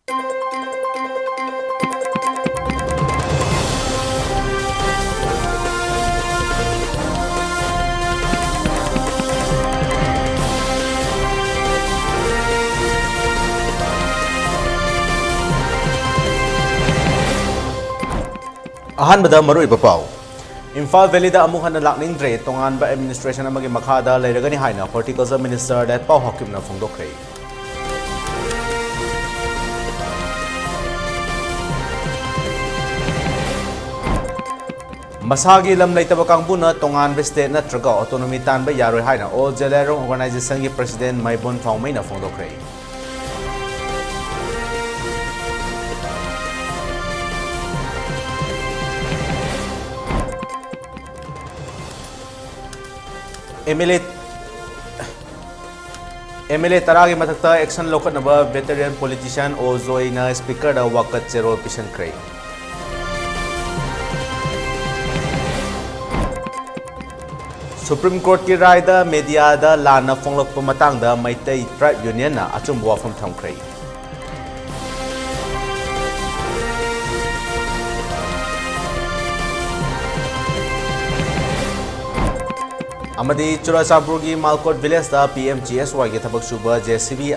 ꯑꯍꯥꯟꯕꯗ ꯃꯔꯨꯑꯣꯏꯕ ꯄꯥꯎ ꯏꯝꯐꯥꯜ ꯚꯦꯂꯤꯗ ꯑꯃꯨꯛ ꯍꯟꯅ ꯂꯥꯛꯅꯤꯡꯗ꯭ꯔꯦ ꯇꯣꯉꯥꯟꯕ ꯑꯦꯗꯃꯤꯅꯤꯁꯇ꯭ꯔꯦꯁꯟ ꯑꯃꯒꯤ ꯃꯈꯥꯗ ꯂꯩꯔꯒꯅꯤ ꯍꯥꯏꯅ ꯍꯣꯔꯇꯤꯀꯜꯆꯔ ꯃꯤꯅꯤꯁꯇꯔ ꯂꯦꯠꯄꯥꯎ ꯍꯥꯎꯀꯤꯞꯅ ꯐꯣꯡꯗꯣꯛꯈ꯭ꯔꯦ ꯃꯁꯥꯒꯤ ꯂꯝ ꯂꯩꯇꯕ ꯀꯥꯡꯕꯨꯅ ꯇꯣꯉꯥꯟꯕ ꯁ꯭ꯇꯦꯠ ꯅꯠꯇ꯭ꯔꯒ ꯑꯣꯇꯣꯅꯣꯃꯤ ꯇꯥꯟꯕ ꯌꯥꯔꯣꯏ ꯍꯥꯏꯅ ꯑꯣꯜ ꯖꯦꯂꯦꯔꯣꯡ ꯑꯣꯔꯒꯅꯥꯏꯖꯦꯁꯟꯒꯤ ꯄ꯭ꯔꯁꯤꯗꯦꯟ ꯃꯥꯏꯕꯣꯟ ꯐꯥꯎꯃꯩꯅ ꯐꯣꯡꯗꯣꯛꯈ꯭ꯔꯦ MLA ꯇꯔꯥꯒꯤ ꯃꯊꯛꯇ ꯑꯦꯛꯁꯟ ꯂꯧꯈꯠꯅꯕ ꯚꯦꯇꯔꯤꯌꯟ ꯄꯣꯂꯤꯇꯤꯁꯤꯌꯟ ꯑꯣ ꯖꯣꯏꯅ ꯁ꯭ꯄꯤꯀꯔꯗ ꯋꯥꯀꯠ ꯆꯦꯔꯣꯜ ꯄꯤꯁꯤꯟꯈ꯭ꯔꯦ ꯁꯨꯄ꯭ꯔꯤꯝ ꯀꯣꯔꯠꯀꯤ ꯔꯥꯏꯗ ꯃꯦꯗꯤꯌꯥꯗ ꯂꯥꯟꯅ ꯐꯣꯡꯂꯛꯄ ꯃꯇꯥꯡꯗ ꯃꯩꯇꯩ ꯇ꯭ꯔꯥꯏꯕ ꯌꯨꯅꯤꯌꯟꯅ ꯑꯆꯨꯝꯕ ꯋꯥꯐꯝ ꯊꯝꯈ꯭ꯔꯦ ꯑꯃꯗꯤ ꯆꯨꯔꯆꯥꯟꯄꯨꯔꯒꯤ ꯃꯥꯜꯀꯣꯠ ꯚꯤꯂꯦꯖꯇ PMGSYꯒꯤ ꯊꯕꯛ ꯁꯨꯕ JCB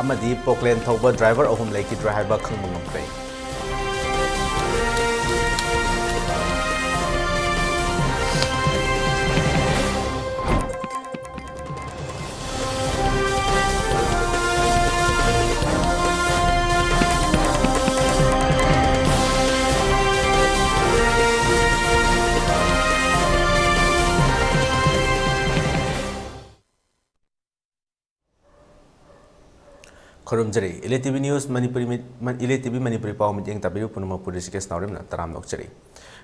ꯑꯃꯗꯤ ꯄꯣꯛꯂꯦꯟ ꯊꯧꯕ ꯗ꯭ꯔꯥꯏꯚꯔ ꯑꯍꯨꯝ ꯂꯩꯈꯤꯗ꯭ꯔꯦ ꯍꯥꯏꯕ ꯈꯪꯕ ꯉꯝꯈ꯭ꯔꯦ ꯈꯨꯔꯨꯝꯖꯔꯤ ELITETV news Manipuri ELITETV Manipuri ꯄꯥꯎ ꯃꯤꯠꯌꯦꯡ ꯇꯥꯕꯤꯔꯤꯕ ꯄꯨꯝꯅꯃꯛꯄꯨ ꯔꯤꯁꯤꯀꯦꯁ ꯅꯥꯎꯔꯦꯝꯅ ꯇꯔꯥꯝꯅ ꯑꯣꯛꯆꯔꯤ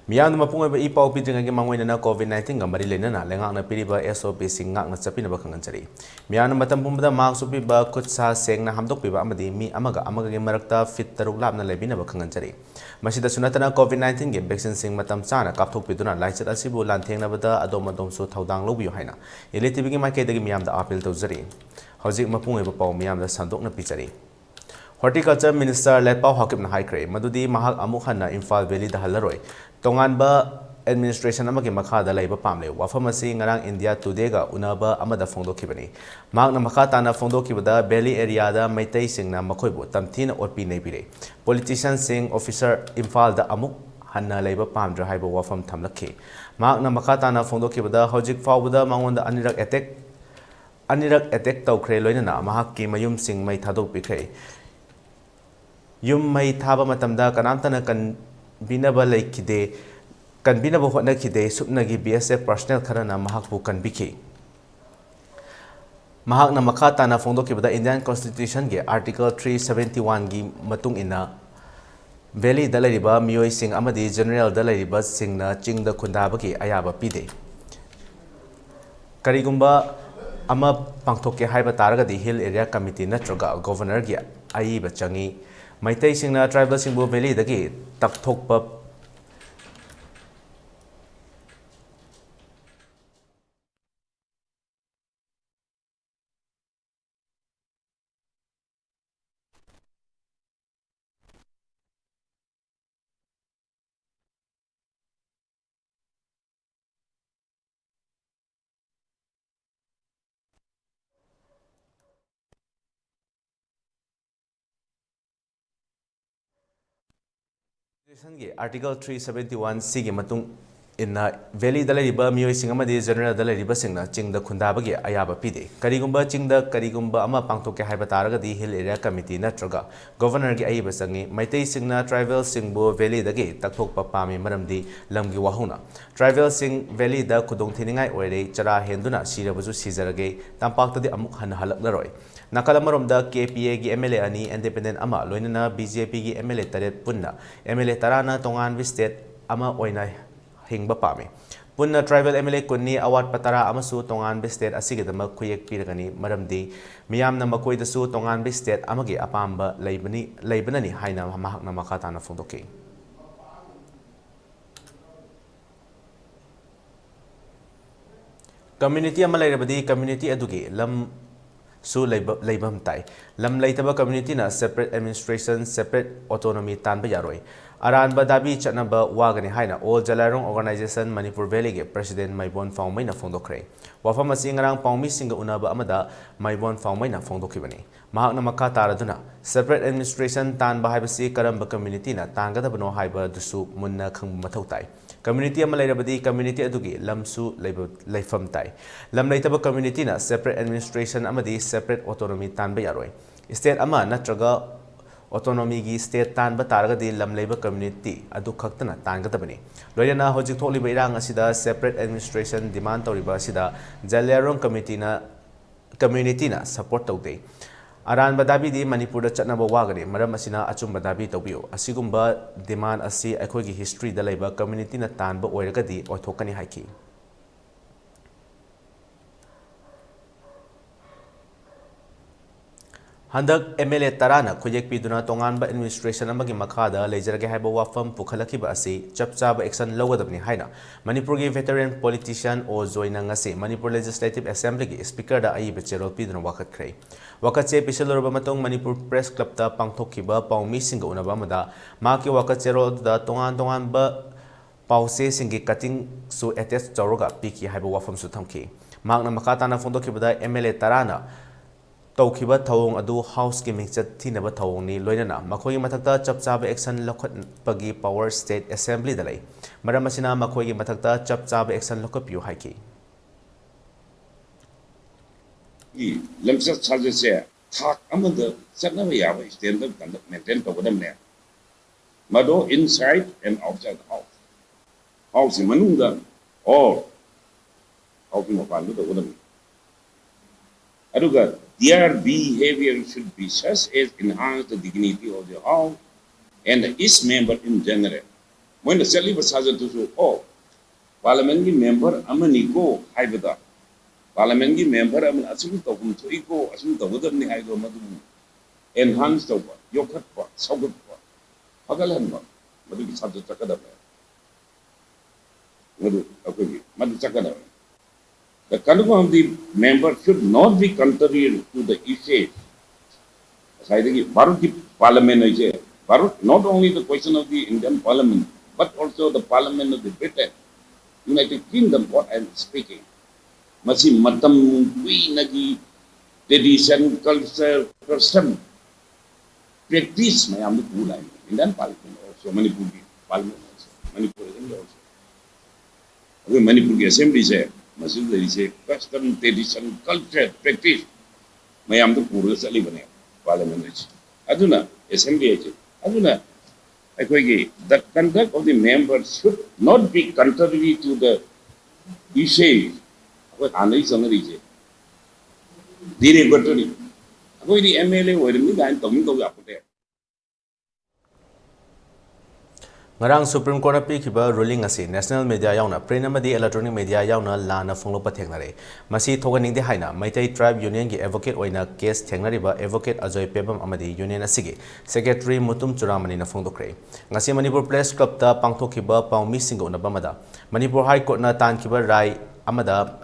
ꯃꯤꯌꯥꯝꯅ ꯃꯄꯨꯡ ꯑꯣꯏꯕ ꯏ ꯄꯥꯎ ꯄꯤꯗ꯭ꯔꯤꯉꯩꯒꯤ ꯃꯥꯡꯑꯣꯏꯅꯅ COVID-19ꯒ ꯃꯔꯤ ꯂꯩꯅꯅ ꯂꯩꯉꯥꯛꯅ ꯄꯤꯔꯤꯕ SOPꯁꯤꯡ ꯉꯥꯛꯅ ꯆꯠꯄꯤꯅꯕ ꯈꯪꯍꯟꯖꯔꯤ ꯃꯤꯌꯥꯝꯅ ꯃꯇꯝ ꯄꯨꯝꯕꯗ ꯃꯥꯛꯁ ꯎꯞꯄꯤꯕ ꯈꯨꯠ ꯁꯥ ꯁꯦꯡꯅ ꯍꯥꯝꯗꯣꯛꯄꯤꯕ ꯑꯃꯗꯤ ꯃꯤ ꯑꯃꯒ ꯑꯃꯒꯒꯤ ꯃꯔꯛꯇ ꯐꯤꯠ 6 ꯂꯥꯞꯅ ꯂꯩꯕꯤꯅꯕ ꯈꯪꯍꯟꯖꯔꯤ ꯃꯁꯤꯗꯁꯨ ꯅꯠꯇꯅ COVID-19ꯒꯤ ꯚꯦꯛꯁꯤꯟꯁꯤꯡ ꯃꯇꯝ ꯆꯥꯅ ꯀꯥꯞꯊꯣꯛꯄꯤꯗꯨꯅ ꯂꯥꯏꯆꯠ ꯑꯁꯤꯕꯨ ꯂꯥꯟꯊꯦꯡꯅꯕꯗ ꯑꯗꯣꯝꯁꯨ ꯊꯧꯗꯥꯡ ꯂꯧꯕꯤꯌꯨ ꯍꯥꯏꯅ ELITETVꯒꯤ ꯃꯥꯏꯀꯩꯗꯒꯤ ꯃꯤꯌꯥꯝꯗ ꯑꯥꯄꯤꯜ ꯇꯧꯖꯔꯤ ꯍꯧꯖꯤꯛ ꯃꯄꯨꯡ ꯑꯣꯏꯕ ꯄꯥꯎ ꯃꯤꯌꯥꯝꯗ ꯁꯟꯗꯣꯛꯅ ꯄꯤꯖꯔꯤ Horticulture Minister Letpau Hakipna haikre madudi mahak amuk hanna Imphal Valley da hallaroi tonganba administration amagi makhada laiba pamle wafam asi ngarang India Today ga unaba amada phongdokhibani magna makha tana phongdokhibada Valley area da maitai singna makhoibu tamthina otpi neibire politician sing officer Imphal da amuk hanna laiba pamdra haiba wafam thamlakhi magna makha tana phongdokhibada hojik fawbada mangonda anirak attack tawkhre loinana mahakki mayum sing mai thadok pikre Yum may thaba matamda kanamtana kan binaba laikide kan binaba hotnakide supnagi BSF personnel kharana mahakbu kan biki mahakna makata na phongdokibada Indian Constitution ge Article 371 gi matung ina Valley dalariba miyoi sing amadi general dalariba singna chingda khundabagi ayaba pide karigumba ama pangthokke haiba taragadi hill area committee natroga governor gi aiba changi Maitai singna tribal singbu valley dagi takthokpa Article 371 sigi matung inna valley dalariba miyoi sing amadi general dalariba singna chingda khundabagi ayaba pide karigumba ama pangthokke haiba taragadi hill area committee natraga governor gi ayiba sangi maitai singna tribal singbu valley dagi takthokpa pami maramdi lamgi wahuna tribal sing valley da khudong thiningai oire chara henduna sirabuju sijarage tampaktadi amuk han halaklaroi Nakalamaromda KPA gi MLA ani independent ama loinana BJP gi MLA taret punna MLA tarana tongan state ama oina hingba pame punna tribal MLA kunni awat patara amasu tongan state asigidama khuyek piragani maramdi miyamna makoi dasu tongan state amagi apamba leibanani haina mahakna makatana phongdoki Community ama lairabadi community adugi lam su leibam tai lam leitaba community na separate administration separate autonomy tanba yaroi aran badabi chatnaba wagani haina all jalarong organization Manipur Valley ge president Maibon Faumai na phongdokre wafam asi ngarang paumi singa unaba amada Maibon Faumai na phongdokhibani mahakna makha taraduna separate administration tanba haibasi karamba community na tangadabano haiba dusu munna khang mathau tai community ama leirabadi community adugi lamsu leifam tai lam leitaba community na separate administration amadi separate autonomy tanba yaroi state ama natraga autonomy gi state tanba taragadi lam leiba community adu khaktana tangadabani loyana hojik tholiba irang asida separate administration demand toriba asida jalyarong community na support taude aran badabi di Manipur da chatnaba wagani maram asina achum badabi tawbiyo asigumba demand asi akhoi gi history da leiba community na tanba oiragadi oithokani haiki handak MLA tarana khujek piduna tonganba administration amagi makhada lejarage haiba wafam pukhalakiba asi chapchaba action logadabni haina Manipur gi veteran politician o joina ngase Manipur Legislative Assembly gi speaker da ai becherol piduna wakat khrei wakat che pisalorba matong Manipur Press Club ta pangthokkiba paumi singa unaba mada maki wakat cherol da tongan ba pause singi cutting su attach chawroga piki haiba wafam su thamki makna makata na phondokibada MLA tarana taukiba thawong adu house ki mingchat thinaba thawong ni loinana makhoi mathakta chapchaba action lokhat pagi power state assembly dalai maram asina makhoi gi mathakta chapchaba action lokapyu haiki i lamsa charge se thak amada sakna ya ba standard kan maintain tawadam ne mado inside and outside the house manungda all house mo palu tawadam aduga their behavior should be such as enhance the dignity of the house and its member in general. When the syllabus has to say, oh, parliamentary member amaniko haibada, parliamentary member aman asum tawum to iko asum tawadam ni haido madu enhance tawa yokat pa saugat pa pagalan pa madu ki sabja chakada pa madu chakada. The conduct of the member should not be contrary to the issues. I think Bharat Parliament is not only the question of the Indian Parliament, but also the Parliament of the Britain, United Kingdom. What I am speaking, masi matam kui nagi tradition, culture, custom, practice. I am the cool line. Indian Parliament also, Manipur Parliament also, Manipur also. Okay, Manipur Assembly is there. Masih dari se custom, tradition, culture, practice. Mayam tu pura sali bane parliament aja. Aduna assembly aja. Aduna, aku lagi the conduct of the members should not be contrary to the issue. Aku anai sangat aja. Dire betul ni. Aku ini MLA, orang ni kan tahu apa dia. ngarang Supreme Court apikhiba ruling asi national media yauna print amadi electronic media yauna lana phonglopa thengnare masi thoganingde haina maitai tribe union gi advocate oina case thengnariba advocate Ajoy Pebam amadi union asigi secretary Mutum Churamani na phongdokre ngasi Manipur Press Club ta pangthokhiba paumi singa unaba mada Manipur High Court na tankiba rai amada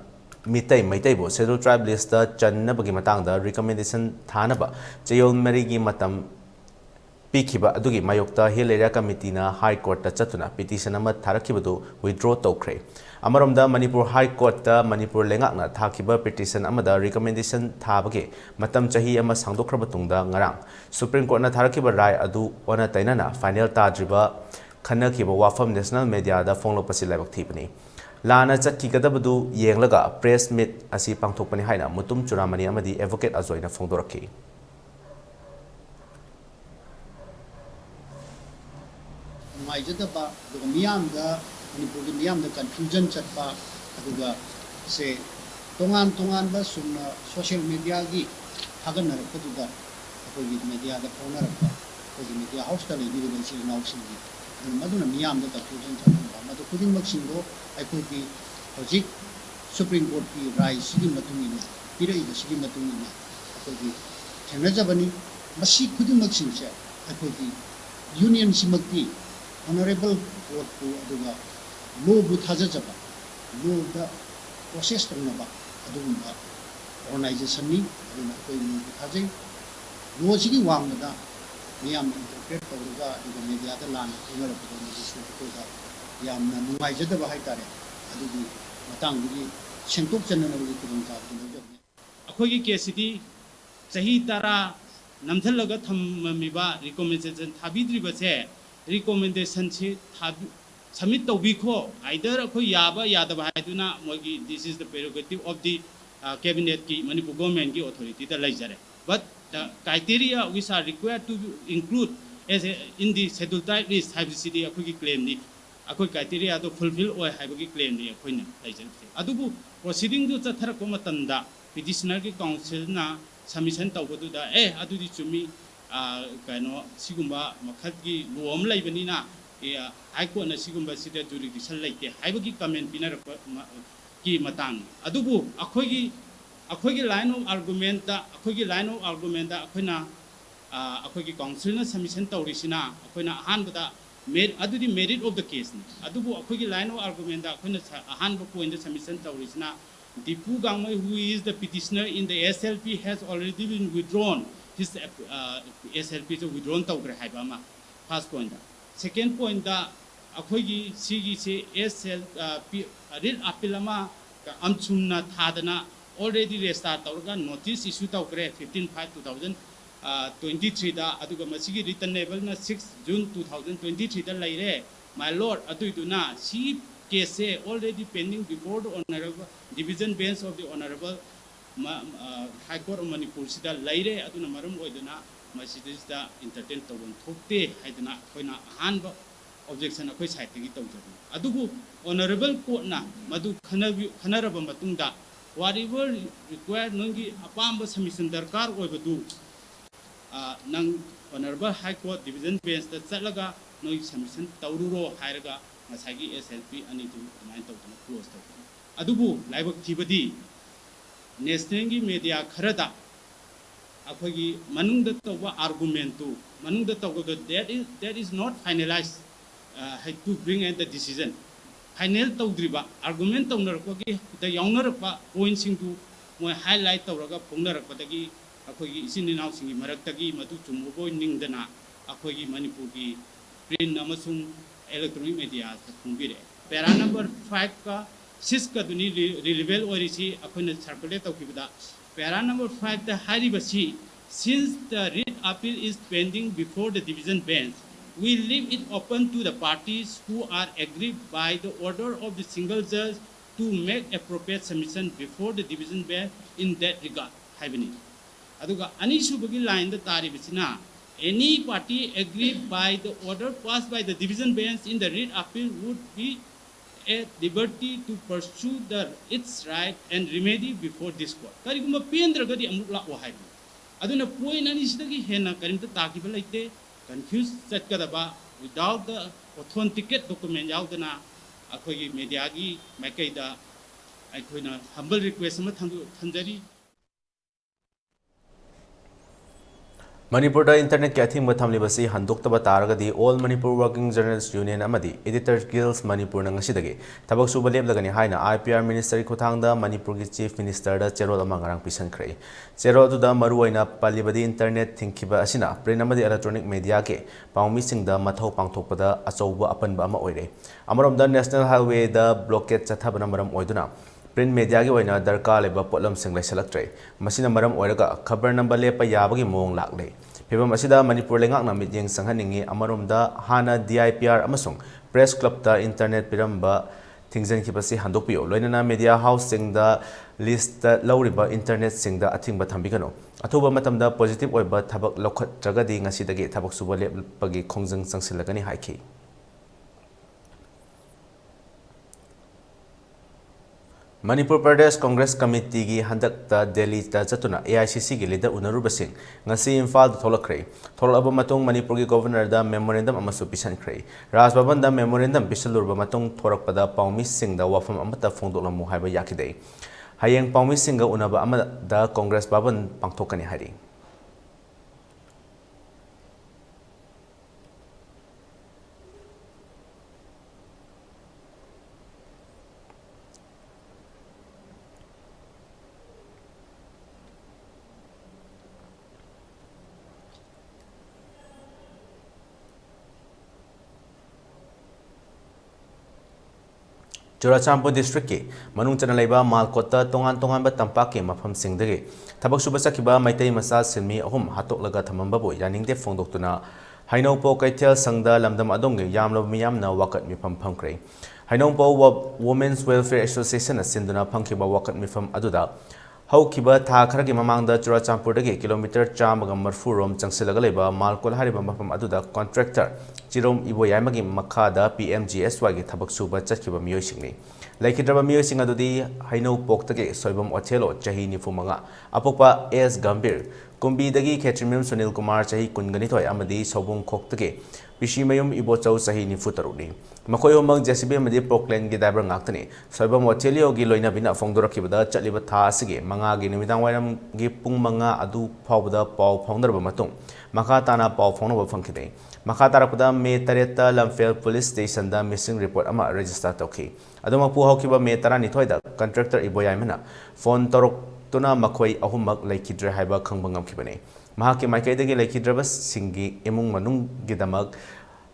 maitai bo scheduled tribe list ta channabagi matangda recommendation thanaba chayol mari gi matam Pikiba adugi mayokta Hill Area Committee na High Court ta chatuna petition ama tharakibadu withdraw tawkhre amaromda Manipur High Court ta Manipur lengak na thakiba petition amada recommendation thabage matam chahi ama sangdokhraba tungda ngarang Supreme Court na tharakiba rai adu ona tainana final tadriba khanakiba wafam national media da phonglopasi laibak thipani lana chatkigadabu yenglaga press meet asi pangthokpani haina Mutum Churamani amadi advocate Ajoy na phongdoraki Maijadaba, the Miamda, Manipuri Miamda confusion chatpa, Aduga say Tongan Basum social media gi Haganar Paduga, media the owner of the media house tele evidence in Aussie. And Maduna Miam the confusion chatpa, Madu Pudin Maxingo, I could be Hojik, Supreme Court rise, Sigim Matumina, Pira is the Sigim Matumina, I could be Tenajabani, Masi Pudin Maxincha, I could be Union Simaki. Honorable Court to Aduga, Low Buthazaba, Low the process to Naba, Adumba, organization, ꯑꯗꯨꯅ ꯑꯩꯈꯣꯏ ꯊꯥꯖꯩ ꯂꯣꯁꯤꯒꯤ ꯋꯥꯡꯃꯗ ꯃꯤꯌꯥꯝꯅ ꯏꯟꯇꯔꯄ꯭ꯔꯦꯠ ꯇꯧꯔꯒ ꯑꯗꯨꯒ ꯃꯦꯗꯤꯌꯥꯗ ꯂꯥꯟꯅ ꯈꯪꯅꯔꯛꯄꯗ ꯃꯗꯨꯁꯨ ꯑꯩꯈꯣꯏꯗ ꯌꯥꯝꯅ ꯅꯨꯡꯉꯥꯏꯖꯗꯕ ꯍꯥꯏꯇꯥꯔꯦ ꯑꯗꯨꯒꯤ ꯃꯇꯥꯡꯗꯨꯒꯤ ꯁꯦꯡꯗꯣꯛꯆꯅꯅꯕꯒꯤ ꯈꯨꯗꯣꯡꯆꯥꯕꯗꯨ ꯂꯧꯖꯕꯅꯤ ꯑꯩꯈꯣꯏꯒꯤ ꯀꯦꯁꯁꯤꯗꯤ ꯆꯍꯤ 10 ꯅꯝꯊꯜꯂꯒ ꯊꯝꯃꯝꯃꯤꯕ ꯔꯤꯀꯣꯃꯦꯟꯗꯦꯁꯟ ꯊꯥꯕꯤꯗ꯭ꯔꯤꯕꯁꯦ ꯔꯤꯀꯣꯃꯦꯟꯗꯦꯁꯟꯁꯤ ꯁꯕꯃꯤꯠ ꯇꯧꯕꯤꯈꯣ ꯑꯥꯏꯗꯔ ꯑꯩꯈꯣꯏ ꯌꯥꯕ ꯌꯥꯗꯕ ꯍꯥꯏꯗꯨꯅ ꯃꯣꯏꯒꯤ this is the prerogative of the ꯀꯦꯕꯤꯅꯦꯠꯀꯤ ꯃꯅꯤꯄꯨꯔ ꯒꯣꯚꯔꯟꯃꯦꯟꯠꯀꯤ ꯑꯣꯊꯣꯔꯤꯇꯤꯗ ꯂꯩꯖꯔꯦ but the criteria which are required to include as in the schedule tribe list ꯍꯥꯏꯕꯁꯤꯗꯤ ꯑꯩꯈꯣꯏꯒꯤ ꯀ꯭ꯂꯦꯝꯅꯤ ꯑꯩꯈꯣꯏ ꯀ꯭ꯔꯥꯏꯇꯦꯔꯤꯌꯥꯗꯣ ꯐꯨꯜꯐꯤꯜ ꯑꯣꯏ ꯍꯥꯏꯕꯒꯤ ꯀ꯭ꯂꯦꯝꯅꯤ ꯑꯩꯈꯣꯏꯅ ꯂꯩꯖꯔꯤꯕꯁꯦ ꯑꯗꯨꯕꯨ ꯄ꯭ꯔꯣꯁꯤꯗꯤꯡꯗꯨ ꯆꯠꯊꯔꯛꯄ ꯃꯇꯝꯗ ꯄꯤꯇꯤꯁꯅꯔꯒꯤ ꯀꯥꯎꯟꯁꯤꯜꯅ ꯁꯕꯃꯤꯁꯟ ꯇꯧꯕꯗꯨꯗ ꯑꯗꯨꯗꯤ ꯆꯨꯝꯃꯤ ꯀꯩꯅꯣ ꯁꯤꯒꯨꯝꯕ ꯃꯈꯜꯒꯤ ꯂꯣ ꯑꯃ ꯂꯩꯕꯅꯤꯅ ꯍꯥꯏ ꯀꯣꯔꯠꯅ ꯁꯤꯒꯨꯝꯕꯁꯤꯗ ꯖꯨꯔꯤꯗꯤꯛꯁꯟ ꯂꯩꯇꯦ ꯍꯥꯏꯕꯒꯤ ꯀꯃꯦꯟ ꯄꯤꯅꯔꯛꯄ ꯒꯤ ꯃꯇꯥꯡꯅꯤ ꯑꯗꯨꯕꯨ ꯑꯩꯈꯣꯏꯒꯤ ꯂꯥꯏꯟ ꯑꯣꯐ ꯑꯥꯔꯒꯨꯃꯦꯟꯇ ꯑꯩꯈꯣꯏꯅ ꯑꯩꯈꯣꯏꯒꯤ ꯀꯥꯎꯟꯁꯤꯜꯅ ꯁꯕꯃꯤꯁꯟ ꯇꯧꯔꯤꯁꯤꯅ ꯑꯩꯈꯣꯏꯅ ꯑꯍꯥꯟꯕꯗ ꯑꯗꯨꯗꯤ ꯃꯦꯔꯤꯠ ꯑꯣꯐ ꯗ ꯀꯦꯁꯅꯤ ꯑꯗꯨꯕꯨ ꯑꯩꯈꯣꯏꯒꯤ ꯂꯥꯏꯟ ꯑꯣꯐ ꯑꯥꯔꯒꯨꯃꯦꯟꯇ ꯑꯩꯈꯣꯏꯅ ꯑꯍꯥꯟꯕ ꯄꯣꯏꯟꯗ submission ꯇꯧꯔꯤꯁꯤ나 Dipu Gangmai, who is the petitioner in the SLP, has already been withdrawn. His SLP is withdrawn tawgre haiba ama. First point. Second point da akhoigi sigi se SLP real appeal ama amchumna thadana already restart tawga notice issue tawgre 15/5/2023 da aduga masigi returnable na 6 June 2023 da laire. My lord aduiduna si case already pending before the Honorable Division Bench of the Honorable High Court of Manipur sida laire aduna maram oiduna masidista entertain tawon thokte haiduna khoina ahanba objection akhoi side gi tawjabu adubu Honorable Court na madu khanaraba matungda whatever required nongi apamba submission darkar oibadu nang Honorable High Court Division Bench da chalaga noi submission tawruro hairaga masagi SLP ani tu main tau tuna close tau adubu laibak thibadi national gi media kharada akhoi manungda tawba argument tu manungda tawga that is not finalized had to bring in the decision final tawdriba argument tawnar ko gi the yaunar pa point sing tu moi highlight tawraga pungnar pa dagi akhoi isin ninaw singi marak tagi madu chumubo ningdana akhoi Manipur gi print amasung electronic media khungbire para number 5 ka 6 ka duni relevant orisi akhona circulate tawkibda para number 5 the haribasi since the writ appeal is pending before the division bench we leave it open to the parties who are aggrieved by the order of the single judge to make appropriate submission before the division bench in that regard haibani aduga anisubagi line da taribisina any party aggrieved by the order passed by the division bench in the writ appeal would be at liberty to pursue its right and remedy before this court. Kariguma pendraga di amuk la wahai. Aduna point ani sidagi hena karimta takiba laite confused chatkadaba without the authenticate document yaudana akhoi media gi maikaida aikoina humble request ma thanjari. Manipur da internet ki athing batham libasi handok taba taragadi all Manipur Working Journalists Union amadi Editors Guilds Manipur nang asidagi thabak suba leblagani haina IPR Ministry khutangda Manipur ki Chief Minister da cherol ama ngarang pisan khrei cherol du da maru oina palibadi internet thingkiba asina print amadi electronic media ke pawmi singda mathau pangthokpada achouba apanba ama oire amarom da National Highway da blockade chathabana maram oiduna print media gi oina darka leba potlam sing laisalaktre masina maram oiraga khabar number lepa yabagi mong lakle phibam asida Manipur lengak na mityeng sanghaningi amaromda hana DIPR amasung press club da internet piramba thingjan khibasi handokpio loinana media house singda list da lawriba internet singda athingba thambigano athuba matamda positive oiba thabak lokhat tragadi ngasidagi thabak suba lepagi khongjang changsilagani haiki Manipur Pradesh Congress Committee gi handak ta Delhi ta chatuna AICC gi leader unarubasing ngasi Imphal da tholakre tholaba matung Manipur gi governor da memorandum amasu pisan khrei Raj Bhavan da memorandum pisalurba matung thorakpada paumi sing da wafam amata phongdolamu haiba yakidei hayeng paumi sing ga unaba ama da Congress Bhavan pangthokani hari Churachandpur district ki manung chana leiba malkota tongan ba tampak ki mafam singdagi thabak suba sakiba maitai masa silmi ahum hatok laga thamamba bo yaningde phongdoktuna hainaupo kaithel sangda lamdam adongge yamlo miyamna wakat mifam phamkre hainaupo women's welfare association asinduna phangkiba wakat mifam aduda haukiba tha kharagi mamangda Churachandpurdagi kilometer 130 rom changsilaga leiba malkol hariba mafam aduda contractor Chirom Iboyamagi Makada PMGSY gi thabak suba chakhiba miyoi singni laikhidraba miyoi sing adudi hainau poktage soibam othelo chahi nifumanga apokpa S Gambir kumbi dagi Khetrimim Sunil Kumar chahi kungani thoi amadi sobung khoktage Pishimayum Ibochau chahi nifutaruni makhoi homang JCB amadi Portland gi dabra ngaktani soibam othelio gi loina bina phongdorakibada chaliba tha asigi manga gi nimidang wairam gi pung manga adu phawbada paw phongdarba matung makha tana paw phongnoba phangkhide makha tarapada May 3 Lamphel Police Station da missing report ama register tokhi adoma pu hawkiba May 12 da contractor Iboyamena phone torok tuna makhoi ahumak laikhidre haiba khangbangam khibane mahaki maikaidagi laikhidraba singi emung manung gidamak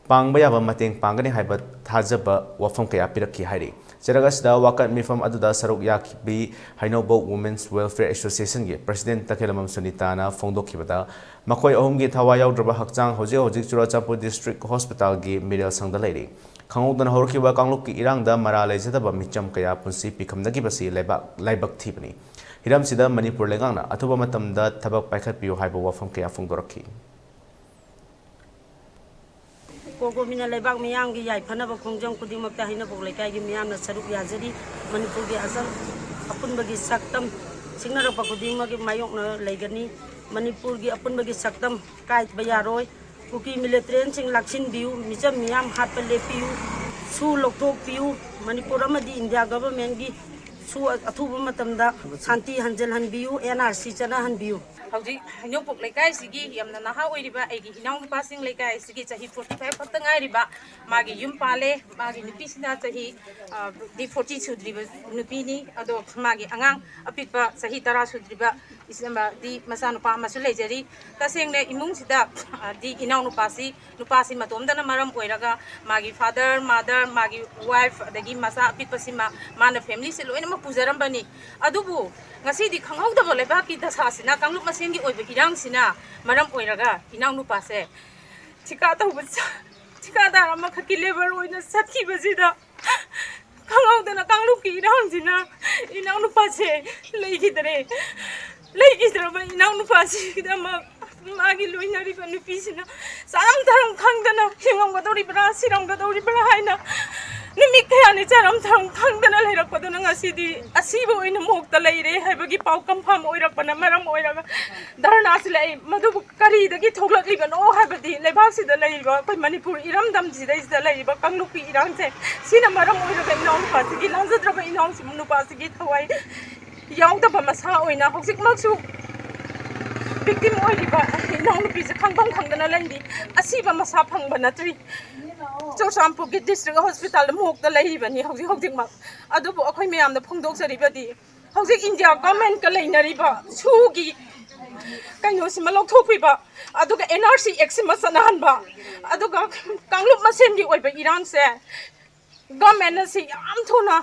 pangba yaba mateng pangani haiba thajaba wafam kaya pirakhi hairi Cheragasda wakat mifam aduda saruk yakbi Hainobo Women's Welfare Association gi President Takelamam Sunitana phongdokhibada makhoi ahumgi thawa yaudraba hakchang hojik Churachandpur District Hospital gi medical sangda leiri khangudana horkiba kangluk ki irangda mara leijadaba micham kaya punsi pikhamdagi basi laibak thibani hiram sida Manipur lengangna athuba matamda thabak paikhat piu haiba wafam kaya phongdorakhi Koko mina lebak miyam gi yai phana ba khongjang kuding makta hina bok lekai gi miyam na saruk yajari Manipur gi asal apun bagi saktam singna ra pa kuding ma gi mayok na leigani Manipur gi apun bagi saktam kai bayaroi kuki military sing laksin biu micham miyam hat pa le piu su lokthok piu Manipur amadi India government gi su athuba matamda santi hanjal han biu NRC chana han biu Hauji hanyok pok lekai sigi yamna naha oiriba egi hinau passing lekai sigi chahi 45 khata ngai riba magi yum pale magi nupi sina chahi di 40 sudriba nupi ni ado magi angang apitpa chahi 10 sudriba isamba di masanu pa masu lejari taseng ne imung sida di inau nupasi matomda na maram oiraga magi father mother magi wife adagi masa apitpa sima mana family se loina ma pujaram bani adubu ngasi di khanghau da bole ba ki dasa sina kanglup masengi oiba irang sina maram oiraga inau nupase chika ta huba chika da ma khaki level oina sathi bazida khanghau da na kanglup ki irang sina inau nupase leigidre ba inau nupase da ma magi loina ri ba nupi sina saram dharam khangdana hingam ga dori bra siram ga dori bra haina nimi kaya ni charam thang khangdana leirak paduna ngasidi asibo oina mokta leire haibagi pau confirm oirakpana maram oiraga dharna silai madu kari dagi thoglak liba no haibadi lebak sida leiba koi Manipur iram dam jidai sida leiba kanglupi iram se sina maram oiraga inong pasigi lanjadraba inong simnu pasigi thawai yaungta ba masa oina hoksik maksu victim oiriba inong lupi se khangbang khangdana leindi asiba masa phangba natri Churachandpur District Hospital mokta leibani hojik mak adubu akhoi mayam na phongdok saribadi hojik India government ka leinariba sugi kaino sima lokthokpiba aduga NRC exima sanahanba aduga kanglup masengi oiba Iran se government si yam thona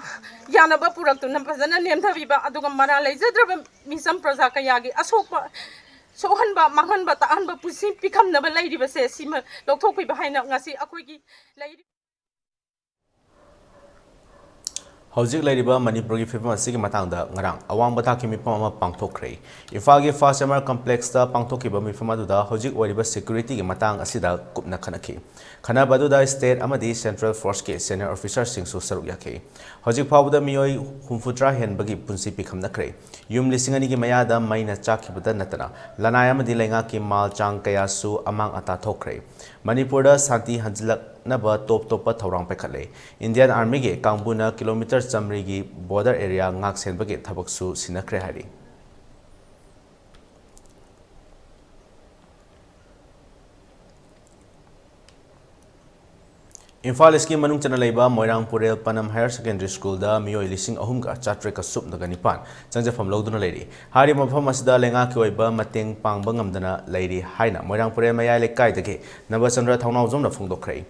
yanaba puraktu na phajana lemthabiba aduga mara leijadraba misam praja kayagi asokpa sohanba mahanba tahanba pusi pikhamnaba leiriba se sima lokthokpiba haina ngasi akoigi leiri Hojik leiriba Manipur gi fifam asigi matangda ngarang awang bata ki mipam ama pangthokre Imphal gi First Summer Complex da pangthokiba mifam aduda hojik oiriba security gi matang asida kupna khanaki khana baduda state amadi central force ki senior officer sing su saruk yakhe hojik phawda miyoi humfutra hen bagi punsi pikhamna kre yum lisingani gi mayada maina chakibada natana lanai amadi lenga ki mal chang kaya su amang ata thokre Manipur da santi hanjlak naba top pa thorang pekhale Indian Army ge kangbuna kilometer chamri gi border area ngak senbage thabak su sinakre hari Imphal East ki manung chana leiba Moirang Purel Panam Higher Secondary School da miyoi lising ahumga chatre ka sup naga nipan changjafam loduna leiri hari mafam asida lenga ki oiba mateng pangba ngamdana leiri haina Moirang Purel mayai lekai dage Nabachandra thaunau jomna phongdokhrei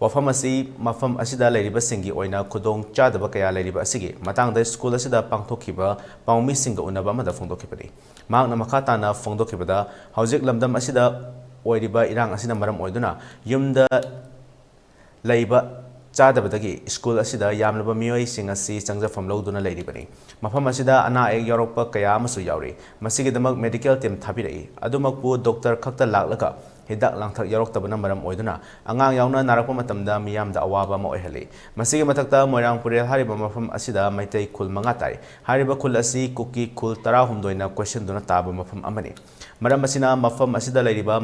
ꯋꯥꯐꯝ ꯑꯁꯤ ꯃꯐꯝ ꯑꯁꯤꯗ ꯂꯩꯔꯤꯕꯁꯤꯡꯒꯤ ꯑꯣꯏꯅ ꯈꯨꯗꯣꯡ ꯆꯥꯗꯕ ꯀꯌꯥ ꯂꯩꯔꯤꯕ ꯑꯁꯤꯒꯤ ꯃꯇꯥꯡꯗ ꯁ꯭ꯀꯨꯜ ꯑꯁꯤꯗ ꯄꯥꯡꯊꯣꯛꯈꯤꯕ ꯄꯥꯎꯃꯤꯁꯤꯡꯒ ꯎꯅꯕ ꯑꯃꯗ ꯐꯣꯡꯗꯣꯛꯈꯤꯕꯅꯤ꯫ ꯃꯍꯥꯛꯅ ꯃꯈꯥ ꯇꯥꯅ ꯐꯣꯡꯗꯣꯛꯈꯤꯕꯗ ꯍꯧꯖꯤꯛ ꯂꯝꯗꯝ ꯑꯁꯤꯗ ꯑꯣꯏꯔꯤꯕ ꯏꯔꯥꯡ ꯑꯁꯤꯅ ꯃꯔꯝ ꯑꯣꯏꯗꯨꯅ ꯌꯨꯝꯗ ꯂꯩꯕ ꯆꯥꯗꯕꯗꯒꯤ ꯁ꯭ꯀꯨꯜ ꯑꯁꯤꯗ ꯌꯥꯝꯂꯕ ꯃꯤꯑꯣꯏꯁꯤꯡ ꯑꯁꯤ ꯆꯪꯖꯐꯝ ꯂꯧꯗꯨꯅ ꯂꯩꯔꯤꯕꯅꯤ꯫ ꯃꯐꯝ ꯑꯁꯤꯗ ꯑꯅꯥ ꯑꯌꯦꯛ ꯌꯥꯎꯔꯛꯄ ꯀꯌꯥ ꯑꯃꯁꯨ ꯌꯥꯎꯔꯤ꯫ ꯃꯁꯤꯒꯤꯗꯃꯛ ꯃꯦꯗꯤꯀꯦꯜ ꯇꯤꯝ ꯊꯥꯕꯤꯔꯛꯏ꯫ ꯑꯗꯨꯃꯛꯄꯨ ꯗꯣꯛꯇꯔ ꯈꯛꯇ ꯂꯥꯛꯂꯒ ꯍꯤꯗꯥꯛ ꯂꯥꯡꯊꯛ ꯌꯥꯎꯔꯛꯇꯕꯅ ꯃꯔꯝ ꯑꯣꯏꯗꯨꯅ ꯑꯉꯥꯡ ꯌꯥꯎꯅ ꯅꯥꯔꯛꯄ ꯃꯇꯝꯗ ꯃꯤꯌꯥꯝꯗ ꯑꯋꯥꯕ ꯑꯃ ꯑꯣꯏꯍꯜꯂꯤ꯫ ꯃꯁꯤꯒꯤ ꯃꯊꯛꯇ ꯃꯣꯏꯔꯥꯡꯄꯨꯔꯦꯜ ꯍꯥꯏꯔꯤꯕ ꯃꯐꯝ ꯑꯁꯤꯗ ꯃꯩꯇꯩ ꯈꯨꯜ 5 ꯇꯥꯏ꯫ ꯍꯥꯏꯔꯤꯕ ꯈꯨꯜ ꯑꯁꯤ ꯀꯨꯀꯤ ꯈꯨꯜ 19ꯅ ꯀꯣꯏꯁꯤꯟꯗꯨꯅ ꯇꯥꯕ ꯃꯐꯝ ꯑꯃꯅꯤ꯫ ꯃꯔꯝ ꯑꯁꯤꯅ ꯃꯐꯝ ꯑꯁꯤꯗ ꯂꯩꯔꯤꯕ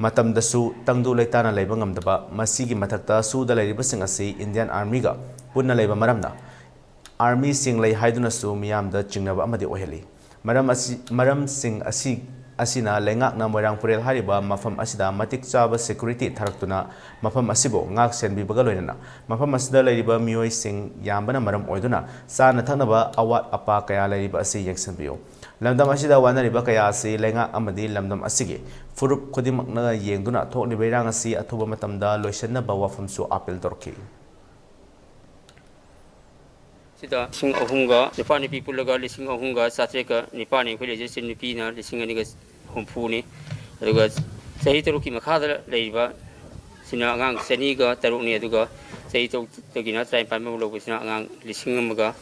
ꯃꯇꯝꯗꯁꯨ ꯇꯪꯗꯨ ꯂꯩꯇꯥꯅ ꯂꯩꯕ ꯉꯝꯗꯕ, ꯃꯁꯤꯒꯤ ꯃꯊꯛꯇ ꯁꯨꯗ ꯂꯩꯔꯤꯕꯁꯤꯡ ꯑꯁꯤ ꯏꯟꯗꯤꯌꯟ ꯑꯥꯔꯃꯤꯒ ꯄꯨꯟꯅ ꯂꯩꯕ ꯃꯔꯝꯅ ꯑꯥꯔꯃꯤꯁꯤꯡ ꯂꯩ ꯍꯥꯏꯗꯨꯅꯁꯨ ꯃꯤꯌꯥꯝꯗ ꯆꯤꯡꯅꯕ ꯑꯃꯗꯤ ꯑꯣꯏꯍꯜꯂꯤ꯫ ꯃꯔꯝꯁꯤꯡ ꯑꯁꯤꯅ ꯂꯩꯉꯥꯛꯅ ꯃꯣꯏꯔꯥꯡꯄꯨꯔꯦꯜ ꯍꯥꯏꯔꯤꯕ ꯃꯐꯝ ꯑꯁꯤꯗ ꯃꯇꯤꯛ ꯆꯥꯕ ꯁꯦꯀ꯭ꯌꯨꯔꯤꯇꯤ ꯊꯥꯔꯛꯇꯨꯅ ꯃꯐꯝ ꯑꯁꯤꯕꯨ ꯉꯥꯛ ꯁꯦꯟꯕꯤꯕꯒ ꯂꯣꯏꯅꯅ ꯃꯐꯝ ꯑꯁꯤꯗ ꯂꯩꯔꯤꯕ ꯃꯤꯑꯣꯏꯁꯤꯡ ꯌꯥꯝꯕꯅ ꯃꯔꯝ ꯑꯣꯏꯗꯨꯅ ꯆꯥꯅ ꯊꯛꯅꯕ ꯑꯋꯥꯠ ꯑꯄꯥ ꯀꯌా ꯂꯩꯔꯤꯕ ꯑꯁꯤ ꯌꯦꯡꯁꯤꯟꯕꯤꯌꯨ꯫ ꯂꯝꯗꯝ ꯑꯁꯤꯗ ꯋꯥꯅꯔꯤꯕ ꯀꯌా ꯑꯁꯤ ꯂꯩꯉꯥꯛ ꯑꯃꯗꯤ ꯂꯝꯗꯝ ꯑꯁꯤꯒꯤ ꯐꯨꯔꯨꯞ ꯈꯨꯗꯤꯡꯃꯛꯅ ꯌꯦꯡꯗꯨꯅ ꯊꯣꯛꯂꯤꯕ ꯏꯔꯥꯡ ꯑꯁꯤ ꯑꯊꯨꯕ ꯃꯇꯝꯗ ꯂꯣꯏꯁꯤꯟꯅꯕ ꯋꯥꯐꯝꯁꯨ ꯑꯥꯄꯤꯜ ꯇꯧꯔꯛꯈꯤ꯫ sida sing ahunga nipa nipi pulaga lising ahunga satreka nipa ni khule je sin nipi na lising ani ga humpu ni aduga sahi taruki makhada leiba sina angang seni ga taruk ni aduga sahi togina trai pa me lo sina angang lising amaga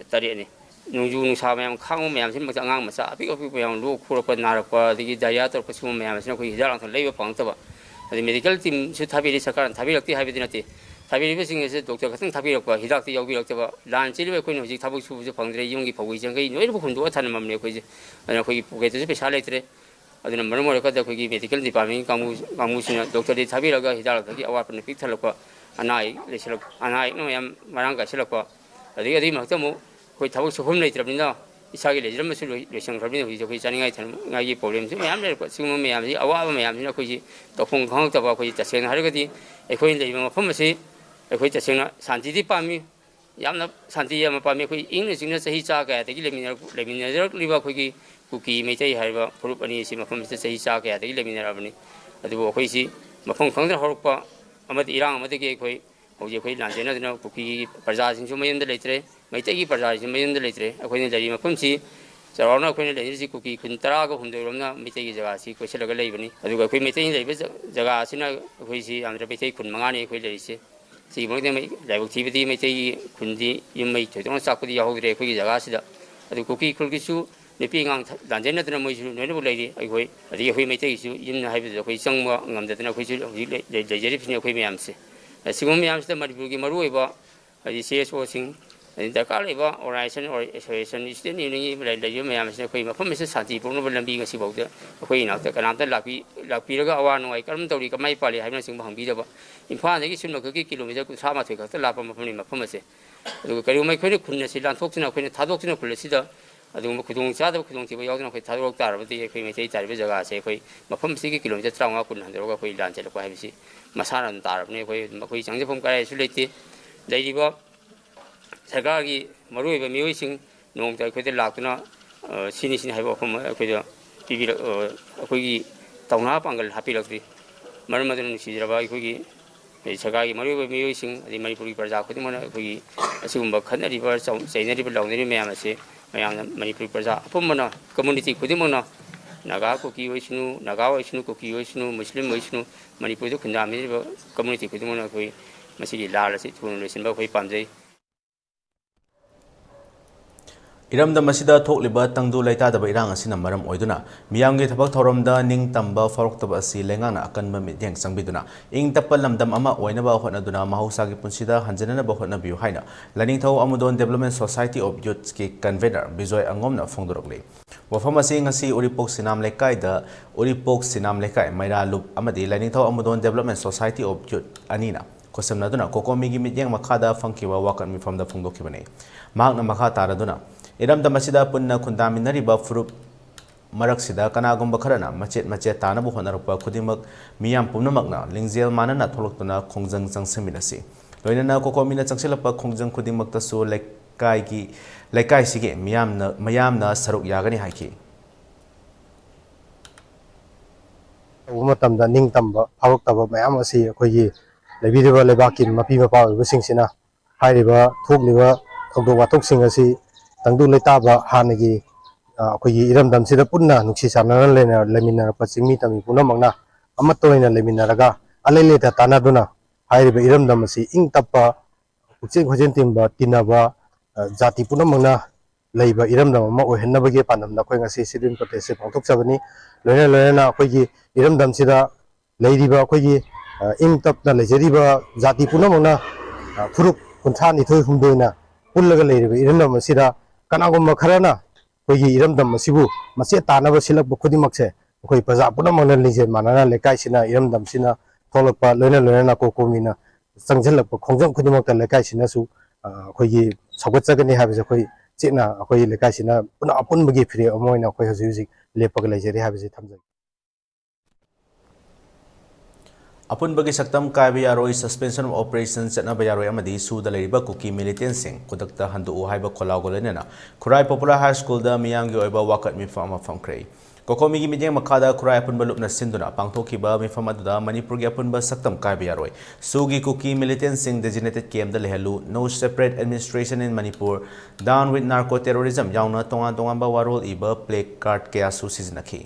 tari ni nungju nung sa mayam khang mayam sin ma angang ma sa api api mayam lo khura pa narak pa digi daya tor pa sum mayam sina khoi hidang thon leiba pang ta ba adi medical team su thabi ri sakar thabi lakti habi dinati 타비리베싱 에서 독자 같은 타비력과 히닥도 여기력자가 란치리베 코인 오직 타복 수부지 방들의 용기 보고 이제 그 노이로 군도가 타는 맘네 거기 아니 거기 보게도 스페셜라이트래 어디는 뭐뭐 거다 거기 메디컬 디파트먼트 강무시나 독터리 타비라가 히닥 거기 아와프는 픽탈과 아나이 레실로 아나이 노ям 마랑가 실로과 어디 막도 뭐 거기 타복 수홈 레이트랍니다 이사기 레지름 무슨 레싱 그러면 이제 거기 자닝아이 타는 가기 프로블렘 좀 얌래 지금 매암이 아와바 매암이나 거기 또풍 강덕바 거기 자세는 하르거디 에코인 레이면 폼시 ꯑꯩꯈꯣꯏ ꯇꯁꯦꯡꯅ ꯁꯥꯟꯇꯤꯗꯤ ꯄꯥꯝꯃꯤ ꯌꯥꯝꯅ ꯁꯥꯟꯇꯤ ꯑꯃ ꯄꯥꯝꯃꯤ ꯑꯩꯈꯣꯏ ꯏꯪꯅ ꯆꯤꯡꯅ ꯆꯍꯤ ꯆꯥ ꯀꯌꯥꯗꯒꯤ ꯂꯩꯃꯤꯟꯅꯔꯛꯂꯤꯕ ꯑꯩꯈꯣꯏꯒꯤ ꯀꯨꯀꯤ ꯃꯩꯇꯩ ꯍꯥꯏꯔꯤꯕ ꯐꯨꯔꯨꯞ ꯑꯅꯤ ꯑꯁꯤ ꯃꯐꯝꯁꯤꯗ ꯆꯍꯤ ꯆꯥ ꯀꯌꯥꯗꯒꯤ ꯂꯩꯃꯤꯟꯅꯔꯕꯅꯤ ꯑꯗꯨꯕꯨ ꯑꯩꯈꯣꯏꯁꯤ ꯃꯐꯝ ꯈꯪꯗꯅ ꯍꯧꯔꯛꯄ ꯑꯃꯗꯤ ꯏꯔꯥꯡ ꯑꯃꯗꯒꯤ ꯑꯩꯈꯣꯏ ꯍꯧꯖꯤꯛ ꯑꯩꯈꯣই ꯂꯥꯟꯖꯦꯟꯅꯗꯨꯅ ꯀꯨꯀꯤꯒꯤ ꯄ꯭ꯔꯖꯥꯁꯤꯡꯁꯨ ꯃꯌꯨꯝꯗ ꯂꯩꯇ꯭ꯔꯦ ꯃꯩꯇꯩꯒꯤ ꯄ꯭ꯔꯖꯥꯁꯤꯡꯁꯨ ꯃꯌꯨꯝꯗ ꯂꯩꯇ꯭ꯔꯦ ꯑꯩꯈꯣꯏꯅ ꯂꯩꯔꯤꯕ ꯃꯐꯝꯁꯤ ꯆꯥꯎꯔꯥꯛꯅ ꯑꯩꯈꯣꯏꯅ ꯂꯩꯔꯤꯁꯤ ꯀꯨꯀꯤ ꯈꯨꯟ 10ꯒ 8ꯔꯣꯝꯅ ꯃꯩꯇꯩꯒꯤ ꯖꯒꯥꯁꯤ ꯀꯣꯏꯁꯤꯜꯂꯒ ꯂꯩꯕꯅꯤ ꯑꯗꯨꯒ ꯑꯩꯈꯣꯏ ꯃꯩꯇꯩꯅ ꯂꯩꯕ ꯖꯒꯥ ꯑꯁꯤꯅ ꯑꯩꯈꯣꯏꯁꯤ ꯌꯥꯝꯗ꯭ꯔꯕ ꯃꯩꯇꯩ ꯈꯨꯟ 5ꯅꯤ ꯑꯩꯈꯣꯏ ꯂꯩꯔꯤꯁꯤ ꯁꯤꯒꯤꯃꯛꯇ ꯂꯥꯏꯕꯛ ꯊꯤꯕꯗꯤ ꯃꯩꯇꯩꯒꯤ ꯈꯨꯟꯗꯤ ꯌꯨꯝꯃꯩ ꯊꯣꯏꯗꯣꯛꯅ ꯆꯥꯛꯄꯗꯤ ꯌꯥꯎꯍꯧꯗ꯭ꯔꯦ ꯑꯩꯈꯣꯏꯒꯤ ꯖꯒꯥꯁꯤꯗ ꯑꯗꯨ ꯀꯨꯀꯤ ꯈꯨꯜꯒꯤꯁꯨ ꯅꯨꯄꯤ ꯑꯉꯥꯡ ꯂꯥꯟꯖꯦꯟꯅꯗꯨꯅ ꯃꯣꯏꯁꯨ ꯂꯣꯏꯅꯕꯨ ꯂꯩꯔꯤ ꯑꯩꯈꯣꯏ ꯑꯗꯒꯤ ꯑꯩꯈꯣই ꯃꯩꯇꯩꯒꯤꯁꯨ ꯌꯨꯝ ꯍꯥꯏꯕꯗꯨꯗ ꯑꯩꯈꯣꯏ ꯆꯪꯕ ꯉꯝꯗꯗꯅ ꯑꯩꯈꯣꯏꯁꯨ ꯍꯧꯖꯤꯛ ꯂꯩꯖꯔꯤꯕꯁꯤꯅꯤ ꯑꯩꯈꯣꯏ ꯃꯌꯥꯝꯁꯦ ꯑꯁꯤꯒꯨꯝꯕ ꯃꯌꯥꯝꯁꯤꯗ ꯃꯅꯤꯄꯨꯔꯒꯤ ꯃꯔꯨꯑꯣꯏꯕ ꯍꯥꯏꯗꯤ CSOꯁꯤꯡ ꯗꯔꯀꯥꯔ ꯂꯩꯕ ꯑꯣꯔꯒꯅꯥꯏꯖꯦꯁꯟ ꯑꯦꯁꯣꯁꯤꯌꯦꯁꯟ ꯁ꯭ꯇꯦꯠ ꯌꯨꯅꯤꯌꯟꯒꯤ ꯂꯩꯔꯤꯕ ꯃꯌꯥꯝꯁꯤꯅ ꯑꯩꯈꯣꯏ ꯃꯐꯝ ꯑꯁꯤꯗ ꯁꯥꯟꯇꯤ ꯄꯨꯔꯛꯅꯕ ꯂꯝꯕꯤ ꯉꯁꯤꯐꯥꯎꯗ ꯑꯩꯈꯣꯏ ꯏꯅꯥꯛꯇ ꯀꯅꯥꯝꯇ ꯂꯥꯛꯄꯤꯔꯒ ꯑꯋꯥ ꯅꯨꯡꯉꯥꯏ ꯀꯔꯝ ꯇꯧꯔꯤ ꯀꯃꯥꯏ ꯄꯥꯜꯂꯤ ꯍꯥꯏꯕꯅꯆꯤꯡꯕ ꯍꯪꯕꯤꯗꯕ ꯏꯝꯐꯥꯜꯗꯒꯤ ꯁꯨꯝꯅꯈꯛꯀꯤ ꯀꯤꯂꯣꯃꯤꯇꯔ 38 ꯈꯛꯇ ꯂꯥꯞꯄ ꯃꯐꯝꯅꯤ ꯃꯐꯝ ꯑꯁꯦ ꯑꯗꯨꯒ ꯀꯔꯤꯒꯨꯝꯕ ꯑꯩꯈꯣꯏꯅ ꯈꯨꯟ ꯑꯁꯤ ꯂꯥꯟꯊꯣꯛꯇꯨꯅ ꯑꯩꯈꯣꯏꯅ ꯊꯥꯗꯣꯛꯇꯨꯅ ꯈꯨꯜ ꯑꯁꯤꯗ ꯑꯗꯨꯒꯨꯝꯕ ꯈꯨꯗꯣꯡꯆꯥꯗꯕ ꯈꯨꯗꯣꯡꯊꯤꯕ ꯌꯥꯎꯗꯅ ꯑꯩꯈꯣꯏ ꯊꯥꯗꯣꯔꯛ ꯇꯥꯔꯕꯗꯤ ꯑꯩꯈꯣꯏ ꯃꯩꯇꯩ ꯇꯥꯔꯤꯕ ꯖꯒꯥꯁꯦ ꯑꯩꯈꯣꯏ ꯃꯐꯝ ꯑꯁꯤꯒꯤ ꯀꯤꯂꯣꯃꯤꯇꯔ 50 ꯀꯨꯟ ꯍꯟꯗꯣꯔꯒ ꯑꯩꯈꯣꯏ ꯂꯥꯟ ꯆꯦꯜꯂꯛꯄ ꯍꯥꯏꯕꯁꯤ ꯃꯁꯥꯅ ꯑꯗꯨꯝ ꯇꯥꯔꯕꯅꯤ ꯑꯩꯈꯣꯏ ꯆꯪꯖꯐꯝ ꯀꯔꯥꯏꯁꯨ ꯂꯩꯇꯦ ꯂꯩꯔꯤꯕ ꯁꯔꯀꯥꯔꯒꯤ ꯃꯔꯨꯑꯣꯏꯕ ꯃꯤꯑꯣꯏꯁꯤꯡ ꯅꯣꯡꯃꯇ ꯑꯩꯈꯣꯏꯗ ꯂꯥꯛꯇꯨꯅ ꯁꯤꯅꯤ ꯍꯥꯏꯕ ꯋꯥꯐꯝ ꯑꯩꯈꯣꯏꯗ ꯑꯩꯈꯣꯏꯒꯤ ꯇꯧꯅꯥ ꯄꯥꯡꯒꯜ ꯍꯥꯞꯄꯤꯔꯛꯇ꯭ꯔꯤ ꯃꯔꯝ ꯑꯗꯨꯅ ꯅꯨꯡꯁꯤꯖꯔꯕ ꯑꯩꯈꯣꯏꯒꯤ ꯁꯔꯀꯥꯔꯒꯤ ꯃꯔꯨꯑꯣꯏꯕ ꯃꯤꯑꯣꯏꯁꯤꯡ ꯑꯗꯩ ꯃꯅꯤꯄꯨꯔꯒꯤ ꯄ꯭ꯔꯖꯥ ꯈꯨꯗꯤꯡꯃꯛꯅ ꯑꯩꯈꯣꯏꯒꯤ ꯑꯁꯤꯒꯨꯝꯕ ꯈꯠꯅꯔꯤꯕ ꯆꯩꯅꯔꯤꯕ ꯂꯥꯎꯅꯔꯤꯕ ꯃꯌꯥꯝ ꯑꯁꯤ ꯃꯌꯥꯝꯅ ꯃꯅꯤꯄꯨꯔꯤ ꯄ꯭ꯔꯖꯥ ꯑꯄꯨꯟꯕꯅ ꯀꯝꯃꯨꯅꯤꯇꯤ ꯈꯨꯗꯤꯡꯃꯛꯅ ꯅꯥꯒꯥ ꯀꯨꯀꯤ ꯑꯣꯏꯁꯅꯨ ꯅꯥꯒꯥ ꯑꯣꯏꯁꯅꯨ ꯀꯨꯀꯤ ꯑꯣꯏꯁꯅꯨ ꯃꯨꯁꯂꯤꯝ ꯑꯣꯏꯁꯅꯨ ꯃꯅꯤꯄꯨꯔꯗ ꯈꯨꯟꯗꯥꯃꯤꯟꯅꯔꯤꯕ ꯀꯝꯃꯨꯅꯤꯇꯤ ꯈꯨꯗꯤꯡꯃꯛꯅ ꯑꯩꯈꯣꯏ ꯃꯁꯤꯒꯤ ꯂꯥꯜ ꯑꯁꯤ ꯊꯨꯅ ꯂꯣꯏꯁꯤꯟꯕ ꯑꯩꯈꯣꯏ ꯄꯥꯝꯖꯩ ꯏꯔꯝꯗꯝ ꯑꯁꯤꯗ ꯊꯣꯛꯂꯤꯕ ꯇꯪꯗꯨ ꯂꯩꯇꯥꯗꯕ ꯏꯔꯥꯡ ꯑꯁꯤꯅ ꯃꯔꯝ ꯑꯣꯏꯗꯨꯅ ꯃꯤꯌꯥꯝꯒꯤ ꯊꯕꯛ ꯊꯧꯔꯝꯗ ꯅꯤꯡꯇꯝꯕ ꯐꯥꯎꯔꯛꯇꯕ ꯑꯁꯤ ꯂꯩꯉꯥꯛꯅ ꯑꯀꯟꯕ ꯃꯤꯠꯌꯦꯡ ꯆꯪꯕꯤꯗꯨꯅ ꯏꯪ ꯇꯞꯄ ꯂꯝꯗꯝ ꯑꯃ ꯑꯣꯏꯅꯕ ꯍꯣꯠꯅꯗꯨꯅ ꯃꯍꯧꯁꯥꯒꯤ ꯄꯨꯟꯁꯤꯗ ꯍꯟꯖꯤꯟꯅꯅꯕ ꯍꯣꯠꯅꯕꯤꯌꯨ ꯍꯥꯏꯅ ꯂꯥꯏꯅꯤꯡꯊꯧ ꯑꯃꯨꯗꯣꯟ development society of ꯌꯨꯊꯀꯤ convener Bijoy ꯑꯉꯣꯝꯅ ꯐꯣꯡꯗꯣꯔꯛꯂꯤ ꯋꯥꯐꯝ ꯑꯁꯤ ꯉꯁꯤ ꯎꯔꯤꯄꯣꯛ ꯁꯤꯅꯥꯝ ꯂꯩꯀꯥꯏꯗ ꯎꯔꯤꯄꯣꯛ ꯁꯤꯅꯥꯝ ꯂꯩꯀꯥꯏ ꯃꯩꯔꯥꯂꯨꯞ ꯑꯃꯗꯤ ꯂꯥꯏꯅꯤꯡꯊꯧ ꯑꯃꯨꯗꯣꯟ ꯗꯦꯕꯂꯞꯃꯦꯟꯠ ꯁꯣꯁꯥꯏꯇꯤ ꯑꯣꯐ ꯌꯨꯊ ꯑꯅꯤꯅ ꯈꯨꯠꯁꯝꯅꯗꯨꯅ ꯀꯣꯀꯣꯃꯤꯒꯤ ꯃꯤꯠꯌꯦꯡ ꯃꯈꯥꯗ ꯐꯪꯈꯤꯕ ꯋꯥꯀꯠ ꯃꯤꯐꯝꯗ ꯐꯣꯡꯗꯣꯛꯈꯤꯕꯅꯤ ꯃꯍꯥꯛꯅ ꯃꯈꯥ ꯇꯥꯔꯗꯨꯅ ꯏꯔꯝꯗꯝ ꯑꯁꯤꯗ ꯄꯨꯟꯅ ꯈꯨꯟꯗꯥꯃꯤꯟꯅꯔꯤꯕ ꯐꯨꯔꯨꯞ ꯃꯔꯛꯁꯤꯗ ꯀꯅꯥꯒꯨꯝꯕ ꯈꯔꯅ ꯃꯆꯦꯠ ꯇꯥꯅꯕ ꯍꯣꯠꯅꯔꯛꯄ ꯈꯨꯗꯤꯡꯃꯛ ꯃꯤꯌꯥꯝ ꯄꯨꯝꯅꯃꯛꯅ ꯂꯤꯡꯖꯦꯜ ꯃꯥꯟꯅꯅ ꯊꯣꯛꯂꯛꯇꯨꯅ ꯈꯣꯡꯖꯪ ꯆꯪꯁꯤꯟꯃꯤꯟꯅꯁꯤ ꯂꯣꯏꯅꯅ ꯀꯣꯀꯣꯃꯤꯅ ꯆꯪꯁꯤꯜꯂꯛꯄ ꯈꯣꯡꯖꯪ ꯈꯨꯗꯤꯡꯃꯛꯇꯁꯨ ꯂꯩꯀꯥꯏꯁꯤꯒꯤ ꯃꯌꯥꯝꯅ ꯁꯔꯨꯛ ꯌꯥꯒꯅꯤ ꯍꯥꯏꯈꯤ ꯇꯧꯕ ꯃꯇꯝꯗ ꯅꯤꯡꯇꯝꯕ ꯐꯥꯎꯔꯛꯇꯕ ꯃꯌꯥꯝ ꯑꯁꯤ ꯑꯩꯈꯣꯏꯒꯤ ꯂꯩꯕꯤꯔꯤꯕ ꯂꯩꯕꯥꯛꯀꯤ ꯃꯄꯤ ꯃꯄꯥ ꯑꯣꯏꯕꯁꯤꯡꯁꯤꯅ ꯍꯥꯏꯔꯤꯕ ꯊꯣꯛꯂꯤꯕ ꯊꯧꯗꯣꯛ ꯋꯥꯊꯣꯛꯁꯤꯡ ꯑꯁꯤ ꯇꯪꯗꯨ ꯂꯩꯇꯥꯕ ꯍꯥꯟꯅꯒꯤ ꯑꯩꯈꯣꯏꯒꯤ ꯏꯔꯝꯗꯝꯁꯤꯗ ꯄꯨꯟꯅ ꯅꯨꯡꯁꯤ ꯆꯥꯟꯅꯅ ꯂꯩꯃꯤꯟꯅꯔꯛꯄ ꯆꯤꯡꯃꯤ ꯇꯝꯃꯤ ꯄꯨꯝꯅꯃꯛꯅ ꯑꯃꯠꯇ ꯑꯣꯏꯅ ꯂꯩꯃꯤꯟꯅꯔꯒ ꯑꯂꯩ ꯂꯩꯇ ꯇꯥꯟꯅꯗꯨꯅ ꯍꯥꯏꯔꯤꯕ ꯏꯔꯝꯗꯝ ꯑꯁꯤ ꯏꯪ ꯇꯞꯄ ꯄꯨꯛꯆꯦꯜ ꯈꯣꯏꯖꯦꯜ ꯇꯤꯟꯅꯕ ꯖꯥꯇꯤ ꯄꯨꯝꯅꯃꯛꯅ ꯂꯩꯕ ꯏꯔꯝꯗꯝ ꯑꯃ ꯑꯣꯏꯍꯟꯅꯕꯒꯤ ꯄꯥꯟꯗꯝꯗ ꯑꯩꯈꯣꯏ ꯉꯁꯤ ꯁꯤꯇꯤꯖꯦꯟ ꯄ꯭ꯔꯣꯇꯦꯁꯠꯁꯦ ꯄꯥꯡꯊꯣꯛꯆꯕꯅꯤ ꯂꯣꯏꯅꯅ ꯑꯩꯈꯣꯏꯒꯤ ꯏꯔꯝꯗꯝꯁꯤꯗ ꯂꯩꯔꯤꯕ ꯑꯩꯈꯣꯏꯒꯤ ꯏꯪ ꯇꯞꯅ ꯂꯩꯖꯔꯤꯕ ꯖꯥꯇꯤ ꯄꯨꯝꯅꯃꯛꯅ ꯐꯨꯔꯨꯞ 32 ꯄꯨꯜꯂꯒ ꯂꯩꯔꯤꯕ ꯏꯔꯝꯗꯝ ꯑꯁꯤꯗ ꯀꯅꯥꯒꯨꯝꯕ ꯈꯔꯅ ꯑꯩꯈꯣꯏꯒꯤ ꯏꯔꯝꯗꯝ ꯑꯁꯤꯕꯨ ꯃꯆꯦꯠ ꯇꯥꯅꯕ ꯁꯤꯜꯂꯛꯄ ꯈꯨꯗꯤꯡꯃꯛꯁꯦ ꯑꯩꯈꯣꯏ ꯄ꯭ꯔꯖꯥ ꯄꯨꯝꯅꯃꯛꯅ ꯂꯤꯡꯖꯦꯜ ꯃꯥꯟꯅꯅ ꯂꯩꯀꯥꯏꯁꯤꯅ ꯏꯔꯝꯗꯝꯁꯤꯅ ꯊꯣꯛꯂꯛꯄ ꯂꯣꯏꯅꯅ ꯀꯣꯀꯣꯃꯤꯅ ꯆꯪꯁꯤꯜꯂꯛꯄ ꯈꯣꯡꯖꯪ ꯈꯨꯗꯤꯡꯃꯛꯇ ꯂꯩꯀꯥꯏꯁꯤꯅꯁꯨ ꯑꯩꯈꯣꯏꯒꯤ ꯁꯧꯒꯠꯆꯒꯅꯤ ꯍꯥꯏꯕꯁꯦ ꯑꯩꯈꯣꯏ ꯆꯦꯠꯅ ꯑꯩꯈꯣꯏ ꯂꯩꯀꯥꯏꯁꯤꯅ ꯄꯨꯟꯅ ꯑꯄꯨꯟꯕꯒꯤ ꯐꯤꯔꯦꯞ ꯑꯃ ꯑꯣꯏꯅ ꯑꯩꯈꯣꯏ ꯍꯧꯖꯤꯛ ꯂꯦꯞꯄꯒ ꯂꯩꯖꯔꯤ ꯍꯥꯏꯕꯁꯤ ꯊꯝꯖꯒꯦ ꯑꯄꯨꯟꯕꯒꯤ ꯁꯛꯇꯝ ꯀꯥꯏꯕ ꯌꯥꯔꯣꯏ ꯁꯁꯄꯦꯟꯁꯟ ꯑꯣꯐ ꯑꯣꯄꯔꯦꯁꯟ ꯆꯠꯅꯕ ꯌꯥꯔꯣꯏ ꯑꯃꯗꯤ ꯁꯨꯗ ꯂꯩꯔꯤꯕ ꯀꯨꯀꯤ ꯃꯤꯂꯤꯇꯦꯟꯁꯤꯡ ꯈꯨꯗꯛꯇ ꯍꯟꯗꯣꯛꯎ ꯍꯥꯏꯕ ꯈꯣꯜꯂꯥꯎꯒ ꯂꯣꯏꯅꯅ ꯈꯨꯔꯥꯏ ꯄꯣꯄꯨꯂꯔ ꯍꯥꯏ ꯁ꯭ꯀꯨꯜꯗ ꯃꯤꯌꯥꯝꯒꯤ ꯑꯣꯏꯕ ꯋꯥꯀꯠ ꯃꯤꯐꯝ ꯑꯃ ꯐꯝꯈ꯭ꯔꯦ ꯀꯣꯀꯣꯃꯤꯒꯤ ꯃꯤꯠꯌꯦꯡ ꯃꯈꯥꯗ ꯈꯨꯔꯥꯏ ꯑꯄꯨꯟꯕ ꯂꯨꯞꯅ ꯁꯤꯟꯗꯨꯅ ꯄꯥꯡꯊꯣꯛꯈꯤꯕ ꯃꯤꯐꯝ ꯑꯗꯨꯗ ꯃꯅꯤꯄꯨꯔꯒꯤ ꯑꯄꯨꯟꯕ ꯁꯛꯇꯝ ꯀꯥꯏꯕ ꯌꯥꯔꯣꯏ ꯁꯨꯒꯤ ꯀꯨꯀꯤ ꯃꯤꯂꯤꯇꯦꯟꯁꯤꯡ ꯗꯦꯖꯤꯅꯦꯇꯦꯗ ꯀꯦꯝꯞꯗ ꯂꯩꯍꯜꯂꯨ no separate administration in Manipur down with narco terrorism ꯌꯥꯎꯅ ꯇꯣꯉꯥꯟꯕ ꯋꯥꯔꯣꯜ ꯏꯕ ꯄ꯭ꯂꯦ ꯀꯥꯔꯗ ꯀꯌꯥꯁꯨ ꯁꯤꯖꯤꯟꯅꯈꯤ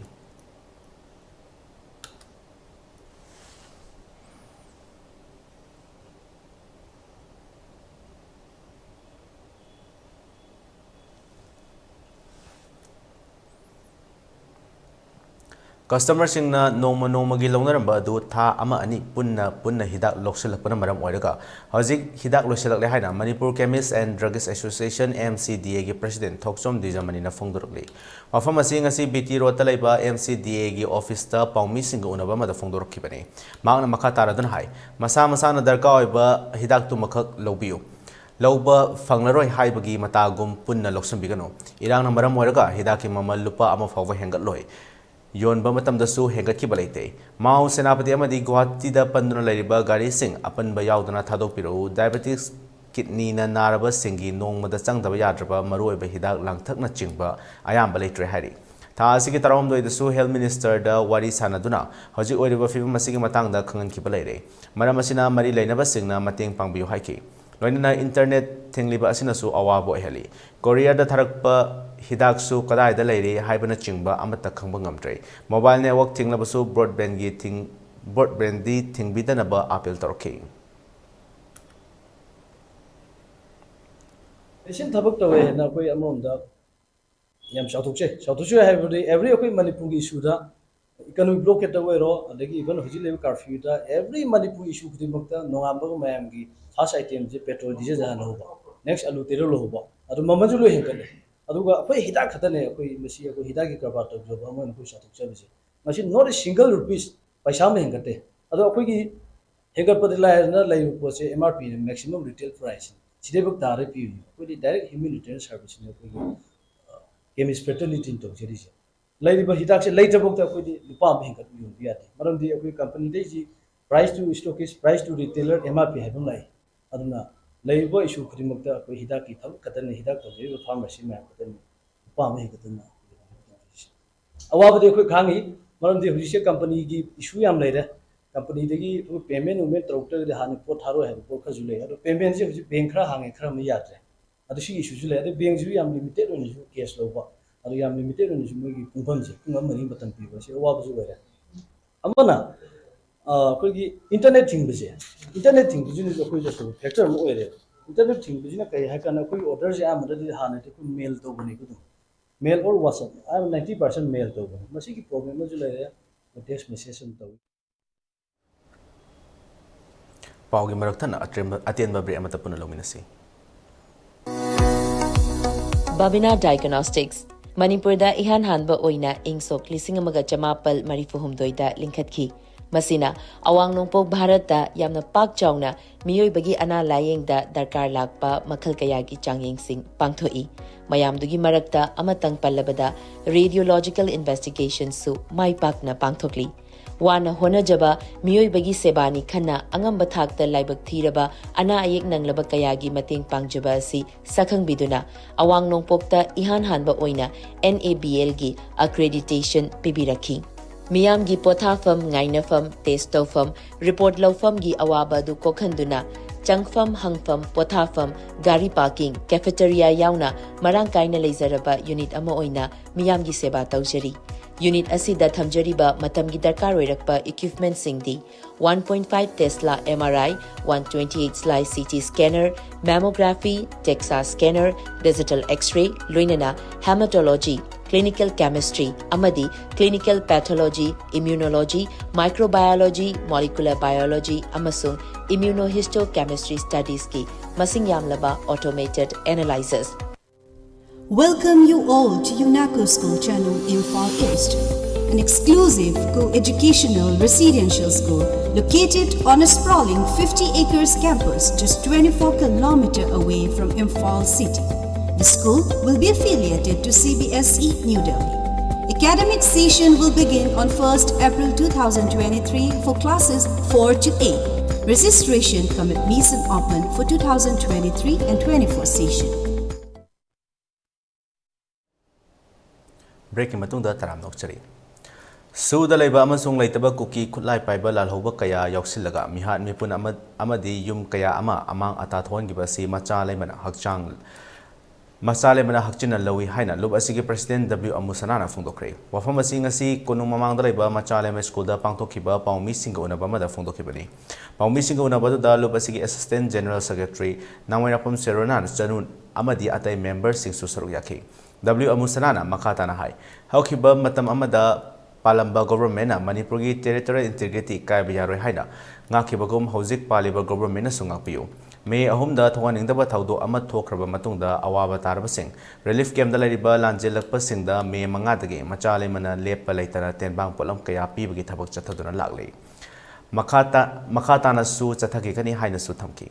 ꯀꯁꯇꯃꯔꯁꯤꯡꯅ ꯅꯣꯡꯃꯒꯤ ꯂꯧꯅꯔꯝꯕ ꯑꯗꯨ ꯊꯥ ꯑꯃ ꯑꯅꯤ ꯄꯨꯟꯅ ꯍꯤꯗꯥꯛ ꯂꯧꯁꯤꯜꯂꯛꯄꯅ ꯃꯔꯝ ꯑꯣꯏꯔꯒ ꯍꯧꯖꯤꯛ ꯍꯤꯗꯥꯛ ꯂꯣꯏꯁꯤꯜꯂꯛꯂꯦ ꯍꯥꯏꯅ ꯃꯅꯤꯄꯨꯔ ꯀꯦꯃꯤꯁ ꯑꯦꯟ ꯗ꯭ꯔꯒꯤꯁ ꯑꯦꯁꯣꯁꯤꯌꯦꯁꯟ MCDAꯒꯤ ꯄ꯭ꯔꯁꯤꯗꯦꯟꯠ ꯊꯣꯛꯆꯣꯝ ꯗꯤꯖꯃꯅꯤꯅ ꯐꯣꯡꯗꯣꯔꯛꯂꯤ ꯋꯥꯐꯝ ꯑꯁꯤ ꯉꯁꯤ BT ꯔꯣꯗꯇ ꯂꯩꯕ MCDAꯒꯤ ꯑꯣꯐꯤꯁꯇ ꯄꯥꯎꯃꯤꯁꯤꯡꯒ ꯎꯅꯕ ꯑꯃꯗ ꯐꯣꯡꯗꯣꯔꯛꯈꯤꯕꯅꯤ ꯃꯍꯥꯛꯅ ꯃꯈꯥ ꯇꯥꯔꯗꯨꯅ ꯍꯥꯏ ꯃꯁꯥꯅ ꯗꯔꯀꯥꯔ ꯑꯣꯏꯕ ꯍꯤꯗꯥꯛꯇꯨꯃꯈꯛ ꯂꯧꯕꯤꯌꯨ ꯂꯧꯕ ꯐꯪꯂꯔꯣꯏ ꯍꯥꯏꯕꯒꯤ ꯃꯇꯥꯒꯨꯝ ꯄꯨꯟꯅ ꯂꯧꯁꯤꯟꯕꯤꯒꯅꯨ ꯏꯔꯥꯡꯅ ꯃꯔꯝ ꯑꯣꯏꯔꯒ ꯍꯤꯗꯥꯛꯀꯤ ꯃꯃꯜ ꯂꯨꯄꯥ ꯑꯃ ꯐꯥꯎꯕ ꯍꯦꯟꯒꯠꯂꯣꯏ ꯌꯣꯟꯕ ꯃꯇꯝꯗꯁꯨ ꯍꯦꯟꯒꯠꯈꯤꯕ ꯂꯩꯇꯦ ꯃꯥꯎ ꯁꯦꯅꯥꯄꯇꯤ ꯑꯃꯗꯤ ꯒꯨꯋꯥꯍꯥꯇꯤꯗ ꯄꯟꯗꯨꯅ ꯂꯩꯔꯤꯕ ꯒꯥꯔꯤꯁꯤꯡ ꯑꯄꯟꯕ ꯌꯥꯎꯗꯅ ꯊꯥꯗꯣꯛꯄꯤꯔꯛꯎ ꯗꯥꯏꯕꯦꯇꯤꯁ ꯀꯤꯗꯅꯤꯅ ꯅꯥꯔꯕꯁꯤꯡꯒꯤ ꯅꯣꯡꯃꯗ ꯆꯪꯗꯕ ꯌꯥꯗ꯭ꯔꯕ ꯃꯔꯨꯑꯣꯏꯕ ꯍꯤꯗꯥꯛ ꯂꯥꯡꯊꯛꯅꯆꯤꯡꯕ ꯑꯌꯥꯝꯕ ꯂꯩꯇ꯭ꯔꯦ ꯍꯥꯏꯔꯤ ꯊꯥ ꯑꯁꯤꯒꯤ 19ꯗꯁꯨ ꯍꯦꯜꯊ ꯃꯤꯅꯤꯁꯇꯔꯗ ꯋꯥꯔꯤ ꯁꯥꯅꯗꯨꯅ ꯍꯧꯖꯤꯛ ꯑꯣꯏꯔꯤꯕ ꯐꯤꯚꯝ ꯑꯁꯤꯒꯤ ꯃꯇꯥꯡꯗ ꯈꯪꯍꯟꯈꯤꯕ ꯂꯩꯔꯦ ꯃꯔꯝ ꯑꯁꯤꯅ ꯃꯔꯤ ꯂꯩꯅꯕꯁꯤꯡꯅ ꯃꯇꯦꯡ ꯄꯥꯡꯕꯤꯌꯨ ꯍꯥꯏꯈꯤ ꯂꯣꯏꯅꯅ ꯏꯟꯇꯔꯅꯦꯠ ꯊꯤꯡꯂꯤꯕ ꯑꯁꯤꯅꯁꯨ ꯑꯋꯥꯕ ꯑꯣꯏꯍꯜꯂꯤ ꯀꯣꯔꯤꯌꯔꯗ ꯊꯥꯔꯛꯄ ꯍꯤꯗꯥꯛꯁꯨ ꯀꯗꯥꯏꯗ ꯂꯩꯔꯤ ꯍꯥꯏꯕꯅꯆꯤꯡꯕ ꯑꯃꯠꯇ ꯈꯪꯕ ꯉꯝꯗ꯭ꯔꯦ ꯃꯣꯕꯥꯏꯜ ꯅꯦꯠꯋꯥꯔꯛ ꯊꯤꯡꯂꯕꯁꯨ ꯕ꯭ꯔꯣꯗꯕꯦꯟꯗꯤ ꯊꯤꯡꯕꯤꯗꯅꯕ ꯑꯄꯤꯜ ꯇꯧꯔꯛꯈꯤ ꯄꯦꯁꯦꯟ ꯊꯕꯛ ꯇꯧꯋꯦ ꯍꯥꯏꯅ ꯑꯩꯈꯣꯏ ꯑꯃꯔꯣꯝꯗ ꯌꯥꯝ ꯆꯥꯎꯊꯣꯛꯆꯩ ꯍꯥꯏꯕꯗꯤ ꯑꯦꯕ꯭ꯔꯤ ꯑꯩꯈꯣꯏ ꯃꯅꯤꯄꯨꯔꯒꯤ ꯏꯁꯨꯗ ꯏꯀꯣꯅꯣꯃꯤꯛ ꯕ꯭ꯂꯣꯀꯦꯠꯇ ꯑꯣꯏꯔꯣ ꯑꯗꯒꯤ ꯏꯚꯟ ꯍꯧꯖꯤꯛ ꯂꯩꯕ ꯀꯥꯔꯐ꯭ꯌꯨꯗ ꯑꯦꯕ꯭ꯔꯤ ꯃꯅꯤꯄꯨꯔ ꯏꯁꯨ ꯈꯨꯗꯤꯡꯃꯛꯇ ꯅꯣꯡꯉꯥꯟꯕꯒ ꯃꯌꯥꯝꯒꯤ ꯐꯥꯔꯁ ꯑꯥꯏꯇꯦꯝꯁꯦ ꯄꯦꯇ꯭ꯔꯣꯜ ꯗꯤꯖꯜ ꯂꯧꯍꯧꯕ ꯅꯦꯛꯁ ꯑꯂꯨ ꯇꯦꯔꯣꯜ ꯂꯧꯍꯧꯕ ꯑꯗꯨ ꯃꯃꯜꯁꯨ ꯂꯣꯏ ꯍꯦꯟꯒꯠꯂꯦ ꯑꯗꯨꯒ ꯑꯩꯈꯣꯏ ꯍꯤꯗꯥꯛ ꯈꯛꯇꯅꯦ ꯑꯩꯈꯣꯏ ꯍꯤꯗꯥꯛꯀꯤ ꯀꯔꯕꯥꯔ ꯇꯧꯖꯕ ꯑꯃꯅ ꯑꯩꯈꯣꯏ ꯆꯥꯎꯊꯣꯛꯆꯕꯁꯦ ꯃꯁꯤ ꯅꯣꯠ ꯑꯦ ꯁꯤꯡꯒꯜ ꯔꯨꯄꯤꯁ ꯄꯩꯁꯥ ꯑꯃ ꯍꯦꯟꯒꯠꯇꯦ ꯑꯗꯣ ꯑꯩꯈꯣꯏꯒꯤ ꯍꯦꯟꯒꯠꯄꯗꯤ ꯂꯥꯏꯔꯅ ꯂꯩꯕ ꯄꯣꯠꯁꯦ MRP ꯃꯦꯛꯁꯤꯃꯝ ꯔꯤꯇꯦꯜ ꯄ꯭ꯔꯥꯏꯁ ꯁꯤꯗꯩꯐꯥꯎ ꯇꯥꯔ ꯄꯤꯌꯨ ꯑꯩꯈꯣꯏꯗꯤ ꯗꯥꯏꯔꯦꯛ ꯍ꯭ꯌꯨꯃꯦꯅꯤꯇꯦꯔꯤꯌꯟ ꯁꯥꯔꯚꯤꯁꯅꯤ ꯑꯩꯈꯣꯏꯒꯤ ꯀꯦꯃꯤꯁ ꯐꯦꯇꯔꯅꯤꯇꯤꯅ ꯇꯧꯖꯔꯤꯁꯦ ꯂꯩꯔꯤꯕ ꯍꯤꯗꯥꯛꯁꯦ ꯂꯩꯇꯕꯧꯗ ꯑꯩꯈꯣꯏꯗꯤ ꯂꯨꯄꯥ ꯑꯃ ꯍꯦꯟꯒꯠ ꯌꯣꯟꯕ ꯌꯥꯗꯦ ꯃꯔꯝꯗꯤ ꯑꯩꯈꯣই ꯀꯝꯄꯅꯤꯗꯩꯁꯤ price to stockist price to retailer MRP ꯍꯥꯏꯕ ꯑꯃ ꯂꯥꯛꯏ ꯑꯗꯨꯅ ꯂꯩꯔꯤꯕ ꯏꯁꯨ ꯈꯨꯗꯤꯡꯃꯛꯇ ꯑꯩꯈꯣꯏ ꯍꯤꯗꯥꯛꯀꯤ ꯊꯕꯛ ꯈꯛꯇꯅꯤ ꯍꯤꯗꯥꯛ ꯇꯧꯖꯔꯤꯕ ꯐꯥꯔꯃꯥꯁꯤ ꯃꯌꯥꯝ ꯈꯛꯇꯅꯤ ꯂꯨꯄꯥ ꯑꯃ ꯍꯦꯟꯒꯠꯇꯅ ꯑꯋꯥꯕꯗꯤ ꯑꯩꯈꯣꯏ ꯈꯥꯡꯉꯤ ꯃꯔꯝꯗꯤ ꯍꯧꯖꯤꯛꯁꯦ ꯀꯝꯄꯅꯤꯒꯤ ꯏꯁꯨ ꯌꯥꯝ ꯂꯩꯔꯦ ꯀꯝꯄꯅꯤꯗꯒꯤ ꯄꯦꯃꯦꯟ ꯇꯧꯔꯛꯇ꯭ꯔꯒꯗꯤ ꯍꯥꯟꯅ ꯄꯣꯠ ꯊꯥꯔꯣꯏ ꯍꯥꯏꯕ ꯄꯣꯠ ꯈꯔꯁꯨ ꯂꯩ ꯑꯗꯣ ꯄꯦꯃꯦꯟꯁꯦ ꯍꯧꯖꯤꯛ ꯕꯦꯡk ꯈꯔ ꯍꯥꯡꯉꯦ ꯈꯔ ꯑꯃ ꯌꯥꯗ꯭ꯔꯦ ꯑꯗꯣ ꯁꯤꯒꯤ ꯏꯁꯨꯁꯨ ꯂꯩ ꯑꯗꯣ ꯕꯦꯡꯛꯁꯨ ꯌꯥꯝ ꯂꯤꯃꯤꯇꯦꯠ ꯑꯣꯏꯅꯁꯨ ꯀꯦꯁ ꯂꯧꯕ ꯑꯗꯣ ꯌꯥꯝ ꯂꯤꯃꯤꯇꯦꯠ ꯑꯣꯏꯅꯁꯨ ꯃꯣꯏꯒꯤ ꯄꯨꯡꯐꯝꯁꯦ ꯄꯨꯡ ꯑꯃ ꯑꯅꯤ ꯃꯇꯝ ꯄꯤꯕ ꯁꯤ ꯑꯋꯥꯕꯁꯨ ꯑꯣꯏꯔꯦ ꯑꯃꯅ ꯑꯩꯈꯣꯏꯒꯤ ꯏꯟꯇꯔꯅꯦꯠ ꯊꯤꯡꯕꯁꯦ ꯏꯟꯇꯔꯅꯦꯠ ꯊꯤꯡꯕꯁꯤꯅꯁꯨ ꯑꯩꯈꯣꯏꯁꯨ ꯑꯆꯧꯕ ꯐꯦꯛꯇꯔ ꯑꯃ ꯑꯣꯏꯔꯦ ꯏꯟꯇꯔꯅꯦꯠ ꯊꯤꯡꯕꯁꯤꯅ ꯀꯔꯤ ꯍꯥꯏ ꯀꯥꯟꯗ ꯑꯩꯈꯣꯏꯒꯤ ꯑꯣꯔꯗꯔꯁꯦ ꯑꯌꯥꯝꯕꯗꯗꯤ ꯍꯥꯟꯅꯗꯤ ꯑꯩꯈꯣꯏ ꯃꯦꯜ ꯇꯧꯕꯅꯦꯕ ꯑꯗꯨꯝ ꯃꯦꯜ ꯑꯣꯔ ꯋꯥꯠꯁꯑꯞ ꯑꯌꯥꯝꯕ 90% ꯃꯦꯜ ꯇꯧꯕꯅꯦ ꯃꯁꯤꯒꯤ ꯄ꯭ꯔꯣꯕ꯭ꯂꯦꯝ ꯑꯃꯁꯨ ꯂꯩꯔꯦ ꯇꯦꯛꯁ ꯃꯦꯁꯦꯖ ꯑꯃ ꯇꯧꯏ ꯄꯥꯎꯒꯤ ꯃꯔꯛꯊꯅ ꯑꯇꯦꯟꯕ ꯕ꯭ꯔꯦꯛ ꯑꯃꯠꯇ ꯄꯨꯟꯅ ꯂꯧꯃꯤꯟꯅꯁꯤ Babina Diagnostics Manipurda ihan hanba oina ingsok 1934 linkhatkhi masina awang nongpok bharatda yamna pak chawna miyoi bagi ana layengda darkar lakpa makhal kaya gi changyeng sing pangthoi mayamdugi marakta amatang pallabada radiological investigation su mai pakna pangthokli wana honajaba miyoi bagi sebani khanna angamba thakta laibak thiraba ana ayek nanglaba kayagi mateng pangjaba si sakhang biduna awang nongpokta ihan hanba oina NABL gi accreditation pibirakhi Miyamgi pothafam ngainafam test tofam report lawfam gi awaba du kokhanduna changfam hangfam pothafam gari parking cafeteria yauna marang kaina leizaraba unit ama oina miyamgi seba taujari unit asida thamjariba matamgi darkar oirakpa equipment singdi 1.5 Tesla MRI 128 slice CT scanner mammography DEXA scanner digital x-ray loinana hematology clinical chemistry amadi clinical pathology immunology microbiology molecular biology amasung immunohistochemistry studies ki masing yamlaba automated analyzers. Welcome you all to UNACO School Channel Imphal East, an exclusive co-educational residential school located on a sprawling 50 acres campus just 24 km away from Imphal city. The school will be affiliated to CBSE New Delhi. Academic session will begin on 1st April 2023 for classes 4 to 8. Registration commence and open for 2023 and 24 session. Breaking matungda taram nokchari. Suda laiba amasung laitaba kuki khutlai paiba lalhoba kaya yauksilaga mihat mipun amadi yum kaya ama amang atathon gibasi macha laimana hakchang Masale mana hakchina lawi haina lub asigi President W Amusanana fungdokre. Wafam asi ngasi kunung mamang dalaiba machale ma school da pangtokhiba paumi singa unaba mada fungdokhibani. Paumi singa unaba da lub asigi Assistant General Secretary Naorem Seronan Janun amadi atai member sing susaruk yakhi. W Amusanana makata na hai. Hawkhiba matam amada palamba government na Manipur gi territorial integrity kai biyaroi haina. Ngakibagum hauzik paliba government na sungakpiu. May ahumda thawangdaba thawdo ama thokraba matungda awaba tarabasing relief camp da lariba lanjelakpa singda me mangadagi machale mana lepa laitana tenbang polam kaya pibagi thabak chathaduna lagle makata na su chathagi kani haina su thamki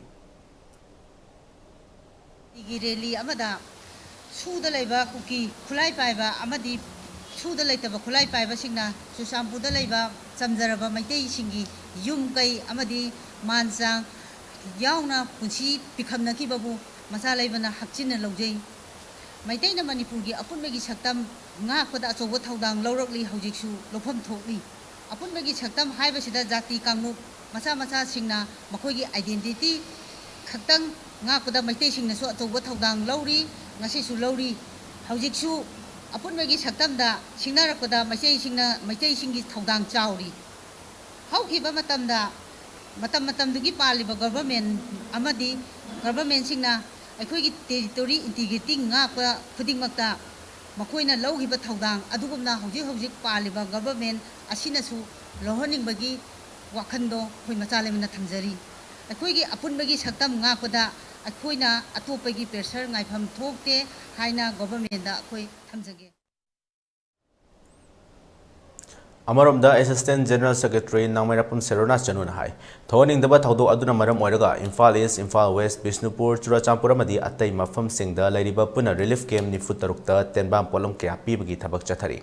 igireli amada suda laiba kuki khulai paiba amadi suda laitaba khulai paiba singna susampu da laiba samjaraba maitei singi yum kai amadi mansang yauna punsi pikhamna ki babu masala ibana hakchin lawjei maitei na Manipur gi apun megi saktam nga khoda achobo thaudang lawrakli hojiksu lofam thokli apun megi saktam haiba sida jati kangmu masa singna makoi gi identity khatang nga khoda maitei singna so achobo thaudang lawri ngasi su lawri hojiksu apun megi saktam da singna rakoda maitei singi thaudang chawri hauki ba matamda matam dugi paliba government amadi government singna akhoi territory integrity nga pa khuding makta makoina lawgiba thaudang adugumna hojik paliba government asina su lohoning bagi wakhando khoi machale mena thamjari akhoi gi apun bagi saktam nga khoda akhoina atopagi pressure ngaifam thokte haina government da akhoi thamjage Amaromda Assistant General Secretary Naorem Seronan Janun hai. Thoning daba thawdo aduna maram oiraga Imphal East, Imphal West, Bishnupur, Churachampur amadi atai mafam singda lairiba puna relief camp ni futarukta tenbam polam kaya pibagi thabak chathari.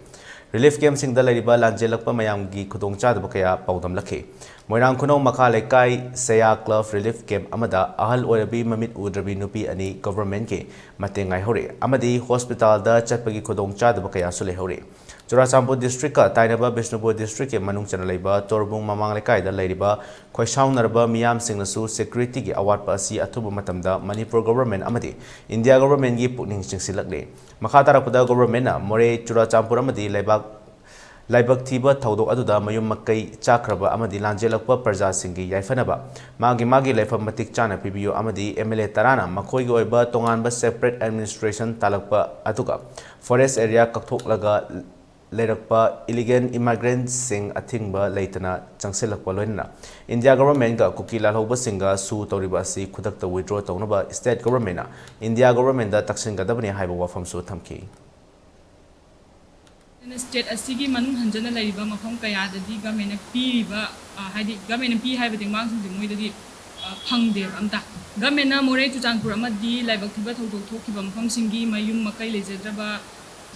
Relief camp singda lairiba lanjelakpa mayamgi khudongchadaba kaya paudam lakhi. Moirang khunong makha lekai Saya Club Relief Camp amada ahal oirabi mamit udrabi nupi ani government ke matengai hore amadi hospital da chatpagi khudongchadaba kaya sule hore. Churachampur district ka tainaba Bishnupur district ke manung chana leiba torbung mamang lekai da leiriba khoisaunarba miyam singnasu security gi awatpa asi athuba matamda Manipur government amadi India government gi pukning chingsilakle makha tarakuda government na more Churachampur amadi laibak thiba thaudok aduda mayum makai chakraba amadi lanjelakpa praja singi yaifanaba magi laifam matik chana pibiyo amadi MLA tarana makhoi gi oiba tonganba separate administration talakpa atuka forest area kakthok Lerakpa illegal immigrants sing athingba leitana changsilakpa loinna India government ga kukila hoba singa su toriba si khudakta withdraw tawnaba state government na India government da taksingadabani haiba wafam su thamki state asigi manung hanjana laiba mafam kaya dadi government piriba haidi government pi haiba dingmang sing moi dadi phangde amta government na more Churachampur amadi laibak thiba thodok thokiba mafam singi mayum makai lejedraba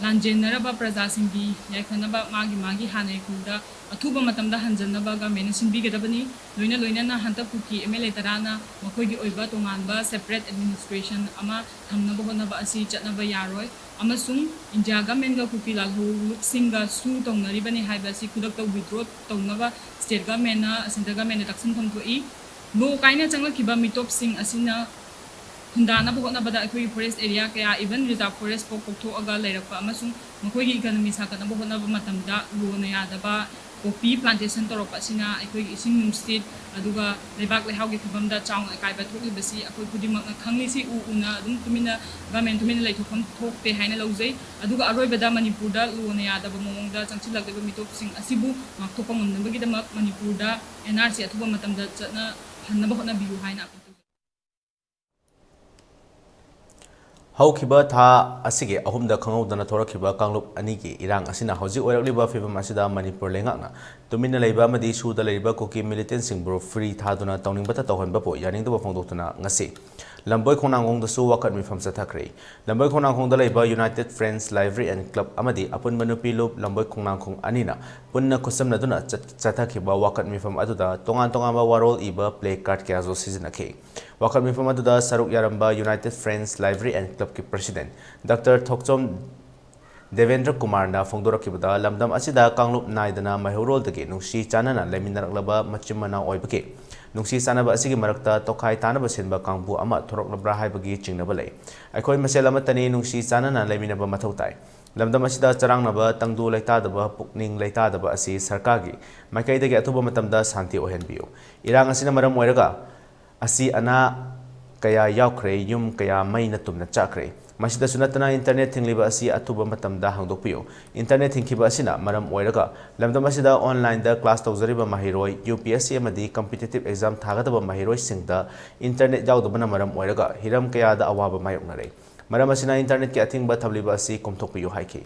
ꯂꯥꯟꯖꯦꯟꯅꯔꯕ ꯄ꯭ꯔꯖꯥꯁꯤꯡꯒꯤ ꯌꯥꯏꯐꯅꯕ ꯃꯥꯒꯤ ꯍꯥꯟꯅꯒꯤ ꯈꯨꯜꯗ ꯑꯊꯨꯕ ꯃꯇꯝꯗ ꯍꯟꯖꯟꯅꯕ ꯒꯃꯦꯟꯅ ꯁꯤꯟꯕꯤꯒꯗꯕꯅꯤ ꯂꯣꯏꯅꯅ ꯍꯟꯗꯛ ꯀꯨꯀꯤ MLA ꯇꯔꯥꯅ ꯃꯈꯣꯏꯒꯤ ꯑꯣꯏꯕ ꯇꯣꯉꯥꯟꯕ ꯁꯦꯄꯔꯦꯠ ꯑꯦꯗꯃꯤꯅꯤꯁꯇ꯭ꯔꯦꯁꯟ ꯑꯃ ꯊꯝꯅꯕ ꯍꯣꯠꯅꯕ ꯑꯁꯤ ꯆꯠꯅꯕ ꯌꯥꯔꯣꯏ ꯑꯃꯁꯨꯡ ꯏꯟꯗꯤꯌꯥ ꯒꯃꯦꯟꯒ ꯀꯨꯀꯤ ꯂꯥꯜꯍꯧꯂꯨꯞꯁꯤꯡꯒ ꯁꯨ ꯇꯧꯅꯔꯤꯕꯅꯤ ꯍꯥꯏꯕ ꯑꯁꯤ ꯈꯨꯗꯛꯇ ꯋꯤꯗ꯭ꯔꯣ ꯇꯧꯅꯕ ꯁ꯭ꯇꯦꯠ ꯒꯃꯦꯟꯅ ꯁꯦꯟꯇ꯭ꯔꯦꯜ ꯒꯃꯦꯟꯅ ꯇꯛꯁꯤꯟꯐꯝ ꯊꯣꯛꯏ ꯂꯣ ꯀꯥꯏꯅ ꯆꯪꯂꯛꯈꯤꯕ ꯃꯤꯇꯣꯞꯁꯤꯡ ꯑꯁꯤꯅ ꯈꯨꯟꯗꯥꯅꯕ ꯍꯣꯠꯅꯕꯗ ꯑꯩꯈꯣꯏꯒꯤ ꯐꯣꯔꯦꯁꯠ ꯑꯦꯔꯤꯌꯥ ꯀꯌꯥ ꯏꯚꯟ ꯔꯤꯖꯥꯔꯚ ꯐꯣꯔꯦꯁꯠ ꯐꯥꯎ ꯀꯣꯛꯊꯣꯛꯑꯒ ꯂꯩꯔꯛꯄ ꯑꯃꯁꯨꯡ ꯃꯈꯣꯏꯒꯤ ꯏꯀꯣꯅꯣꯃꯤ ꯁꯥꯒꯠꯅꯕ ꯍꯣꯠꯅꯕ ꯃꯇꯝꯗ ꯂꯣꯅ ꯌꯥꯗꯕ ꯄꯣꯄꯤ ꯄ꯭ꯂꯥꯟꯇꯦꯁꯟ ꯇꯧꯔꯛꯄ ꯑꯁꯤꯅ ꯑꯩꯈꯣꯏꯒꯤ ꯏꯁꯤꯡ ꯅꯨꯡꯁꯤꯠ ꯑꯗꯨꯒ ꯂꯩꯕꯥꯛ ꯂꯩꯍꯥꯎꯒꯤ ꯐꯤꯕꯝꯗ ꯆꯥꯎꯅ ꯑꯀꯥꯏꯕ ꯊꯣꯛꯂꯤꯕꯁꯤ ꯑꯩꯈꯣꯏ ꯈꯨꯗꯤꯡꯃꯛꯅ ꯈꯪꯂꯤꯁꯤ ꯎꯅ ꯑꯗꯨꯝ ꯒꯃꯦꯟ ꯇꯨꯃꯤꯟꯅ ꯂꯩꯊꯣꯛꯐꯝ ꯊꯣꯛꯇꯦ ꯍꯥꯏꯅ ꯂꯧꯖꯩ ꯑꯗꯨꯒ ꯑꯔꯣꯏꯕꯗ ꯃꯅꯤꯄꯨꯔꯗ ꯂꯣꯅ ꯌꯥꯗꯕ ꯃꯑꯣꯡꯗ ꯆꯪꯁꯤꯜꯂꯛꯂꯤꯕ ꯃꯤꯇꯣꯞꯁꯤꯡ ꯑꯁꯤꯕꯨ ꯉꯥꯛꯊꯣꯛꯄ ꯉꯝꯅꯕꯒꯤꯗꯃꯛ ꯃꯅꯤꯄꯨꯔꯗ NRC ꯑꯊꯨꯕ ꯃꯇꯝꯗ ꯆꯠꯅꯍꯟꯅꯕ ꯍꯣꯠꯅꯕꯤꯌꯨ ꯍꯥꯏꯅ ꯍꯧꯈꯤꯕ ꯊꯥ ꯑꯁꯤꯒꯤ ꯑꯍꯨꯝꯗ ꯈꯪꯍꯧꯗꯅ ꯊꯣꯔꯛꯈꯤꯕ ꯀꯥꯡꯂꯨꯞ ꯑꯅꯤꯒꯤ ꯏꯔꯥꯡ ꯑꯁꯤꯅ ꯍꯧꯖꯤꯛ ꯑꯣꯏꯔꯛꯂꯤꯕ ꯐꯤꯚꯝ ꯑꯁꯤꯗ ꯃꯅꯤꯄꯨꯔ ꯂꯩꯉꯥꯛꯅ ꯇꯨꯃꯤꯟꯅ ꯂꯩꯕ ꯑꯃꯗꯤ ꯁꯨꯗ ꯂꯩꯔꯤꯕ ꯀꯨꯀꯤ ꯃꯤꯂꯤꯇꯦꯟꯁꯤꯡꯕꯨ ꯐ꯭ꯔꯤ ꯊꯥꯗꯨꯅ ꯇꯧꯅꯤꯡꯕꯇ ꯇꯧꯍꯟꯕꯕꯨ ꯌꯥꯅꯤꯡꯗꯕ ꯐꯣꯡꯗꯣꯛꯇꯨꯅ ꯉꯁꯤ ꯂꯝꯕꯣꯏ ꯈꯣꯡꯅꯥꯡꯈꯣꯡꯗꯁꯨ ꯋꯥꯀꯠ ꯃꯤꯐꯝ ꯆꯠꯊꯈ꯭ꯔꯦ ꯂꯝꯕꯣꯏ ꯈꯣꯡꯅꯥꯡꯈꯣꯡꯗ ꯂꯩꯕ ꯌꯨꯅꯥꯏꯇꯦꯗ ꯐ꯭ꯔꯦꯟꯗꯁ ꯂꯥꯏꯕ꯭ꯔꯦꯔꯤ ꯑꯦꯟड ꯀ꯭ꯂꯕ ꯑꯃꯗꯤ ꯑꯄꯨꯟꯕ ꯅꯨꯄꯤ ꯂꯨꯞ ꯂꯝꯕꯣꯏ ꯈꯣꯡꯅꯥꯡꯈꯣꯡ ꯑꯅꯤꯅ ꯄꯨꯟꯅ ꯈꯨꯠꯁꯝꯅꯗꯨꯅ ꯆꯠꯊꯈꯤꯕ ꯋꯥꯀꯠ ꯃꯤꯐꯝ ꯑꯗꯨꯗ ꯇꯣꯉꯥꯟꯕ ꯋꯥꯔꯣꯜ ꯏꯕ ꯄ꯭ꯂꯦ ꯀꯥꯔꯗ ꯀꯌꯥꯁꯨ ꯁꯤꯖꯤꯟꯅꯈꯤ ꯋꯥꯀꯠ ꯃꯤꯐꯝ ꯑꯗꯨꯗ ꯁꯔꯨꯛ ꯌꯥꯔꯝꯕ ꯌꯨꯅꯥꯏꯇꯦꯗ ꯐ꯭ꯔꯦꯟꯗꯁ ꯂꯥꯏꯕ꯭ꯔꯦꯔꯤ ꯑꯦꯟड ꯀ꯭ꯂꯕꯀꯤ ꯄ꯭ꯔꯁꯤꯗꯦꯟꯠ ꯗꯥꯛꯇꯔ ꯊꯣꯛꯆꯣꯝ ꯗꯦꯕꯦꯟꯗ꯭ꯔ ꯀꯨꯃꯥꯔꯅ ꯐꯣꯡꯗꯣꯔꯛꯈꯤꯕꯗ ꯂꯝꯗꯝ ꯑꯁꯤꯗ ꯀꯥꯡꯂꯨꯞ ꯅꯥꯏꯗꯅ ꯃꯩꯍꯧꯔꯣꯜꯗꯒꯤ ꯅꯨꯡꯁꯤ ꯆꯥꯟꯅꯅ ꯂꯩꯃꯤꯟꯅꯔꯛꯂꯕ ꯃꯆꯤꯟ ꯃꯅꯥꯎ ꯑꯣꯏꯕꯒꯤ ꯅꯨꯡꯁꯤ ꯆꯥꯟꯅꯕ ꯑꯁꯤꯒꯤ ꯃꯔꯛꯇ ꯇꯣꯈꯥꯏ ꯇꯥꯅꯕ ꯁꯤꯟꯕ ꯀꯥꯡꯕꯨ ꯑꯃ ꯊꯣꯔꯛꯂꯕ꯭ꯔꯥ ꯍꯥꯏꯕꯒꯤ ꯆꯤꯡꯅꯕ ꯂꯩ ꯑꯩꯈꯣꯏ ꯃꯁꯦꯜ ꯑꯃꯠꯇꯅꯤ ꯅꯨꯡꯁꯤ ꯆꯥꯟꯅꯅ ꯂꯩꯃꯤꯟꯅꯕ ꯃꯊꯧ ꯇꯥꯏ ꯂꯝꯗꯝ ꯑꯁꯤꯗ ꯆꯔꯥꯡꯅꯕ ꯇꯪꯗꯨ ꯂꯩꯇꯥꯗꯕ ꯄꯨꯛꯅꯤꯡ ꯂꯩꯇꯥꯗꯕ ꯑꯁꯤ ꯁꯔꯀꯥꯔꯒꯤ ꯃꯥꯏꯀꯩꯗꯒꯤ ꯑꯊꯨꯕ ꯃꯇꯝꯗ ꯁꯥꯟꯇꯤ ꯑꯣꯏꯍꯟꯕꯤꯌꯨ ꯏꯔꯥꯡ ꯑꯁꯤꯅ ꯃꯔꯝ ꯑꯣꯏꯔꯒ ꯑꯁꯤ ꯑꯅꯥ kaya yaukre yum kaya mai na tumna chakre masida sunatana internet thingliba asi atuba matamda hangdokpiyo internet thingkiba asina maram oiraga lamdam asida online da class tawzariba mahiroi UPSC amadi competitive exam thagadaba mahiroi singda internet yaudabana maram oiraga hiram kaya da awaba mayoknare maram asina internet ki athingba thabliba asi komthokpiyo haiki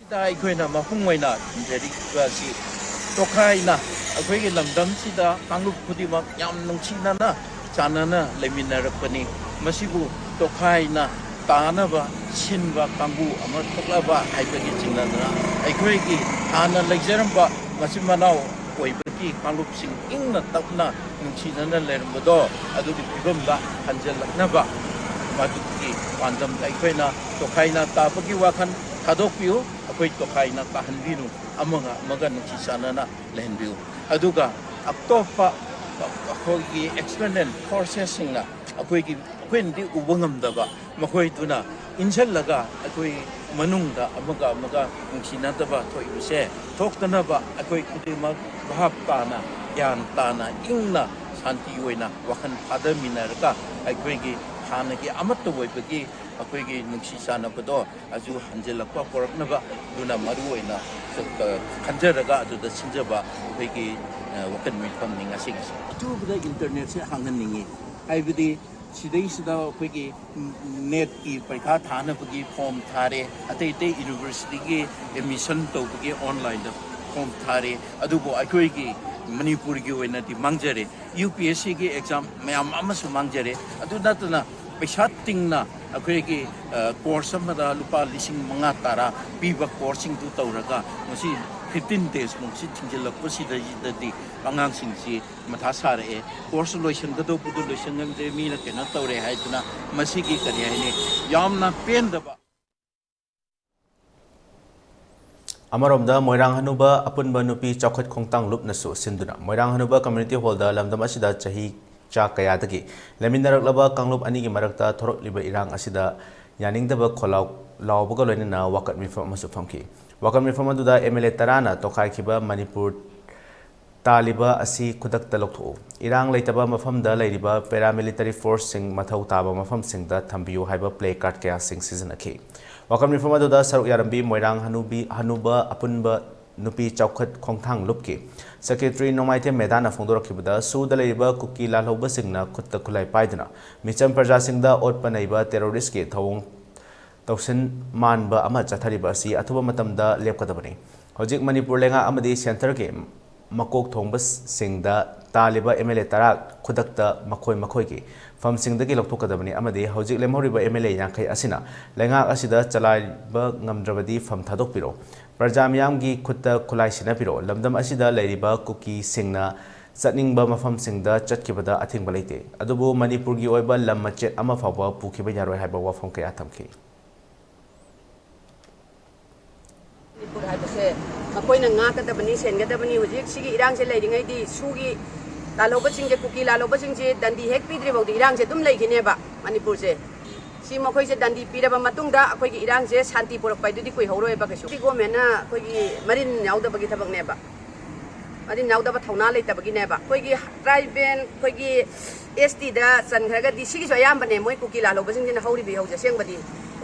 ida aikoina mapung oina jeri si tokaina ꯑꯩꯈꯣꯏꯒꯤ ꯂꯝꯗꯝꯁꯤꯗ ꯀꯥꯡꯂꯨꯞ ꯈꯨꯗꯤꯡꯃꯛ ꯌꯥꯝ ꯅꯨꯡꯁꯤꯅꯅ ꯆꯥꯟꯅꯅ ꯂꯩꯃꯤꯟꯅꯔꯛꯄꯅꯤ ꯃꯁꯤꯕꯨ ꯇꯣꯈꯥꯏꯅ ꯇꯥꯅꯕ ꯁꯤꯟꯕ ꯀꯥꯡꯕꯨ ꯑꯃ ꯊꯣꯛꯂꯕ ꯍꯥꯏꯕꯒꯤ ꯆꯤꯡꯅꯗꯅ ꯑꯩꯈꯣꯏꯒꯤ ꯍꯥꯟꯅ ꯂꯩꯖꯔꯝꯕ ꯃꯆꯤꯟ ꯃꯅꯥꯎ ꯑꯣꯏꯕꯒꯤ ꯀꯥꯡꯂꯨꯞꯁꯤꯡ ꯏꯪꯅ ꯇꯞꯅ ꯅꯨꯡꯁꯤꯅꯅ ꯂꯩꯔꯝꯕꯗꯣ ꯑꯗꯨꯒꯤ ꯐꯤꯕꯝꯗ ꯍꯟꯖꯤꯜꯂꯛꯅꯕ ꯃꯗꯨꯒꯤ ꯄꯥꯟꯗꯝꯗ ꯑꯩꯈꯣꯏꯅ ꯇꯣꯈꯥꯏꯅ ꯇꯥꯕꯒꯤ ꯋꯥꯈꯜ ꯊꯥꯗꯣꯛꯄꯤꯌꯨ ꯑꯩꯈꯣꯏ ꯇꯣꯈꯥꯏꯅ ꯇꯥꯍꯟꯕꯤꯅꯨ ꯑꯃꯒ ꯅꯨꯡꯁꯤ ꯆꯥꯟꯅꯅ ꯂꯩꯍꯟꯕꯤꯌꯨ ꯑꯗꯨꯒ ꯑꯇꯣꯞꯄ ꯑꯩꯈꯣꯏꯒꯤ ꯑꯦꯛꯁꯇꯔꯅꯦꯜ ꯐꯣꯔꯁꯦꯁꯁꯤꯡꯅ ꯑꯩꯈꯣꯏꯅꯗꯤ ꯎꯕ ꯉꯝꯗꯕ ꯃꯈꯣꯏꯗꯨꯅ ꯏꯟꯁꯤꯜꯂꯒ ꯑꯩꯈꯣꯏ ꯃꯅꯨꯡꯗ ꯑꯃꯒ ꯅꯨꯡꯁꯤꯅꯗꯕ ꯊꯣꯛꯏꯕꯁꯦ ꯊꯣꯛꯇꯅꯕ ꯑꯩꯈꯣꯏ ꯈꯨꯗꯤꯡꯃꯛ ꯚꯥꯞ ꯇꯥꯅ ꯒ꯭ꯌꯥꯟ ꯇꯥꯅ ꯏꯪꯅ ꯁꯥꯟꯇꯤ ꯑꯣꯏꯅ ꯋꯥꯈꯜ ꯊꯥꯗꯃꯤꯟꯅꯔꯒ ꯑꯩꯈꯣꯏꯒꯤ ꯍꯥꯟꯅꯒꯤ ꯑꯃꯠꯇ ꯑꯣꯏꯕꯒꯤ ꯑꯩꯈꯣꯏꯒꯤ ꯅꯨꯡꯁꯤ ꯆꯥꯟꯅꯕꯗꯣ ꯑꯗꯨ ꯍꯟꯖꯤꯜꯂꯛꯄ ꯄꯣꯔꯛꯅꯕ ꯑꯗꯨꯅ ꯃꯔꯨꯑꯣꯏꯅ ꯈꯟꯖꯔꯒ ꯑꯗꯨꯗ ꯁꯤꯟꯖꯕ ꯑꯩꯈꯣꯏꯒꯤ ꯋꯥꯀꯠ ꯃꯤꯐꯝꯅꯤ ꯉꯁꯤꯒꯤꯁꯦ ꯑꯊꯨꯕꯗ ꯏꯟꯇꯔꯅꯦꯠꯁꯦ ꯍꯥꯡꯍꯟꯅꯤꯡꯉꯤ ꯍꯥꯏꯕꯗꯤ ꯁꯤꯗꯩꯁꯤꯗ ꯑꯩꯈꯣꯏꯒꯤ ꯅꯦꯠꯀꯤ ꯄꯔꯤꯈꯥ ꯊꯥꯅꯕꯒꯤ ꯐꯣꯔꯝ ꯊꯥꯔꯦ ꯑꯇꯩ ꯌꯨꯅꯤꯚꯔꯁꯤꯇꯤꯒꯤ ꯑꯦꯗꯃꯤꯁꯟ ꯇꯧꯕꯒꯤ ꯑꯣꯟꯂꯥꯏꯟꯗ ꯐꯣꯔꯝ ꯊꯥꯔꯦ ꯑꯗꯨꯕꯨ ꯑꯩꯈꯣꯏꯒꯤ ꯃꯅꯤꯄꯨꯔꯒꯤ ꯑꯣꯏꯅꯗꯤ ꯃꯥꯡꯖꯔꯦ UPSCꯒꯤ ꯑꯦꯛꯖꯥꯝ ꯃꯌꯥꯝ ꯑꯃꯁꯨ ꯃꯥꯡꯖꯔꯦ ꯑꯗꯨ ꯅꯠꯇꯅ ꯄꯩꯁꯥ ꯇꯤꯡꯅ ꯑꯩꯈꯣꯏꯒꯤ ꯀꯣꯔꯁ ꯑꯃꯗ ꯂꯨꯄꯥ 5,000-10,000 ꯄꯤꯕ ꯀꯣꯔꯁꯁꯤꯡꯗꯨ ꯇꯧꯔꯒ ꯉꯁꯤ 15 daysꯃꯨꯛꯁꯤ ꯊꯤꯡꯖꯤꯜꯂꯛꯄꯁꯤꯗꯩꯗꯗꯤ ꯑꯉꯥꯡꯁꯤꯡꯁꯤ ꯃꯊꯥ ꯁꯥꯔꯛꯑꯦ ꯀꯣꯔꯁ ꯂꯣꯏꯁꯤꯟꯒꯗꯧꯕꯗꯨ ꯂꯣꯏꯁꯤꯟꯉꯝꯗ꯭ꯔꯦ ꯃꯤꯅ ꯀꯩꯅꯣ ꯇꯧꯔꯦ ꯍꯥꯏꯗꯅ ꯃꯁꯤꯒꯤ ꯀꯔꯤ ꯍꯥꯏꯅꯤ ꯌꯥꯝꯅ ꯄꯦꯟꯗꯕ Amaromda Moirang Hanuba Apunba Nupi Chokhat Khongtang Lupnasu Sinduna Moirang Hanuba Community Holder Lamdam Asida Chahi Cha Kayadagi Leminarak Kanglup Anigi Marakta Thorok Liba Irang Asida Yaningdaba Kholau Laubaga Lenina Wakat Mifam Masufamki Wakat Mifamaduna MLA Tarana Tokai Kiba Manipur Taliba Asi Kudak Talokto Irang Laitaba Mafamda Ladiba Paramilitary Force Sing Mathau Taba Mafam Singda Tambiu Haiba Play Card Kaya Sing Season Aki Wakam Reformadda Saruk Yarambi Moirang Hanuba Apunba Nupi Chokhat Khongthang Lupki Secretary Nomaite Medana Fongdorakibada Suda Leiba Kuki Lalhoba Singna Kutta Kulai Paidana Micham Praja Singda Otpanaiba Terrorist Ki Thawong Tausin Manba Ama Chathariba Si Athuba Matamda Lepkadabani Hojik Manipur Lenga Amadi Center Ki Makok Thongbas Singda Taliba MLA Tarak Kudakta Makoi Ki ꯐꯝꯁꯤꯡꯗꯒꯤ ꯂꯧꯊꯣꯛꯀꯗꯕꯅꯤ ꯑꯃꯗꯤ ꯍꯧꯖꯤꯛ ꯂꯦꯝꯍꯧꯔꯤꯕ MLA ꯌꯥꯡꯈꯩ ꯑꯁꯤꯅ ꯂꯩꯉꯥꯛ ꯑꯁꯤꯗ ꯆꯂꯥꯏꯕ ꯉꯝꯗ꯭ꯔꯕꯗꯤ ꯐꯝ ꯊꯥꯗꯣꯛꯄꯤꯔꯣ ꯄ꯭ꯔꯖꯥ ꯃꯤꯌꯥꯝꯒꯤ ꯈꯨꯠꯇ ꯈꯨꯠꯂꯥꯏ ꯁꯤꯟꯅꯕꯤꯔꯣ ꯂꯝꯗꯝ ꯑꯁꯤꯗ ꯂꯩꯔꯤꯕ ꯀꯨꯀꯤꯁꯤꯡꯅ ꯆꯠꯅꯤꯡꯕ ꯃꯐꯝꯁꯤꯡꯗ ꯆꯠꯈꯤꯕꯗ ꯑꯊꯤꯡꯕ ꯂꯩꯇꯦ ꯑꯗꯨꯕꯨ ꯃꯅꯤꯄꯨꯔꯒꯤ ꯑꯣꯏꯕ ꯂꯝ ꯃꯆꯦꯠ ꯑꯃ ꯐꯥꯎꯕ ꯄꯨꯈꯤꯕ ꯌꯥꯔꯣꯏ ꯍꯥꯏꯕ ꯋꯥꯐꯝ ꯀꯌꯥ ꯊꯝꯈꯤ Manipur haibase makoina ngakadabani sengadabani hujik sigi irangse leiringaidi sugi lalobasingje kuki lalobasingje dandi hek pidri bawdi irangse dum leigineba Manipur se si makoise dandi piraba matungda akoigi irangse shanti porakpai dudi koi horoeba kesu si gomena akoigi marin yaudabagi thabak neba marin yaudaba thauna leitabagi neba akoigi tribal akoigi ST da sankhraga di sigi so ayambane moi kuki lalobasingje na hori bi hauja sengbadi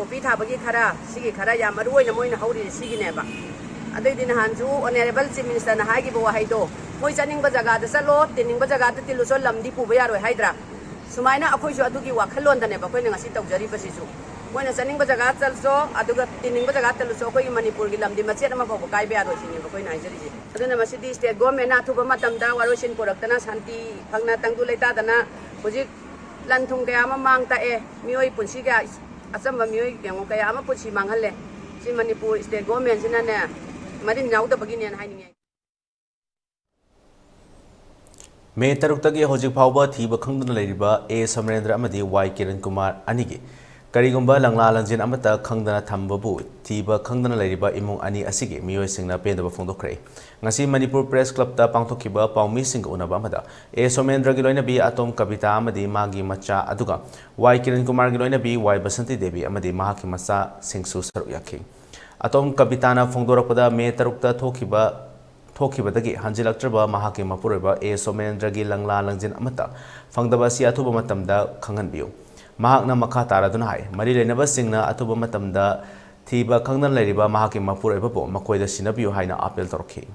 opi thabagi khara sigi khara ya maruina moina hori sigi neba adai din hanju honorable chief minister na hagi bo haido moi chaning ba jaga da salo tining ba jaga da tilu so lamdi pu ba yaroi haidra sumaina akhoi ju adugi wakhalon da ne ba khoi na ngasi tawjari ba si ju moina chaning ba jaga chal so aduga tining ba jaga tilu so khoi Manipur gi lamdi machet ma ba kai ba yaroi sini ba khoi na jari ji aduna masidi state government na thuba matam da warosin poraktana shanti phangna tangdu leita dana hojik lanthung kaya ma mangta e mioi punsi ga asam ba mioi yang kaya ama punsi manghalle si Manipur state government sina ne marin nyauda bagini an haininge May Tarukagi Hojik Pauba Thiba Kangdana Ladiba A Samrendra Amadi Y Kiran Kumar Anigi Karigumba Langla Lanjin Amata Kangdana Tambabu Thiba Kangdana Ladiba Imung Ani Asigi Mio Singna Pendaba Fondokre Ngasi Manipur Press Club Ta Pangtokiba Paumi Sing Unaba Amada A Somendra Giloina B Atom Kabita Amadi Magi Macha Aduga Y Kiran Kumar Giloina B Y Basanti Devi Amadi Mahaki Masa Singsu Saruyaki Atom Kabitana Fondorapada May Tarukta Thokibadagi Hanjilaktraba Mahaki Mapureba A Somendragi Langla Langjin Amata Fangdaba Si Atuba Matamda Kanganbiu Mahakna Makha Taraduna Hai Mari Lenaba Singna Atuba Matamda Thiba Kangdan Leriba Mahaki Mapureba Bo Makoida Sinabiu Haina Apel Torki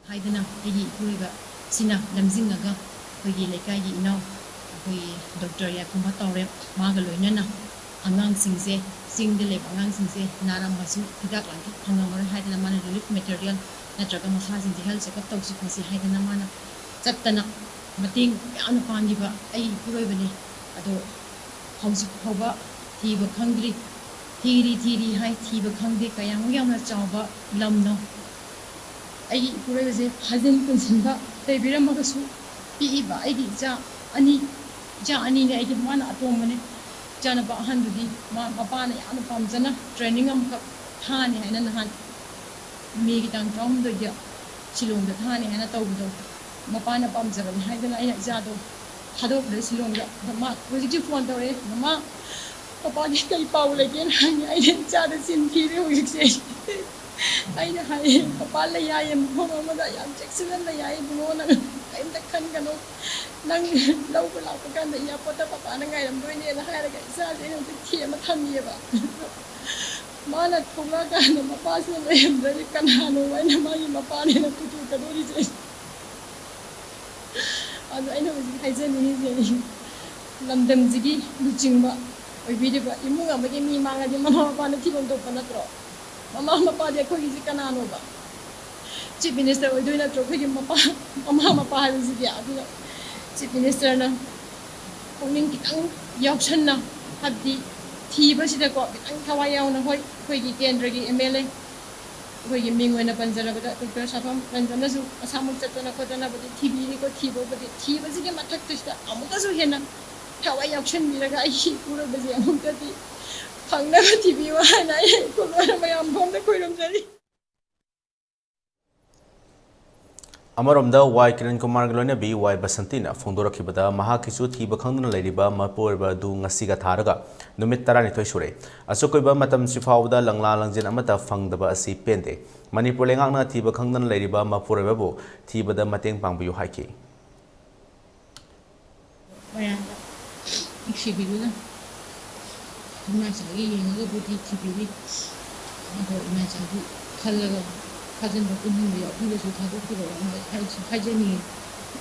Haidana Igi Puriba Sina Lamzingaga Pagi Lekai Inau Pagi Dr. Yakumba Naorem Magaloinana Angang Singse Sing the lab Angang Singse Naram Masu Hidak Lanki Hangamara Haidana Mana relief material Natraga Mahazin the health of Toxic Masi Haidana Mana Zaptana Mating Anapangiba Ai Purabani Ado House Hoba Tiba Kangri Tiri Hai Tiba Kangdi Kayang Yama Chaba Lamno Ai Purabase Hazin Kunsimba Tabira Magasu Piba Aidi Ani Aidi Mana Atomani Jana ba handudi ma papana ya no pamjana training am ka thani haina nahan mi gitang tom do ya silong da thani haina taw do mapana pamjaba ni haidana ai ja do hado de silong da ma positive phone do re ma papa ni kai pau le gen hani ai ja da sin ki re hu se ai na hai papa le ya yem ho ma da ya jackson la ya bu na ai da kan ga no nang lau ba lau kan da ya pota papa na ngai lam doi ne la ha ga isa je no ti thie ma tham ye ba ma na thula ga na ma pa se le yam da kan ha no wai na ma yi ma pa ne na ku tu ka do ri je an ai no ji hai je ni je ni lam dam ji gi lu jing ba oi bi de ba imu ga ma ge mi ma ga de ma pa na thi bom do pa na tro mama ma pa de ko gi ji kana no ba chief minister oi doi na tro ko gi ma pa ha ji ya du Chief Minister na pungning kitang yakshan na habdi thiba sida ko kitang kawayaw na hoy gi kendra gi MLA hoy gi mingwe na panjara bada Dr. Shafam panjana su asamuk chatna ko na badi thibi ni ko thibo badi thiba sida matak tista amuka su hena kawai yakshan mi raga ai pura bazi amuka ti phangna thibi wa na ko na mayam bom na koiram jari Amaromda Y Kiran Kumar Glona B Y Basantina Fondorakibada Mahakisu Thiba Kangdana Ladiba Mapurba Du Ngasiga Tharaga Numit Tarani Toisure Asukoiba Matam Sifauda Langla Langjin Amata Fangdaba Asi Pende Manipur Lengana Thiba Kangdana Ladiba Mapurba Bo Thiba da Mateng Pangbu Haiki Maya Ikshibiduna Masagi Yenga Budi Tibidi Masagi Kalaga Cousin of India, who was with other people, Hajani,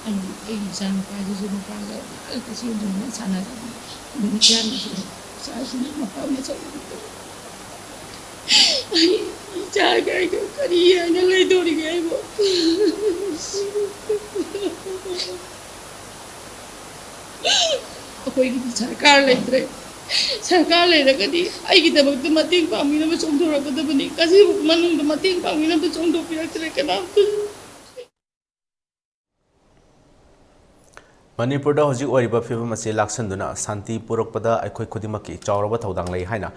and Asian prizes in the Praga, Alcasian, and Sana, the James, so I should not have it. I go, Korea, and I don't get सरकार लेद्रे सरकार लेरगदी आइगिदमक्ता मतेंग पांगिनबा चोंथोरकदबनी कासिबु मनुंगदा मतेंग पांगिनबा चोंथोपिरक्तरे कनामतु Manipur हजिक ओरिबा film असे लाक्संदुना शांति पुरकपदा अखोय खुदिमकी चावरबा थौदांग लई हाइना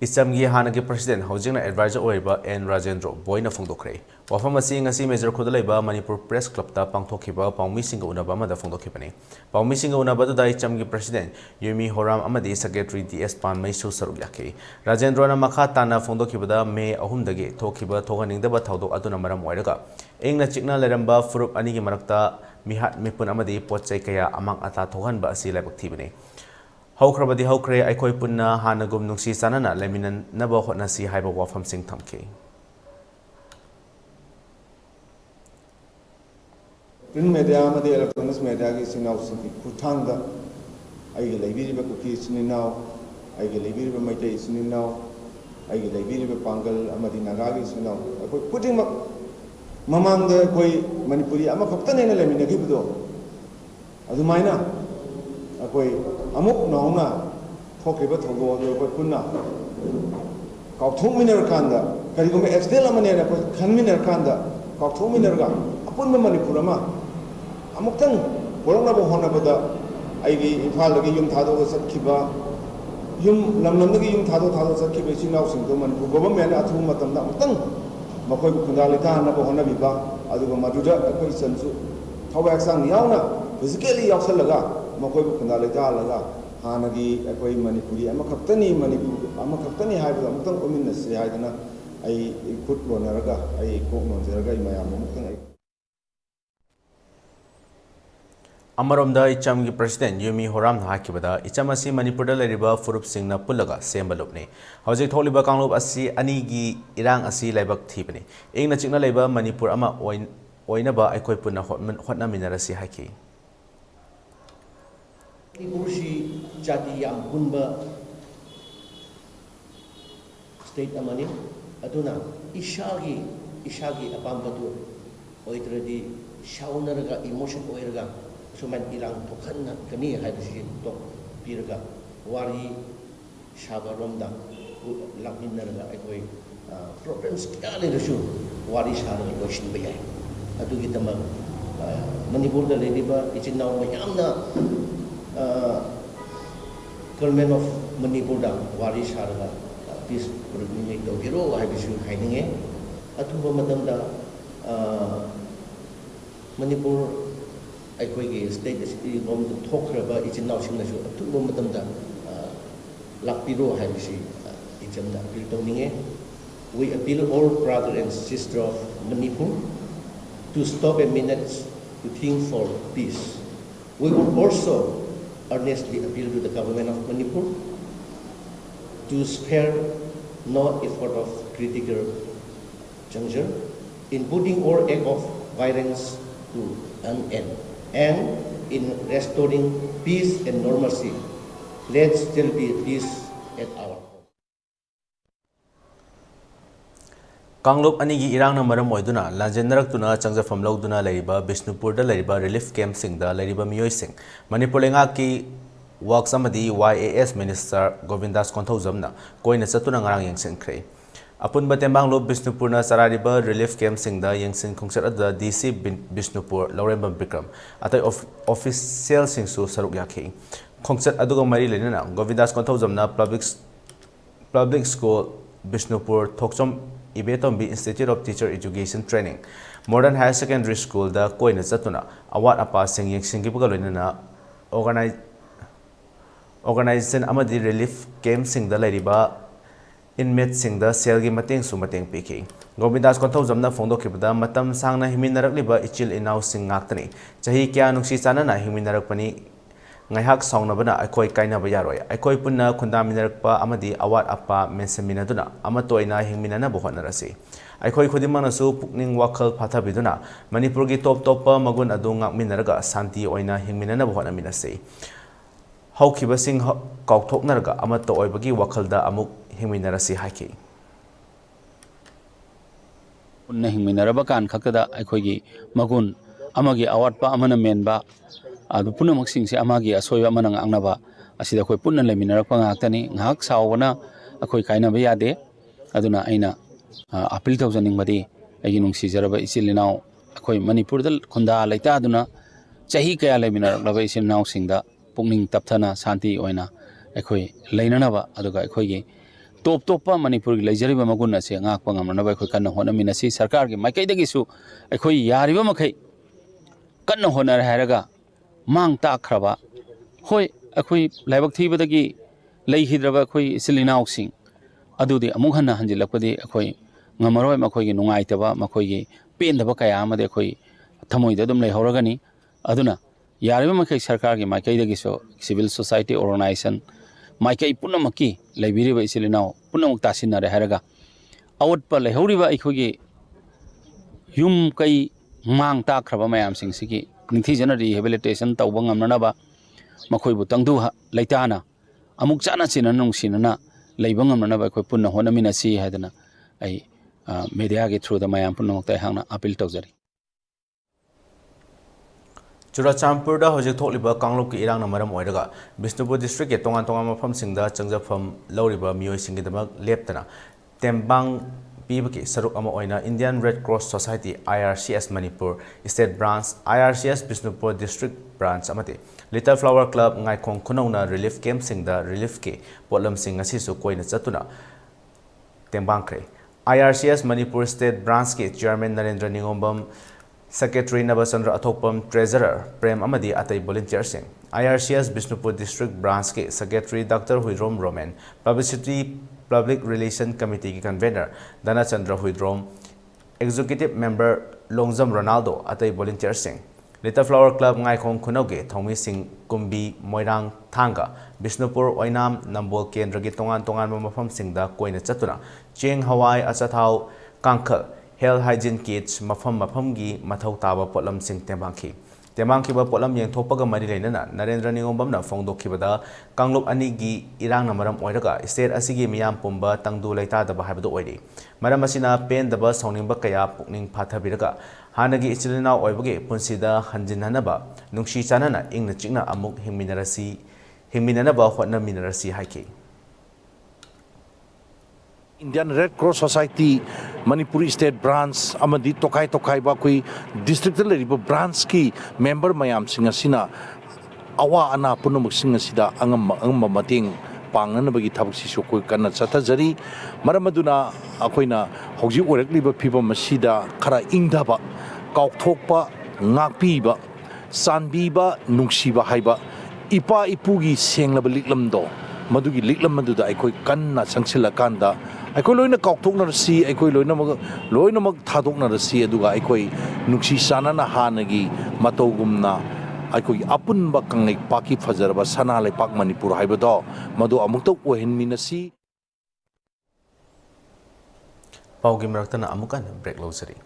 इस्टमगी हानगी president हजिकना adviser ओरिबा N Rajendra बोयना फोंदोखरे वफम असी ngasi major खुद लेबा Manipur press club ता पांगथोखिबा पाउमिसिंग उनबा मदा फोंदोखिबने पाउमिसिंग उनबा दा इस्टमगी president Yumi होराम अमदी secretary DS पान मैसु सरुक याखे राजेंद्रना मखा ताना फोंदोखिबदा मे अहुमदगे थोखिबा थोगनिंगदबा थौदोक अदुना मरम ओइरगा एंगना चिकना लेरंबा फुरुप अनिगी मरक्ता मिहात मिपुन अमदी पोचै कया अमांग अता थोहनबा असि लाइबक थीबने हौख्रबदी हौख्रे अखोय पुन्ना हानगुम नुंसी सानना लेमिनन नबा होटनासी हाइबा वाफम सिंह थमखे प्रिंट मीडिया अमदी इलेक्ट्रॉनिक्स मीडिया की सिनाव सिंह खुथांगदा आइगे लेबिरिबा कुकी सिनिनाव आइगे लेबिरिबा मैते सिनिनाव आइगे लेबिरिबा पांगल अमदी नागागी सिनाव अखोय पुदिमक ममांगदा अखोय मणिपुरी अमा खप्तनेना लेमिनगिबदो अदुमाइना अखोय अमुक नौना थोखरिबा थोगो अखोय पुन्ना काउथोमिनर कांदा करिगुम एक्सटेल अमने अखोय खनमिनर कांदा काउथोमिनरगा अपुन्बा मणिपुर अमा अमुक्तंग बोरंगनाबो होनबदा आइगी इम्फालदगी युम थादोगा सत्खिबा युम लमलमदगी युम थादो सत्खिबा इसिनाव सिंगदो मणिपुर गवर्नमेंट अथु मतमदा अमुक्तंग मखोय खुंदालिता हनबो होनबिबा अदुगा मदुदा अखोय सनसु थौवा एक्सांग यावना फिजिकली यावसलगा मखोय खुंदालिता लगा हानगी अखोय मणिपुरी अमखक्तनी मणिपुर अमखक्तनी हाइबदा अमुक्तंग ओमिनसे हाइदना आई खुद लोनरगा आई कोक नोंजरगा इमायाम अमुक्तंग आई अमरोमदा इचमगी प्रेसिडेंट युमी होराम हाकिबदा इचमसी मणिपुर लेरिबा फुरुप सिंगना पुलगा सेम्बलुपने हौजिक थोलिबा कांगलुप असी अनीगी इरांग असी लाइबक थीबने इंगना चिकना लेबा मणिपुर अमा ओइनबा अखोय पुन्ना होटनामिनरसी हाकी मणिपुरसी जाति याम पुनबा स्टेट अमनी अदुना इशागी अपाम्बदु ओइद्रदी शाउनरगा इमोशन ओइरगा सुमन इरांग थोखन कनी हाइबसी तो पीरगा वारी साबरमदा लामिनरगा अखोय प्रॉब्लम्स क्या लेरसु वारी सारगा लोइसिनबा याय अदुगी तमा मणिपुर दा लेरिबा इचिनाव मयामना गवर्नमेंट ऑफ मणिपुर दा वारी सारगा पीस प्रोग्रामिंग तौगिरो हाइबसु हाइनिंगे अथुबा मतमदा मणिपुर अखोई स्टेट लोम थोखरबा इचिनाव सिंगनसु अथुबा मतमदा लापिरो हाइबसी इचमदा अपील तौनिंगे we appeal all brother and sister of Manipur to stop a minute to think for peace. We will also earnestly appeal to the government of Manipur to spare no effort of critical juncture in putting all act of violence to an end and in restoring peace and normalcy. Let still be peace at our home. कांगलुप अनिगी इरांग मरम ओइदुना लाजेंदरक्तुना चंगजफम लौदुना लेरिबा बिष्णुपुर दा लेरिबा रिलीफ कैंप सिंगदा लेरिबा मियोइसिंग मणिपुर लेंगा की वर्क्स अमदी YAS मिनिस्टर गोविंदास कोंथौजमना कोइना चतुना ngarang yengsinkhre अपुनबा तेंबांगलो बिष्णुपुरना सरारिबा रिलीफ कैंप सिंगदा यंगसिन खोंगसर अदा DC बिष्णुपुर लौरेंबम विक्रम अतै ऑफिशियल सिंगसु सरुक याखि खोंगसर अदुगा मरी लेना गोविंदास कोंथौजमना public school Bishnupur Thokchom Ibetombi Institute of Teacher Education Training Modern Higher Secondary School da koina chatuna awat apa sing yengsingibuga loinana organization amadi relief camp sing da lairiba inmate sing da sel gi mateng su mateng piki Govindas Konthojamna phongdokibada matam sangna himinarakliba ichil inaw sing ngaktani chahi kya nungsi chanana himinarakpani ngaihak saungnabana akhoi kainaba yaroi akhoi punna khundaminarakpa amadi awat apa menseminaduna amatoina hingminana bohonarasi akhoi khudimanasu pukning wakhal phathabiduna manipur gi top magun adu ngakminaraga santi oina hingminana bohonaminasi haukiba sing kauthoknaraga amato oibagi wakhalda amuk hingminarasi haki punna hingminaraba kan khakada akhoi gi magun amagi awat pa amana menba adu punamuk singse amagi asoya manang angnaba ꯑꯁꯤꯗ ꯑꯩꯈꯣꯏ ꯄꯨꯟꯅ ꯂꯩꯃꯤꯟꯅꯔꯛꯄ ꯉꯥꯛꯇꯅꯤ ꯉꯥꯏꯍꯥꯛ ꯁꯥꯎꯕꯅ ꯑꯩꯈꯣꯏ ꯀꯥꯏꯅꯕ ꯌꯥꯗꯦ ꯑꯗꯨꯅ ꯑꯩꯅ appeal ꯇꯧꯖꯅꯤꯡꯕꯗꯤ ꯑꯩꯒꯤ ꯅꯨꯡꯁꯤꯖꯔꯕ ꯏꯆꯤꯜ ꯏꯅꯥꯎ ꯑꯩꯈꯣꯏ ꯃꯅꯤꯄꯨꯔꯗ ꯈꯨꯟꯗꯥ ꯂꯩꯇꯥꯗꯨꯅ ꯆꯍꯤ ꯀꯌꯥ ꯂꯩꯃꯤꯟꯅꯔꯛꯂꯕ ꯏꯆꯤꯜ ꯏꯅꯥꯎꯁꯤꯡꯗ ꯄꯨꯛꯅꯤꯡ ꯇꯞꯊꯅ ꯁꯥꯟꯇꯤ ꯑꯣꯏꯅ ꯑꯩꯈꯣꯏ ꯂꯩꯅꯅꯕ ꯑꯗꯨꯒ ꯑꯩꯈꯣꯏꯒꯤ ꯇꯣꯞ ꯇꯣꯞꯄ ꯃꯅꯤꯄꯨꯔꯒꯤ ꯂꯩꯖꯔꯤꯕ ꯃꯒꯨꯟ ꯑꯁꯤ ꯉꯥꯛꯄ ꯉꯝꯅꯅꯕ ꯑꯩꯈꯣꯏ ꯀꯟꯅ ꯍꯣꯠꯅꯃꯤꯟꯅꯁꯤ ꯁꯔꯀꯥꯔꯒꯤ ꯃꯥꯏꯀꯩꯗꯒꯤꯁꯨ ꯑꯩꯈꯣꯏ ꯌꯥꯔꯤꯕ ꯃꯈꯩ ꯀꯟꯅ ꯍꯣꯠꯅꯔꯦ ꯍꯥꯏꯔꯒ ꯃꯥꯡ ꯇꯥꯛꯈ꯭ꯔꯕ ꯍꯣꯏ ꯑꯩꯈꯣꯏ ꯂꯥꯏꯕꯛ ꯊꯤꯕꯗꯒꯤ ꯂꯩꯈꯤꯗ꯭ꯔꯕ ꯑꯩꯈꯣꯏ ꯏꯆꯤꯜ ꯏꯅꯥꯎꯁꯤꯡ ꯑꯗꯨꯗꯤ ꯑꯃꯨꯛ ꯍꯟꯅ ꯍꯟꯖꯤꯜꯂꯛꯄꯗꯤ ꯑꯩꯈꯣꯏ ꯉꯝꯃꯔꯣꯏ ꯃꯈꯣꯏꯒꯤ ꯅꯨꯡꯉꯥꯏꯇꯕ ꯃꯈꯣꯏꯒꯤ ꯄꯦꯟꯗꯕ ꯀꯌꯥ ꯑꯃꯗꯤ ꯑꯩꯈꯣꯏ ꯊꯃꯣꯏꯗ ꯑꯗꯨꯝ ꯂꯩꯍꯧꯔꯒꯅꯤ ꯑꯗꯨꯅ ꯌꯥꯔꯤꯕ ꯃꯈꯩ ꯁꯔꯀꯥꯔꯒꯤ ꯃꯥꯏꯀꯩꯗꯒꯤꯁꯨ ꯁꯤꯚꯤꯜ ꯁꯣꯁꯥꯏꯇꯤ ꯑꯣꯔꯒꯅꯥꯏꯖꯦꯁꯟ ꯃꯥꯏꯀꯩ ꯄꯨꯝꯅꯃꯛꯀꯤ ꯂꯩꯕꯤꯔꯤꯕ ꯏꯆꯤꯜ ꯏꯅꯥꯎ ꯄꯨꯝꯅꯃꯛ ꯇꯥꯁꯤꯟꯅꯔꯦ ꯍꯥꯏꯔꯒ ꯑꯋꯠꯄ ꯂꯩꯍꯧꯔꯤꯕ ꯑꯩꯈꯣꯏꯒꯤ ꯌꯨꯝ ꯀꯩ ꯃꯥꯡ ꯇꯥꯛꯈ꯭ꯔꯕ ꯃꯌꯥꯝꯁꯤꯡꯁꯤꯒꯤ ꯅꯤꯡꯊꯤꯖꯅ ꯔꯤꯍꯦꯕꯤꯂꯤꯇꯦꯁꯟ ꯇꯧꯕ ꯉꯝꯅꯅꯕ ꯃꯈꯣꯏꯕꯨ ꯇꯪꯗꯨ ꯂꯩꯇꯥꯅ ꯑꯃꯨꯛ ꯆꯥꯟꯅ ꯆꯤꯟꯅꯅ ꯅꯨꯡꯁꯤꯅꯅ ꯂꯩꯕ ꯉꯝꯅꯅꯕ ꯑꯩꯈꯣꯏ ꯄꯨꯟꯅ ꯍꯣꯠꯅꯃꯤꯟꯅꯁꯤ ꯍꯥꯏꯗꯅ ꯑꯩ ꯃꯦꯗꯤꯌꯥꯒꯤ ꯊ꯭ꯔꯨꯗ ꯃꯌꯥꯝ ꯄꯨꯝꯅꯃꯛꯇ ꯑꯩꯍꯥꯛꯅ ꯑꯄꯤꯜ ꯇꯧꯖꯔꯤ ꯆꯨꯔꯆꯥꯟꯄꯨꯔꯗ ꯍꯧꯖꯤꯛ ꯊꯣꯛꯂꯤꯕ ꯀꯥꯡꯂꯨꯞꯀꯤ ꯏꯔꯥꯡꯅ ꯃꯔꯝ ꯑꯣꯏꯔꯒ ꯕꯤꯁꯅꯨꯄꯨꯔ ꯗꯤꯁꯇ꯭ꯔꯤꯛꯀꯤ ꯇꯣꯉꯥꯟ ꯇꯣꯉꯥꯟꯕ ꯃꯐꯝꯁꯤꯡꯗ ꯆꯪꯖꯐꯝ ꯂꯧꯔꯤꯕ ꯃꯤꯑꯣꯏꯁꯤꯡꯒꯤꯗꯃꯛ ꯂꯦꯞꯇꯅ ꯇꯦꯡꯕꯥꯡ ꯄꯤꯕꯒꯤ ꯁꯔꯨꯛ ꯑꯃ ꯑꯣꯏꯅ Indian red cross society IRCS Manipur state branch IRCS Bishnupur district branch ꯑꯃꯗꯤ ꯂꯤꯇꯜ ꯐ꯭ꯂꯥꯋꯔ ꯀ꯭ꯂꯕ ꯉꯥꯏꯈꯣꯡ ꯈꯨꯅꯧꯅ ꯔꯤꯂꯤꯐ ꯀꯦꯝꯞꯁꯤꯡꯗ ꯔꯤꯂꯤꯐꯀꯤ ꯄꯣꯠꯂꯝꯁꯤꯡ ꯑꯁꯤꯁꯨ ꯀꯣꯏꯅ ꯆꯠꯇꯨꯅ ꯇꯦꯡꯕꯥꯡꯈ꯭ꯔꯦ IRCS ꯃꯅꯤꯄꯨꯔ ꯁ꯭ꯇꯦꯠ ꯕ꯭ꯔꯥꯟꯆꯀꯤ chairman Narendra Ningombam Secretary Nabachandra Athokpam, Treasurer Prem Amadi Atai volunteersing. IRCS Bishnupur District Branch ke Secretary Dr. Huidrom Roman, Publicity Public Relation Committee ki Convener Dhanachandra Huidrom, Executive Member Longzam Ronaldo Atai volunteersing. Little Flower Club Ngaikong Kunoge, Thomi Singh Kumbi, Moirang Thanga, Bishnupur Oinam, Nambol Kendra ki Tongan Tongan Mafam Singda Koina Chatuna, Cheng Hawaii Achathau Kankal, Health Hygiene Kits Mafam Mafamgi Mathau Taba Potlam Sing Tembangki. Tembangki ba Potlam Yang Topaga Mari Lenana, Narendra Ningombamna Fongdo Kibada, Kanglup Anigi, Irang Namaram Oiraga, State Asigi Miam Pumba, Tangdu Laita the Bahabdo Oidi. Maramasina Pen the bus Honing Bakaya, Pukning Patabiraga, Hanagi Ichilina Oibage, Punsida, Hanjinanaba, Nungshi Chanana, Ing the China Amuk Himinarasi, Himinanaba, Hotna Minarasi Haki. Indian Red Cross Society Manipuri State Branch amadi tokai tokai ba koi district le ribo branch ki member mayam singa sina awa ana punumuk singa sida angam mating pangan bagi thabak si sokoi kana chata jari maramaduna akoina hoji orekli ba phiba masida khara ingda ba kaukthokpa ngakpi ba sanbi ba nungsi ba haiba ipa ipugi senglaba liklamdo madugi liklam maduda aikoi kanna sangchila kanda aikoi loina kaukthokna rasi aikoi loina mag thadokna rasi aduga aikoi nungsi sanana hanagi matogumna aikoi apunba kangai paki fajarba sana lepak manipur haibado madu amukta ohen minasi Paugi maraktana amukan break losari.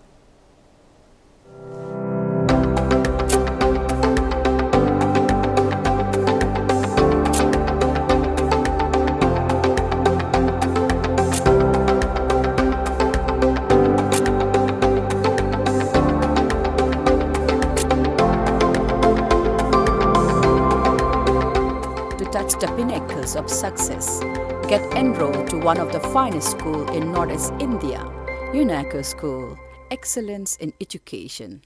The pinnacles of success. Get enrolled to one of the finest schools in Northeast India, UNACO School. Excellence in education.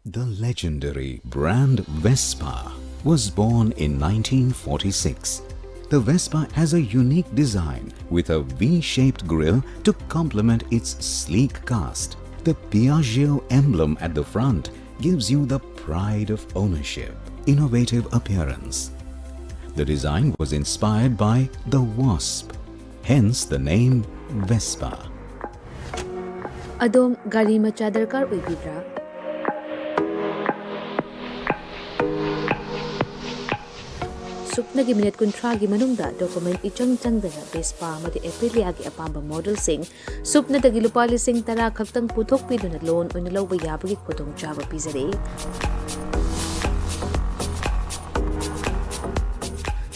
The legendary brand Vespa was born in 1946. The Vespa has a unique design with a V-shaped grille to complement its sleek cast. The Piaggio emblem at the front gives you the pride of ownership, innovative appearance. The design was inspired by the wasp, hence the name Vespa. Adom gari macha darkar oibidra? Supnagi minute kuntragi manungda document ichang changdana Vespa amadi Aprilia gi apamba model sing supna dagi lupa lising tara khaktang puthok piduna loan oina lawba yabagi khudong chaba pizare.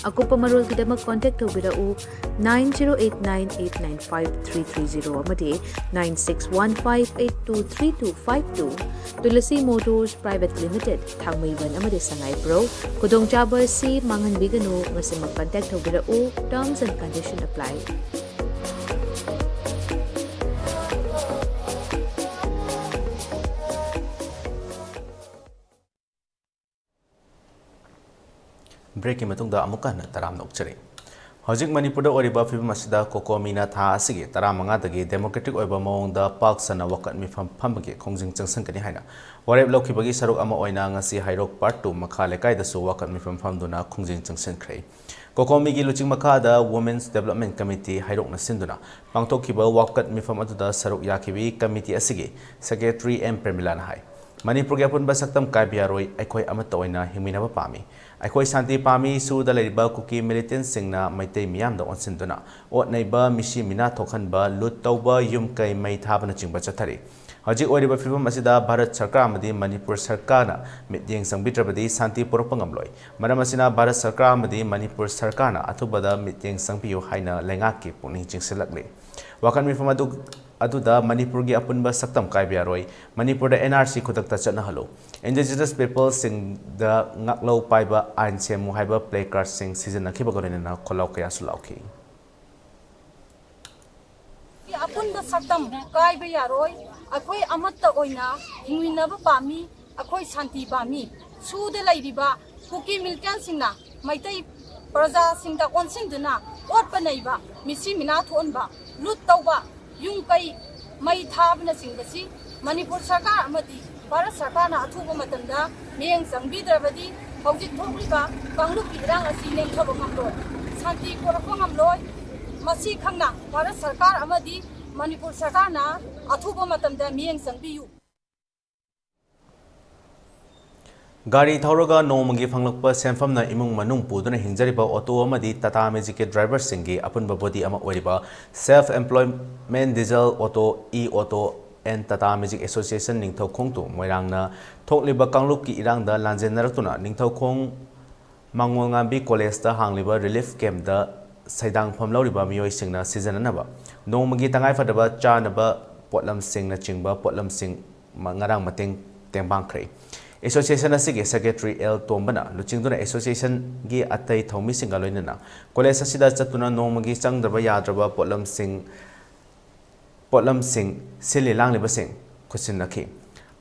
Akupa marol kidama contact tobirau 9089895330 amadi 9615823252 Tulasi Motors Private Limited Thangmaiban amadi Sangai Pro Kudong Chaba si Mangan Biganu ngasi mag-contact tobirau terms and condition apply. Break in Matunda Amukan, Taram Nokcheri. Hojik Manipur Oriba Fimasida, Kokomina Ta Sigi, Taramangadi, Democratic Obamong, the Parks and Awakat me from Pambaki, Kongjing Sankani Hana. Whatever Lokibagi Saru Ama Oinanga si Hairok Part 2, Makalekai, the so wakat me from Famduna, Kongjing Sankray. Kokomigi Luching Makada, Women's Development Committee, Hairok Nasinduna, Pangtokiba, wakat me from Atuda Saruk Yakibi, Committee Asigi, Secretary M. Premilan High. Manipur Gapun Basaktam Kaibiaroi, Ekoi Amatoina, Himinava Pami. Aikoi Santi Pami su da leiba kuki militant singna maitei miyam da onsinduna ot neiba mishi mina thokhanba lut tauba yum kai mai thabana chingba chathari hajik oriba film asida Bharat Sarkar amadi Manipur Sarkarna mityeng sangbitrabadi santi poropangam maram asina Bharat Sarkar amadi Manipur Sarkarna athubada mityeng sangpiyo haina lengaki puning chingsilakle wakan mi famadu aduda Manipur gi apunba saktam kaibiaroi Manipur da NRC khudakta chana halo indigenous people sing the ngaklo paiba ain semu haiba play card sing season akhiba gorena kholau kaya sulauki apunba saktam kaibiaroi akoi amatta oina hingwinaba pami akoi santi pami suda lairiba kuki milkan singna maitai praja singda onsinduna ot panaiba misi mina thonba lut tauba yung kai mai thabna singbasi Manipur Sarkar amati Bharat Sarkarna athuba matamda miyeng sangbidrabadi hojik thokliba kanglupi rang asi lengthaba ngamloi santi porapang ngamloi masi khangna Bharat Sarkar amadi Manipur Sarkarna athuba matamda miyeng sangbiyu Gari Tauroga Nomagi Fanglakpa Senfamna Imung Manung Puduna Hinjariba Auto Amadi Tata Magic driver Singi Apun Babodi Ama Oriba Self-Employment Diesel Auto E-Auto and Tata Magic Association Ningtau Kongtu Moirangna Tokliba Kangluki Irangda Lanzenaratuna Ningtau Kong Mangwangambi College da Hangliba Relief Camp da Saidang Pamlauriba Miyoi Singna Season Anaba Nomagi Tangai Fadaba Chanaba Potlam Sing na Chingba Potlam Sing Mangarang Mating Tembang Kray Association asigi Secretary L. Tombana luchingduna Association gi atai thomi singa loinana college asida chatuna nomagi changdraba yadraba potlam sing sili langliba sing khusin nakhi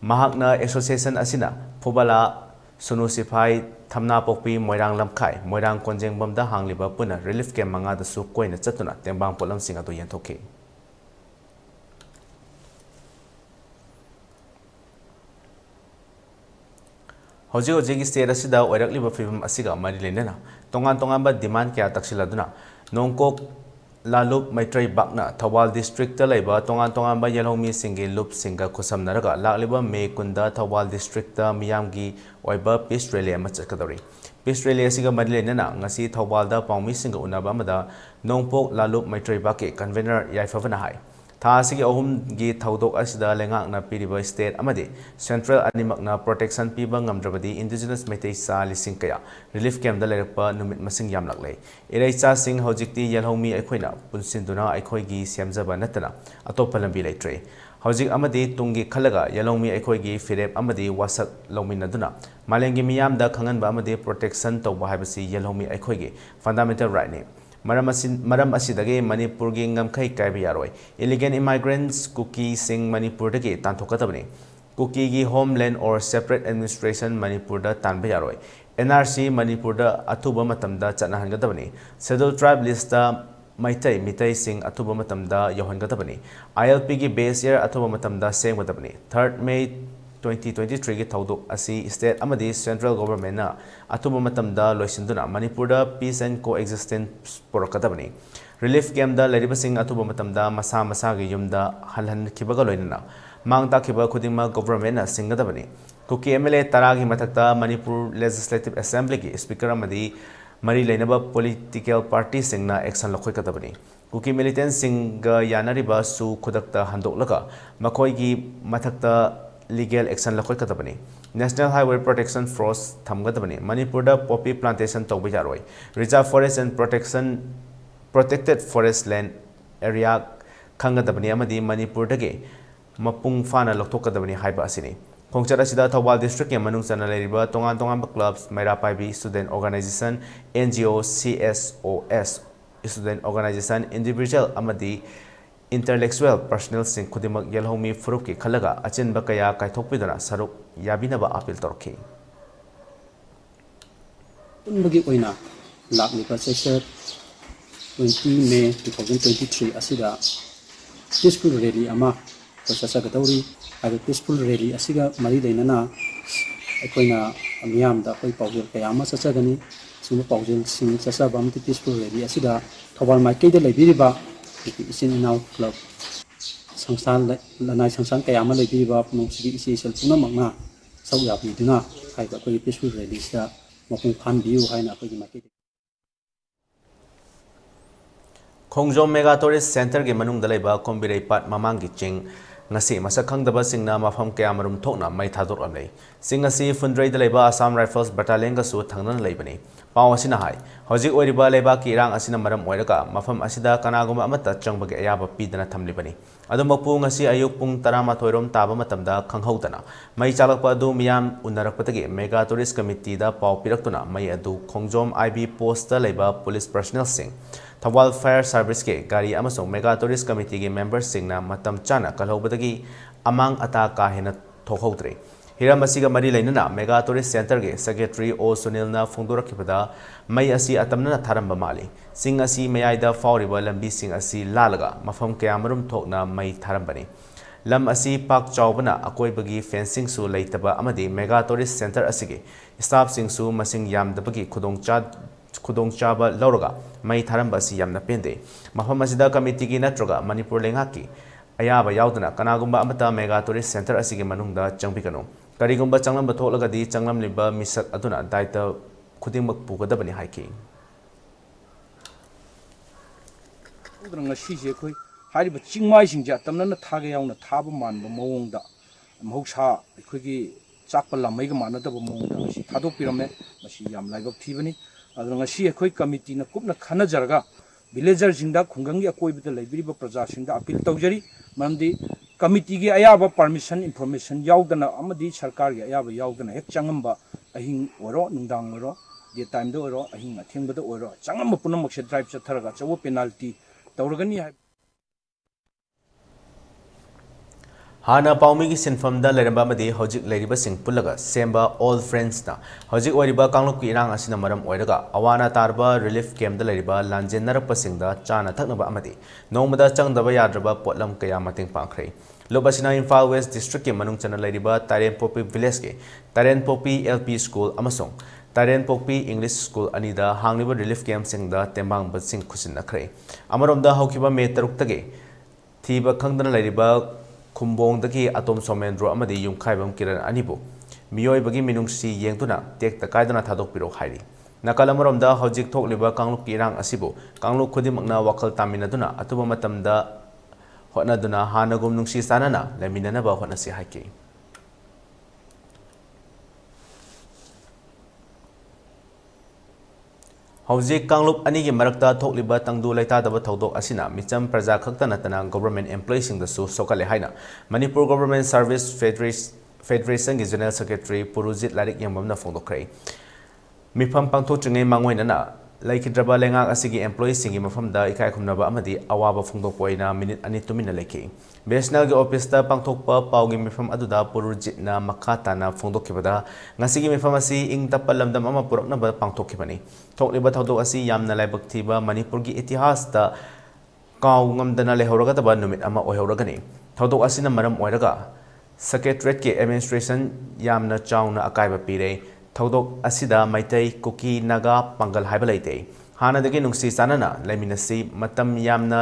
mahakna association asina phubala sunu sipai thamna pokpi moirang lamkhai moirang konjeng bamda hangliba puna relief camp manga da su koina chatuna tembang potlam sing atu yenthoki Hojik hojik state asida oirakliba film asiga mari lenena tongan ba demand kya taksiladuna nongkok lalup maitrai bakna Thawal district ta laiba tongan ba yelhomi singi lup singa khosam naraga lakliba me kunda Thawal district ta miyamgi oiba peace rally ama chakadori peace rally asiga mari lenena ngasi Thawal da pawmi singa unaba amada nongpok lalup maitrai bake convener yaifavana hai Thasigi Ohum gi Thaudok Asida Lengak na Piriba State Amadi Central Animakna Protection Piba Ngamdrabadi Indigenous Meitei Sa Lising Kaya Relief Camp da Lerakpa Numit Masing Yamlaklay Irai Cha Sing Hojikti Yelhomi Aikhoina Punsinduna Aikhoigi Siamjaba Natana Atopa Lambi Leitre Hojik Amadi Tungi Khalaga Yelhomi Aikhoigi Firep Amadi Wasak Lominaduna Malengi Miyamda Khanganba Amadi Protection Tawba Haibasi Yelhomi Aikhoigi Fundamental Right ne Maram asidagi Manipur gi ngamkhai kaiba yaroi illegal immigrants cookie sing Manipur dagi tanthokadabani cookie gi homeland or separate administration Manipur da tanba yaroi NRC Manipur da athuba matamda chanahangadabani scheduled tribe list da mitai sing athuba matamda yohangadabani ILP gi base year athuba matamda sengwadabani 3rd May 2023 gi thaudok asi state amadi central government na athuba matamda loisinduna Manipur da peace and coexistence porakadabani relief camp da leribasing athuba matamda masa gi yumda halhan khibaga loinana mangta khiba khudima government na singadabani kuki MLA taragi mathakta Manipur Legislative Assembly gi speaker amadi mari leinaba political party singna action lokhoi kadabani kuki militant singa yanariba su khudakta handoklaga makhoi gi mathakta legal action lakhoikadabani National Highway Protection Force thamgadabani Manipur da poppy plantation tawbi jaroi reserve forest and protected forest land area khangadabani amadi Manipur dage mapung fana lokthokadabani haiba asini Khongchat asida Thawal district ke manung chana leriba tongan clubs Maira Paibi student organization NGO CSOS student organization individual amadi intellectual personnel sing khudimak yelhomi furup ki khalaga achin bakaya kaithokpidana saruk yabinaba appeal torki unbagi oina lakni pa session 20 May 2023 asida peaceful rally ama process ga tawri aga peaceful rally asiga mari dainana akoina amiyam da koi pawjel kayama sachagani sima pawjel sing sachaba amti peaceful rally asida Thawal Maikai da leibiriba isin now club sangsan lanai sangsan kayama leibiriba nongsi isi sel puna magna sauya biduna haiba koi peaceful rally sa mapung phan biu haina koi Maikai Khongjom Mega Tourist Center ge manung dalaiba Kombirei Pat mamang gi ching ngasi masak khangdaba singna mafam kayamarum thokna mai thador amlei singasi Fundrei dalaiba Assam Rifles Battalion ga su thangnan leibani paw asina hai hojik oiriba leiba ki rang asina maram oiraka mafam asida kanaguma amata changbage ayaba pidana thamlibani adumappu ngasi ayuk pung 12 rom taba matamda khanghaudana mai chalakpa adu miyam unarakpatagi Mega Tourist Committee da paw piraktuna mai adu Khongjom IB post da leiba police personnel sing Thawal Fire Service ke gari amasong Mega Tourist Committee ge members singna matam chana kalhobadagi amang ata ka hena thokhodre hiram asiga mari lainana Mega Tourist Center ge Secretary O Sunil na phongdorakibada mai asi atamna tharamba mali sing asi mayaida fauriba lambi sing asi lalaga mafam kayamarum thokna mai tharambani lam asi pak chawbana akoibagi fencing su leitaba amadi Mega Tourist Center asige staff sing su masing yamdabagi khudongchaba lauraga mai tharamba si yamna pende mafam asida committee gi natroga Manipur lengaki ayaba yaudana kanagumba amata Mega Tourist Center asige manungda changbikano karigumba changlam batholagadi changlam liba misak aduna daita khudingmak pugadabani haiki udranga sije khoi hariba chingmai singja tamna thaga yauna thaba manba mawongda mahoksa khoi chakpa lamai ga manadaba mawongda ngasi thadok pirame masi yam laibak thibani adranga si khoi committee na kupna khana jarga villager jingda khungangi akoibida laibiriba praja singda appeal tawjari mamdi committee gi ayaba permission information yaudana amadi sarkar gi ayaba yaudana hek changamba ahing oro nungdang oro de time do oro ahing athengba do oro changamba punamak se drive chatharaga chawo penalty tawragani Hana Paumi ki sinfam da leramba madi hojik leriba sing pulaga semba all friends na hojik oriba kangluk ki irang asina maram oiraga awana tarba relief camp da leriba lanjen narapa sing da chana thaknaba amadi nomada changdaba yadraba potlam kaya mating pangkhre lobasina Imphal West district ke manung chana leriba Taren Popi village ke Taren Popi LP school amasong Taren Popi English school anida hangliba relief camp sing da tembang bat sing khusin nakhre amarom da haukiba me taruk tage thiba khangdana leriba Kumbong daki atom somendro amadi yung kaibam kiran anibu miyoi bagi minungsi yengtuna tek takaidana thadok piro hairi nakalamorom da hojik thok liba kangluk kirang asibu kangluk khudimakna wakal taminaduna atuba matamda hotnaduna hanagum nungsi sanana laminana ba hotnasi haiki Hojik kangluk anigi marakta thokliba tangdu laitadaba thodok asina micham praja khakta natana government employees sing da su sokale haina Manipur Government Service Federation gi General Secretary Purujit Larik yambamna phongdokrai mifam pangthok chingai mangoinana laikidraba lengak asigi employees singi mafamda ikai khumnaba amadi awaba phongdokpoina minute ani tumina leki National gi office ta pangthokpa paugi mifam aduda Purujit na makata na phongdokkibada ngasigi mifam asi ing tapalamdam ama purakna ba pangthokkibani thokliba thodok asi yamna laibak thiba Manipur gi itihas ta kaw ngamdana lehoraga taba numit ama oihoragani thodok asina maram oiraga secretariat ke administration yamna chauna akaiba pire thodok asida maitai kuki naga pangal haiba leite hanadagi nungsi sanana laiminasi matam yamna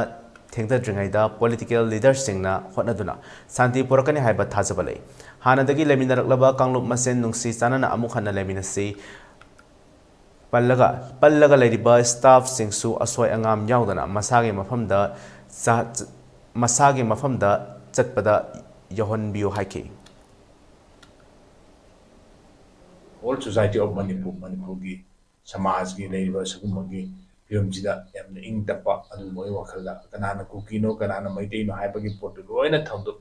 thengdadringaida political leaders singna hotnaduna santi purakani haiba thajabale hanadagi laiminaраklaba kanglup masen nungsi sanana amuk hanna laiminasi pallaga leriba staff singsu asoi angam yaudana masagi mafamda chatpada yohon biu haiki whole society of Manipur Manipurgi samajgi leiba sagumagi fiumjida yamna ing tappa adu moi wakhalda kanana kukino kanana maitei no haibagi pot loina thamdu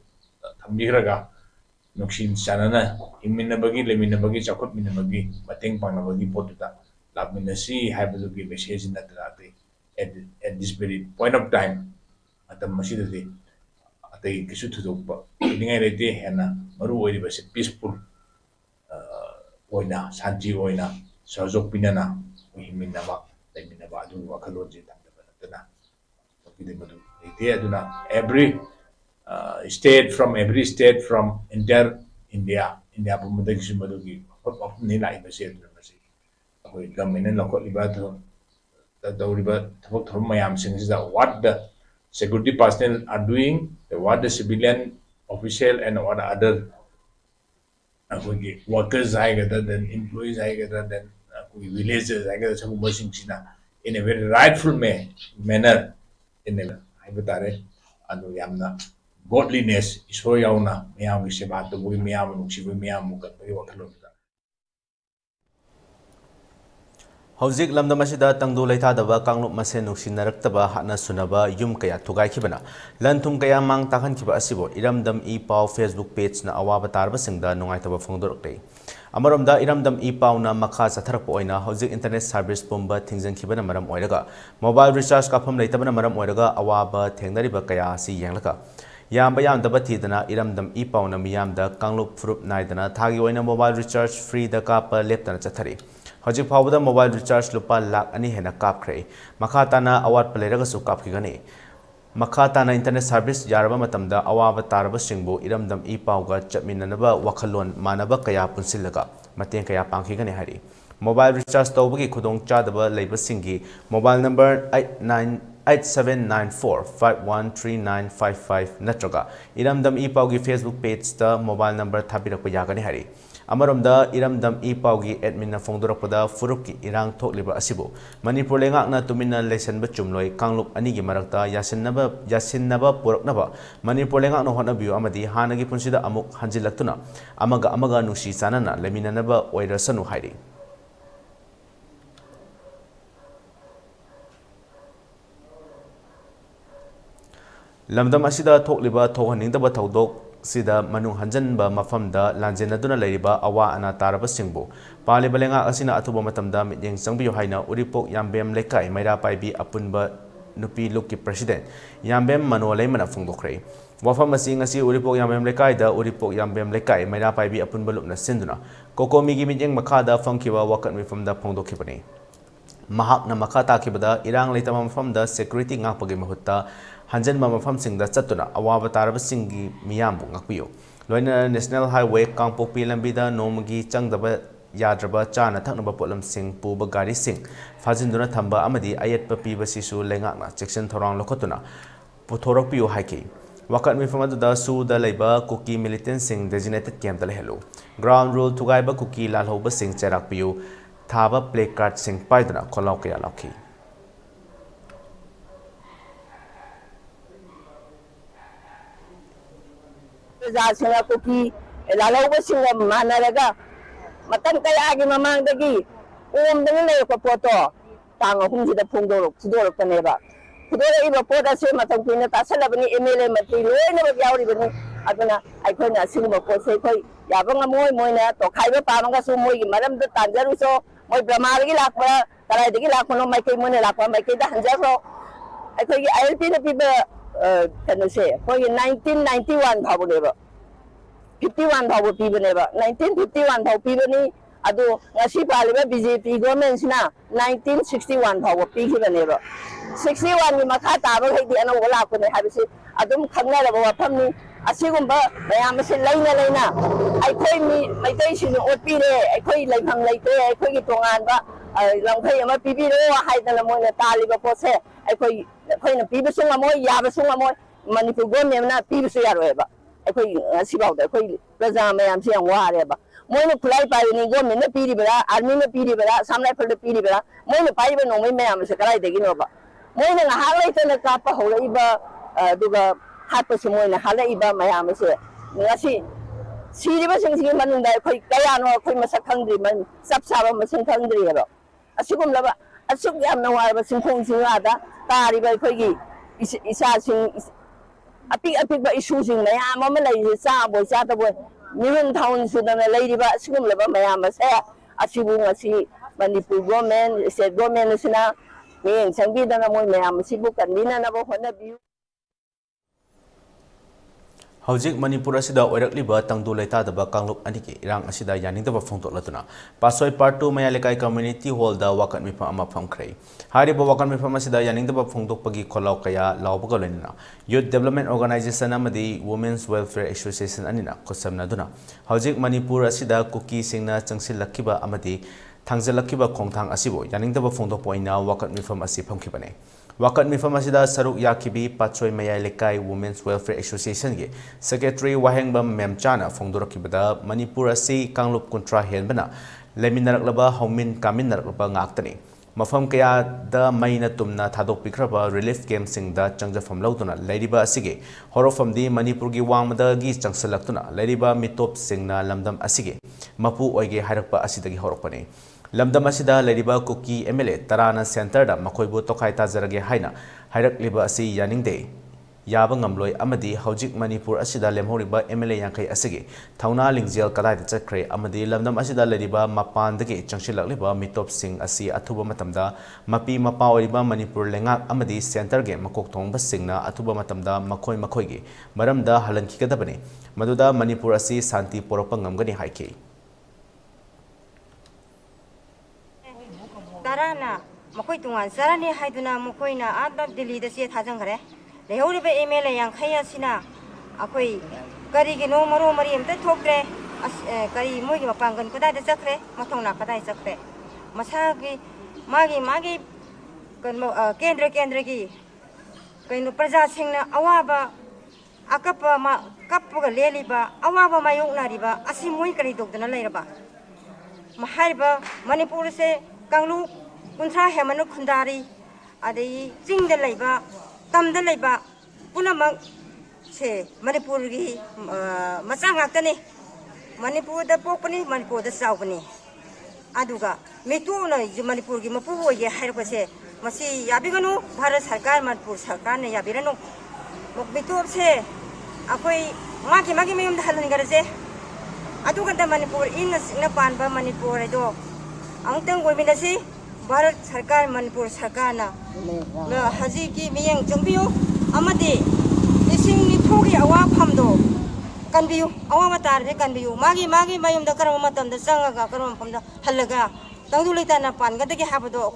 thambiraga nuksin chanana himminabagi leminabagi chakut minabagi mateng pangnabagi potuda labminasi haibadugi message natrate at this very point of time atam masidati atai kisu thudokpa ningai rete hena maru oiribase peaceful oina santi oina sojok pinana himminaba leminaba adu wakhalonje thamdaba natana tokide madu rete aduna every state from entire India pumudagi sumadugi ni lai base aduna base akoi government lokot liba the thok mayam sing is what the security personnel are doing, what the civilian official and what other workers rather than employees rather than villagers rather than in a very rightful manner in a hypotare and yamna godliness is so yauna miyam giseba to bui miyam nuksibu miyam mukat bagi wakalo Hojik lamdam asida tangdu leithadaba kanglup masen nuksinaraktaba hatna sunaba yum kaya thugaikibana lanthum kaya mang takhankiba asibo iramdam e pau Facebook page na awaba tarba singda nungaitaba phongdorokte amaromda iramdam e pau na makha satharappo oina hojik internet service pumba thingjankibana maram oiraga mobile recharge kafam leitabana maram oiraga awaba thengnariba kaya si yanglaka yamba yamdaba thidana iramdam e pau na miyamda kanglup frup naidana thagi oina mobile recharge free da kapa leptana chathari Hojik Pawda mobile recharge lupa lakh ani hena kapkre makhatana awat paleragasu kapkigani makhatana internet service yaraba matamda awaba taraba singbu iramdam e pawga chapminanaba wakhalon manaba kaya punsillaga mateng kaya pangkigani hari mobile recharge tawbagi khudong chadaba leiba singi mobile number 8794513955 natraga iramdam e pawgi Facebook page ta mobile number thabirakpa yagani hari Amaromda iramdam e pawgi admin na phongdorakpada furupki irang thokliba asibu Manipur lengakna tumina lesson ba chumloi kanglup anigi marakta yasinnaba puraknaba Manipur lengakna honabiu amadi hanagi punsida amuk hanjilaktuna amaga nusi sanana leminanaba oirasanu hairi Lamdam asida thokliba thohaningdaba thodok sida manung hanjanba mafamda lanjenaduna leiriba awa ana taraba singbu paliba lenga asina atuba matamda mityeng changbiyo haina uripok yambem lekai maira paibi apunba nupi lukki president yambem manolai mana phongdokre wafam asi ngasi uripok yambem lekai da uripok yambem lekai maira paibi apunba lupna sinduna kokomigi mityeng makhada phangkiba wakat mifamda phongdokhibani mahakna makha takibada irang leitama mafamda security ngakpagi mahutta Hanjan mafam singda chatuna awaba taraba singi miyambu ngakpiyo loina national highway kangpokpi lambida nomagi changdaba yadraba chana thaknaba potlam sing puba gari sing fajinduna thamba amadi ayatpa piba sisu lengakna section thorang lokotuna puthorakpiyo haiki wakat mifamada su da leiba cookie militant sing designated camp da lehelu ground rule thugaiba cookie lalhoba sing cherakpiyo thaba play card sing paiduna kholaw kaya lakhi Zasina kuki lalaw ba sila manaraga matan kaya agi mamang dagi dengan lay ko poto tango humjida phungdorok sudorok kaneba kudora iba poda se matang pina tasala bani MLA mati loina ba yawri bani aduna ai khoina singba ko se khoi yabanga moina to khaiba pamanga su moi gi maram da tanjaru so moi bramar gi lakpa tarai dagi lakno mai kai mone lakpa mai kai da hanjaro ai khoi gi ILP na piba kano se khoi 1991 thabuneba 51 thabu pibaneba 1951 thabu pibani adu ngasi paliba BJP government sina 1961 thabu pibaneba 61 gi makha taba haidi ana wala ko ne habisi adum khangna la wafamni asigumba mayam se leina ai khoi mi mai tai sin otpire ai khoi laifang laite ai khoi gi tongan ba langthai ama pibiro haidana moina taliba pose ai khoi na pibisu ngamoy yabasu ngamoy Manipur government na pibisu yaroeba ai khoi asibawda khoi praja mayam se wareba moina khulai pai ni government na piribara army na piribara samlai phal piribara moina paiba nomai mayam se karai degi no ba moina na halai tana kapa holaiba duga hatpa se moina halai ba mayam se ngasi सिरिबसिंगी मनुंदा अखोई कयानो अखोई मसक खंद्री मन सब साबा मसिंग खंद्री हेबा असिगुमलबा असुक याम नवारबा सिंखोंग सिंगादा तारिबा अखोईगी इसासिंग अपीक अपीक इशूसिंग मयाम अमा लैजे चाबोय चादबोय मिरुन थाउन सुदना लैरिबा असिगुमलबा मयाम से असिबु ngasi Manipur government state government sina miyeng sangbidana moy mayam sibu kanminanaba honabiu Hojik Manipur asida oirakliba tangdu leitadaba kangluk aniki irang asida yaningdaba phongtoklatuna pasoi part 2 mayalekai community hall da wakan mifam ama phangkhrai hariba wakan mifam asida yaningdaba phongtokpagi kholau kaya lawbaga lenina youth development organization amadi women's welfare association anina khosamna duna hojik Manipur asida kuki singna changsilakiba amadi thangzalakiba khongthang asibo yaningdaba phongtokpoina wakan mifam asi phamkhibane Wakat mifam asida saruk yakibi Patsoi Mayai Lekai Women's Welfare Association ge Secretary Wahengbam Memchana phongdorakibada Manipur asi Kanglup Kuntra henbana leminaraklaba haumin kaminaraklaba ngaktani mafam kaya da maina tumna thadok pikraba relief camp singda changjafam lautuna leiriba asige horofam di Manipur gi wangmada gi changsalaktuna leiriba mitop singna lamdam asige mapu oige harakpa asidagi horokpani Lamdam asida leriba kuki MLA Tarana Center da makoibu tokai tazarage haina hairakliba asi yaningde yaba ngamloi amadi hojik Manipur asida lemhoriba MLA yankai asige thauna lingjel kadai da chakre amadi lamdam asida leriba mapandage changshilakliba mitop sing asi athuba matamda mapi mapa oriba Manipur lengak amadi center ge makok thongba singna athuba matamda makoi ge maramda halankikadabane maduda Manipur asi santi poropa ngamgani haike Tarana, Makoi Tungan, Sarani Haiduna, Mokoina, Adab Dili, the Siet Hazangare, the Holy Emele and Kaya Sina, Akoi, Karigi no Moro Mariam, the Tokre, Kari Mugi Pangan, Kada the Sakre, Matona Kada Sakre, Masagi, Magi, Kendriki, Kainu Praza Singna, Awaba, Akapa, Kapuga Leliba, Awaba Mayuna Riba, Asimui Kari Dok, the Naleba. Mahariba, Manipur se, Kanglu, Kuntra Hemanu Kundari, Adi, Sing the Leba, Tam the Leba, Punamak, say, Manipuri, Masangatani, Manipur the Popani, Manipur the Saupani, Aduga, Metuna, Manipur, Mapu, Yerpase, Masi Yabigano, Paras Hakar, Manipur, Sakan, Yabirano, Mokbitu say, Akoi, Maki Mim the Halangaraze, Aduga the Manipur in a Panba Manipur, do. Angtang Gominasi, Barat Sarkar Manipur Sarkana, Haziki, Miang Jumbiu, Amadi, Ising Nitogi, Awa Pamdo, can be you, Awamatar, can be you, Magi, Mayum the Karamatan, the Sanga Karam from the Halaga, Tangulitana Pan, Gataki Habado,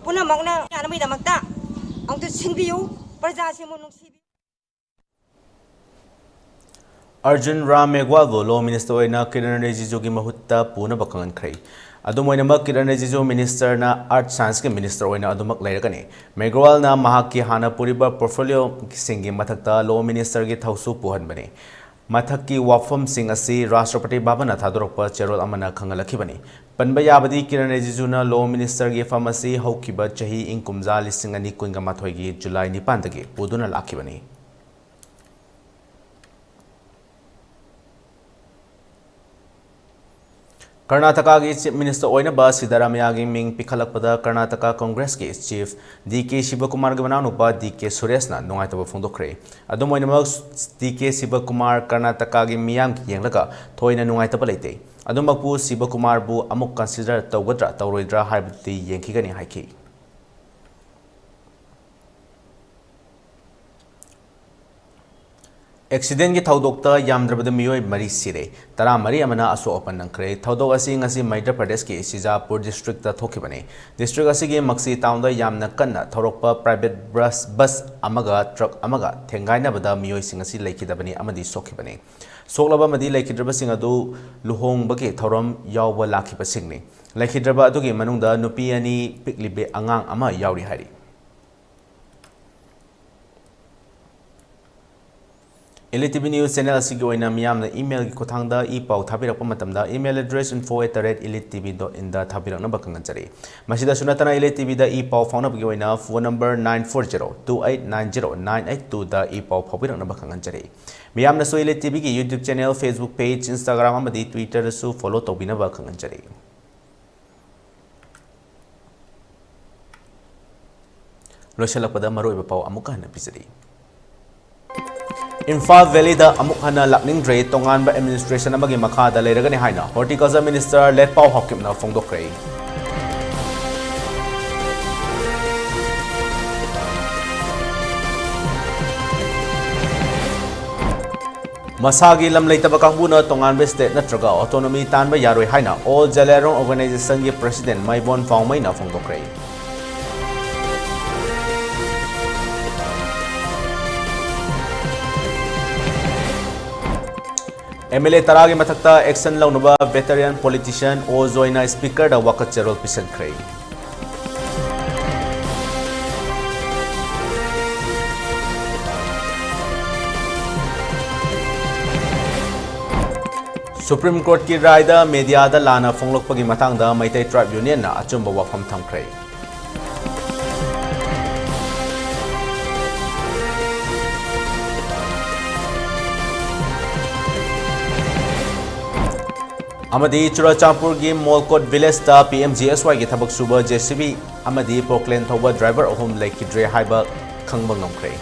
Puna Magna, Anamida Magda, Angtu Sinbiu, Prazasimun. Arjun Ram Megwalvo, Law Minister Oina Kiran Rejijogi Mahutta, Puna Bakangan Kray. Adumoinama Kiran Rejijo Minister na Art Science Minister Oina Adumak Lairagani. Megwal na Mahaki Hana Puriba Portfolio Singi Matakta, Law Minister Git Hausu Puhan Bani. Mataki Wafum Sing Asi, Rashtrapati Babana Tadoropa, Cherol Amana Kangalakibani. Panbayabadi Kiran Rejijuna, Law Minister Gi Pharmacy, Hokiba Chahi in Kumzali Singani Kungamatogi, July Nipandagi, Puduna Lakibani. Karnataka ki Chief Minister Oinaba Siddharamaya Ming Pikhalakpada Karnataka Congress ki Chief D.K. Shivakumar Gavananupa D.K. Suresna Nungaitaba Phongdokre. Adum oinamak D.K. Shivakumar Karnataka ki miyam ki yenglaga thoina nungaitaba leite. Adumakpu Shivakumar bu amuk consider tawgadra tawroidra haibati yengkigani haiki. Accident ki thaudokta yamdrabada miyoi mari sire tara mari amana aso open nangkre thaudok asi ngasi Madhya Pradesh ki Sizapur district ta thokibane district asi gi Maksi town da yamna kanna thorokpa private bus amaga truck amaga thengaina bada miyoi singasi laikidabani amadi sokhibane soklaba madi laikidraba singadu luhong baki thorom yawba lakhiba singni laikidraba adugi manungda nupi ani piklibe angang ama yawri hari ELITETV News Channel asigi oina miyamna email gi kothangda ipau thabirakpa matamda email address info@elitetv.in da thabirakna bakanganjari masida sunatana ELITETV da ipau faunabgi oina phone number 940289098 da ipau phabirakna bakanganjari ꯃꯤꯌꯥꯝꯅꯁꯨ ELITETV ꯒꯤ YouTube channel, Facebook page, Instagram amadi Twitter su follow tawbinaba khanganjari. Loisalakpada maroiba pau amuk hana pisari. Imphal Valley da amuk hana lakningdre tonganba administration amagi makhada leiragani haina Horticulture Minister Letpau Hokimna phongdokre. Masagi lam leitaba kangbuna tonganba state natraga autonomy tanba yaroi haina All Jalerong Organization gi President Maibon Faungmaina phongdokre. MLA Taragi Matakta Action Launaba Veteran Politician O Zoina Speaker da Wakat Gerald Pisan Kray. Supreme Court ki Raida Media da Lana Fonglok Pagi Matang da Maitai Tribe Union na Achumba Wafam Tham Kray. Amadi Churachampur gi Molkot Village da PMGSY gi thabak suba JCB amadi Proclaim thoba driver ahum lekidre haiba khangbang ngomkre.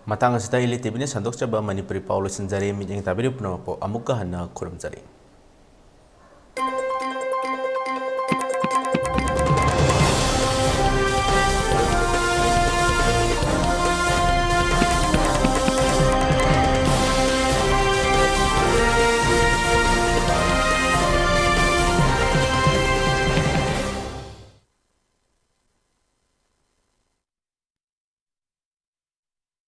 Matang asita ELITETV ni sandok chaba Manipuri Paulo Sinjari mijeng tabiru punapo amuka hana kurum jari.